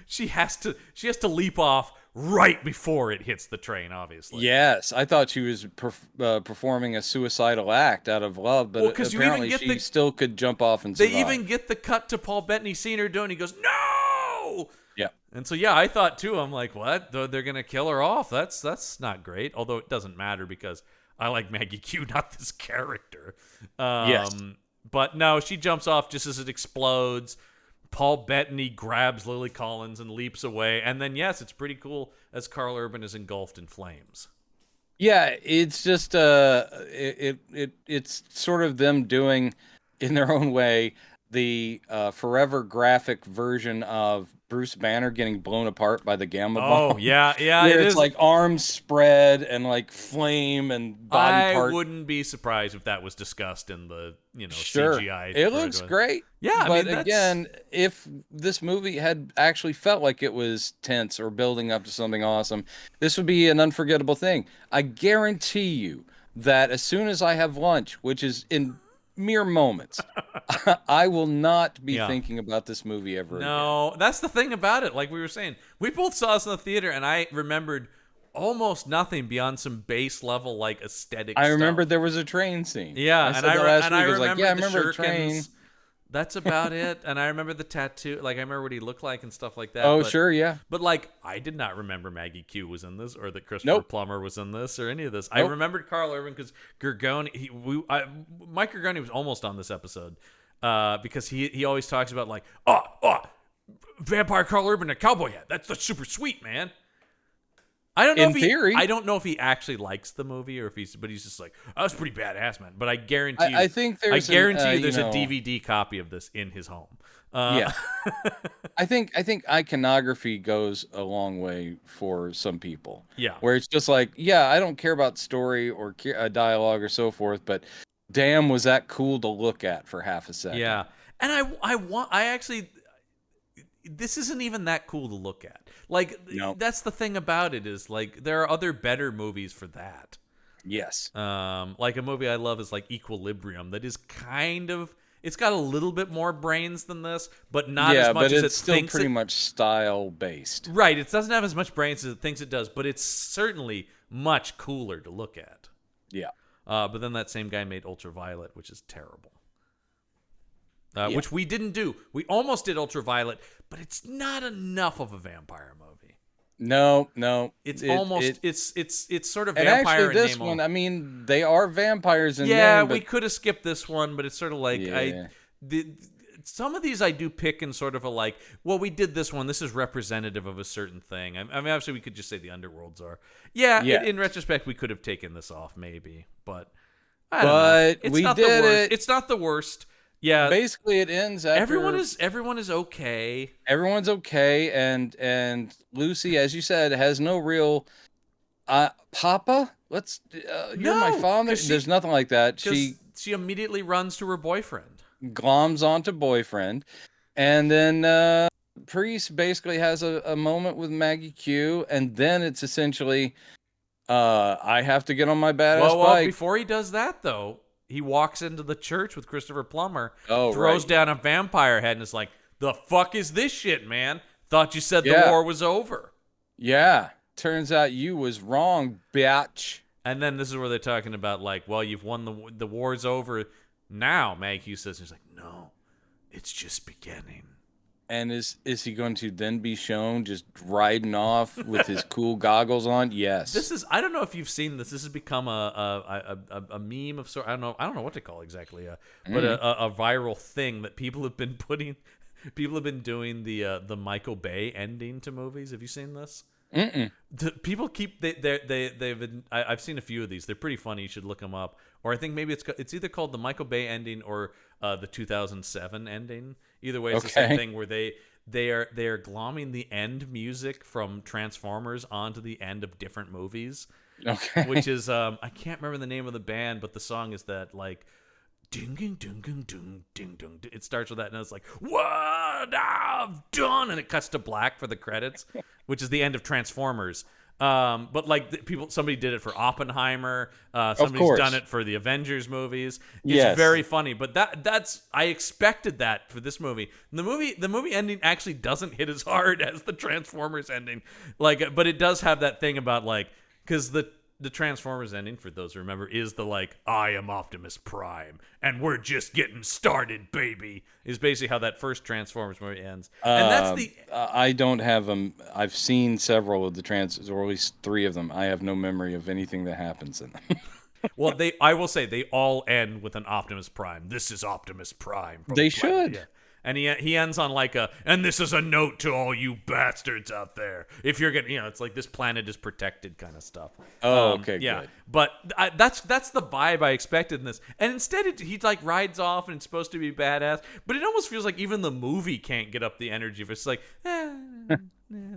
S1: she has to leap off right before it hits the train, obviously.
S2: Yes, I thought she was performing a suicidal act out of love, but apparently she still could jump off and survive.
S1: They even get the cut to Paul Bettany seeing her doing. He goes, no.
S2: Yeah.
S1: And so I thought too. I'm like, what? They're gonna kill her off? That's not great. Although it doesn't matter because I like Maggie Q, not this character.
S2: Yes.
S1: But no, she jumps off just as it explodes. Paul Bettany grabs Lily Collins and leaps away. And then, yes, it's pretty cool as Carl Urban is engulfed in flames.
S2: Yeah, it's just it's sort of them doing, in their own way, the forever graphic version of Bruce Banner getting blown apart by the gamma bomb.
S1: Oh, yeah.
S2: Where it's like arms spread and like flame and body part.
S1: I wouldn't be surprised if that was discussed in the,
S2: sure.
S1: CGI.
S2: It looks great.
S1: Yeah,
S2: but again, if this movie had actually felt like it was tense or building up to something awesome, this would be an unforgettable thing. I guarantee you that as soon as I have lunch, which is in mere moments. I will not be
S1: Yeah.
S2: thinking about this movie ever again.
S1: No, that's the thing about it. Like we were saying, we both saw this in the theater, and I remembered almost nothing beyond some base level like aesthetic
S2: I remember
S1: stuff.
S2: there was a train scene.
S1: Yeah,
S2: I
S1: and
S2: said that last week. I was
S1: remember
S2: like, yeah, I
S1: the
S2: remember the train.
S1: shurikens. That's about it. And I remember the tattoo. Like I remember what he looked like and stuff like that.
S2: Oh,
S1: but,
S2: sure, yeah.
S1: But like I did not remember Maggie Q was in this, or that Christopher
S2: Nope.
S1: Plummer was in this, or any of this. I
S2: Nope.
S1: remembered Carl Urban because Gergoni. Mike Gergoni was almost on this episode because he always talks about like vampire Carl Urban in a cowboy hat. That's super sweet, man. I don't know
S2: In
S1: if he,
S2: theory.
S1: I don't know if he actually likes the movie or if but he's just like, that was pretty badass, man. But I guarantee you,
S2: I think there's
S1: I guarantee you
S2: you
S1: there's
S2: know,
S1: a DVD copy of this in his home.
S2: Yeah. I think iconography goes a long way for some people.
S1: Yeah.
S2: Where it's just like, yeah, I don't care about story or dialogue or so forth, but damn, was that cool to look at for half a second.
S1: Yeah. And I actually, this isn't even that cool to look at. Like,
S2: No.
S1: that's the thing about it is like, there are other better movies for that.
S2: Yes.
S1: Like a movie I love is like Equilibrium that is kind of, it's got a little bit more brains than this, but not as much
S2: but
S1: as
S2: it's
S1: it
S2: still
S1: thinks
S2: pretty
S1: it.
S2: much style based.
S1: Right, it doesn't have as much brains as it thinks it does, but it's certainly much cooler to look at.
S2: Yeah.
S1: But then that same guy made Ultraviolet, which is terrible.
S2: Yeah.
S1: Which we didn't do. We almost did Ultraviolet, but it's not enough of a vampire movie.
S2: No.
S1: It's it's sort of
S2: and
S1: vampire
S2: actually, this
S1: in name
S2: one,
S1: only.
S2: I mean, they are vampires in
S1: Yeah,
S2: name, but
S1: we could have skipped this one, but it's sort of like
S2: Yeah.
S1: some of these I do pick in sort of a like, well, we did this one. This is representative of a certain thing. I mean, obviously, we could just say the Underworlds are. Yeah,
S2: Yeah.
S1: in retrospect, we could have taken this off, maybe, but I don't know.
S2: But
S1: It's
S2: we
S1: not
S2: did
S1: the worst.
S2: it.
S1: It's not the worst. Yeah,
S2: basically, it ends after
S1: everyone is okay.
S2: everyone's okay, and Lucy, as you said, has no real Papa. You're my
S1: No,
S2: father.
S1: 'cause
S2: There's nothing like that.
S1: She immediately runs to her boyfriend.
S2: Gloms onto boyfriend, and then Priest basically has a moment with Maggie Q, and then it's essentially, I have to get on my badass
S1: Well,
S2: bike.
S1: before he does that though, he walks into the church with Christopher Plummer,
S2: Oh,
S1: throws
S2: right.
S1: down a vampire head, and is like, "The fuck is this shit, man? Thought you said the
S2: Yeah.
S1: war was over."
S2: Yeah, turns out you was wrong, bitch.
S1: And then this is where they're talking about like, well, you've won the war's over now. Maggie says, he's like, no, it's just beginning.
S2: And is he going to then be shown just riding off with his cool goggles on? Yes.
S1: This is, I don't know if you've seen this. This has become a meme of sort. I don't know what to call it exactly, but a viral thing that people have been putting. People have been doing the Michael Bay ending to movies. Have you seen this?
S2: Mm-mm.
S1: People keep they've been. I've seen a few of these. They're pretty funny. You should look them up. Or I think maybe it's either called the Michael Bay ending or the 2007 ending. Either way, it's the same
S2: Okay.
S1: thing where they are glomming the end music from Transformers onto the end of different movies.
S2: Okay.
S1: Which is I can't remember the name of the band, but the song is that like ding ding ding ding ding ding ding. It starts with that, and it's like what I've done, and it cuts to black for the credits, which is the end of Transformers. But like somebody did it for Oppenheimer. Somebody's
S2: course.
S1: done it for the Avengers movies. It's
S2: Yes.
S1: very funny, but that's I expected that for this movie. And the movie ending actually doesn't hit as hard as the Transformers ending. Like, but it does have that thing about like because the Transformers ending, for those who remember, is the like, I am Optimus Prime, and we're just getting started, baby, is basically how that first Transformers movie ends. And that's the...
S2: I don't have them. I've seen several of the or at least 3 of them. I have no memory of anything that happens in them.
S1: Well, I will say, they all end with an Optimus Prime. This is Optimus Prime. from
S2: They
S1: the planet,
S2: should.
S1: yeah. And he ends on like and this is a note to all you bastards out there. If you're gonna, it's like this planet is protected kind of stuff.
S2: Oh, okay,
S1: yeah.
S2: good.
S1: But that's the vibe I expected in this. And instead, he like rides off and it's supposed to be badass. But it almost feels like even the movie can't get up the energy. It's like, there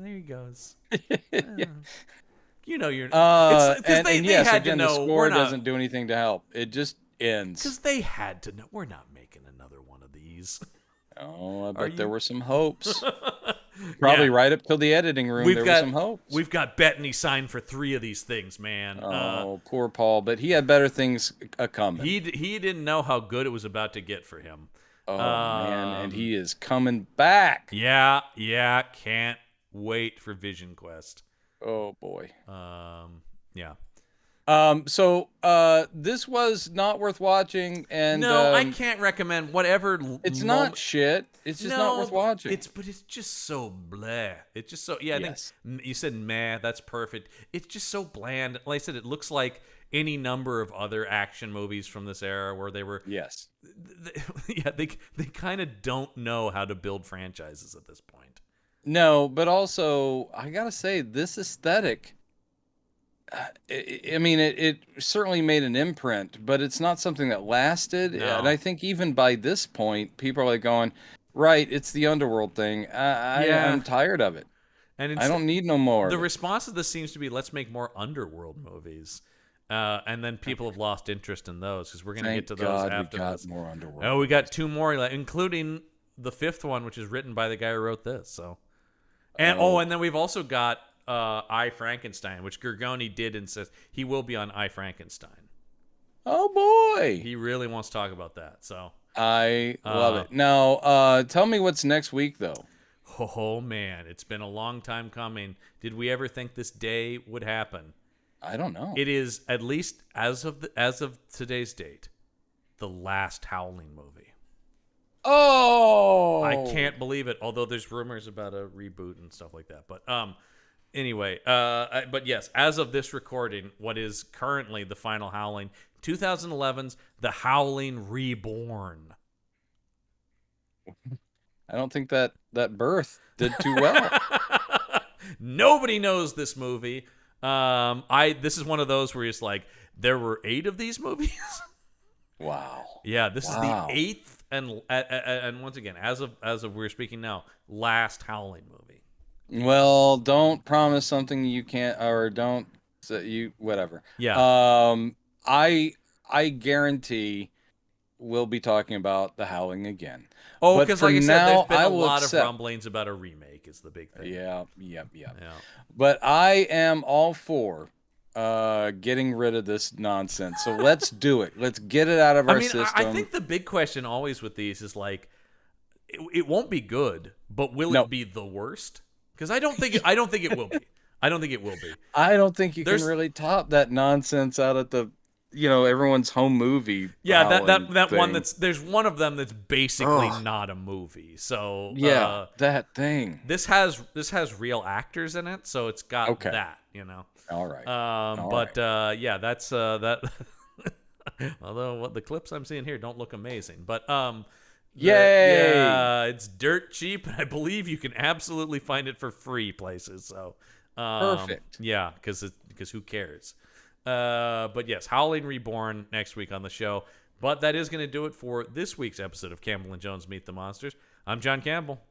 S1: he goes. You're. Because they
S2: yes,
S1: had
S2: again,
S1: to know
S2: the score doesn't do anything to help. It just ends.
S1: Because they had to know we're not making another one of these.
S2: Oh, I
S1: Are
S2: bet there
S1: you-
S2: were some hopes. Probably
S1: Yeah.
S2: right up till the editing room, there was some hopes.
S1: We've got Bettany signed for 3 of these things, man.
S2: Oh, poor Paul, but he had better things a coming.
S1: He didn't know how good it was about to get for him.
S2: Oh man, and he is coming back.
S1: Yeah, can't wait for Vision Quest.
S2: Oh boy.
S1: Yeah.
S2: So this was not worth watching, and
S1: No, I can't recommend whatever.
S2: It's not shit. It's just not worth watching.
S1: But it's just so bleh. It's just so I
S2: Yes.
S1: think you said meh. That's perfect. It's just so bland. Like I said, it looks like any number of other action movies from this era where they were.
S2: Yes.
S1: They kind of don't know how to build franchises at this point.
S2: No, but also I gotta say this aesthetic. I mean, it certainly made an imprint, but it's not something that lasted.
S1: No.
S2: And I think even by this point, people are like going, right, it's the underworld thing. I'm tired of it.
S1: And
S2: I don't need no more.
S1: The response to this seems to be, let's make more underworld movies. And then people have lost interest in those because we're going to get to those after
S2: we got
S1: this.
S2: more underworld.
S1: Oh, we got 2 more, including the 5th one, which is written by the guy who wrote this. So, and and then we've also got I, Frankenstein, which Gergoni did insist he will be on I, Frankenstein.
S2: Oh boy,
S1: he really wants to talk about that. So
S2: I love it. Now, tell me what's next week though.
S1: Oh man, it's been a long time coming. Did we ever think this day would happen?
S2: I don't know.
S1: It is, at least as of today's date, the last Howling movie.
S2: Oh,
S1: I can't believe it. Although there's rumors about a reboot and stuff like that. But anyway, but yes, as of this recording, what is currently the final Howling, 2011's The Howling Reborn.
S2: I don't think that birth did too well.
S1: Nobody knows this movie. This is one of those where it's like there were 8 of these movies.
S2: Wow.
S1: Yeah, this is the 8th and once again, as of we're speaking now, last Howling movie.
S2: Well, don't promise something you can't, or don't whatever.
S1: Yeah.
S2: I guarantee we'll be talking about The Howling again.
S1: Oh, because like I said, there's been a lot
S2: accept.
S1: of rumblings about a remake is the big thing.
S2: Yeah. But I am all for getting rid of this nonsense. So let's do it. Let's get it out of our system.
S1: I think the big question always with these is like, it won't be good, but will it be the worst? Because I don't think it will be. I don't think it will be.
S2: I don't think you can really top that nonsense out at the everyone's home movie.
S1: Yeah, that thing. One there's one of them that's basically not a movie. So
S2: yeah, that thing.
S1: This has real actors in it, so it's got that.
S2: All right.
S1: Yeah, that's that. Although what the clips I'm seeing here don't look amazing, but
S2: yay!
S1: Yeah, it's dirt cheap, and I believe you can absolutely find it for free places. So
S2: perfect.
S1: Yeah, because who cares? But yes, Howling Reborn next week on the show. But that is going to do it for this week's episode of Campbell and Jones Meet the Monsters. I'm John Campbell.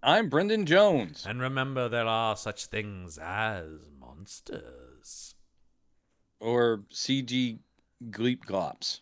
S2: I'm Brendan Jones.
S1: And remember, there are such things as monsters.
S2: Or CG gleep glops.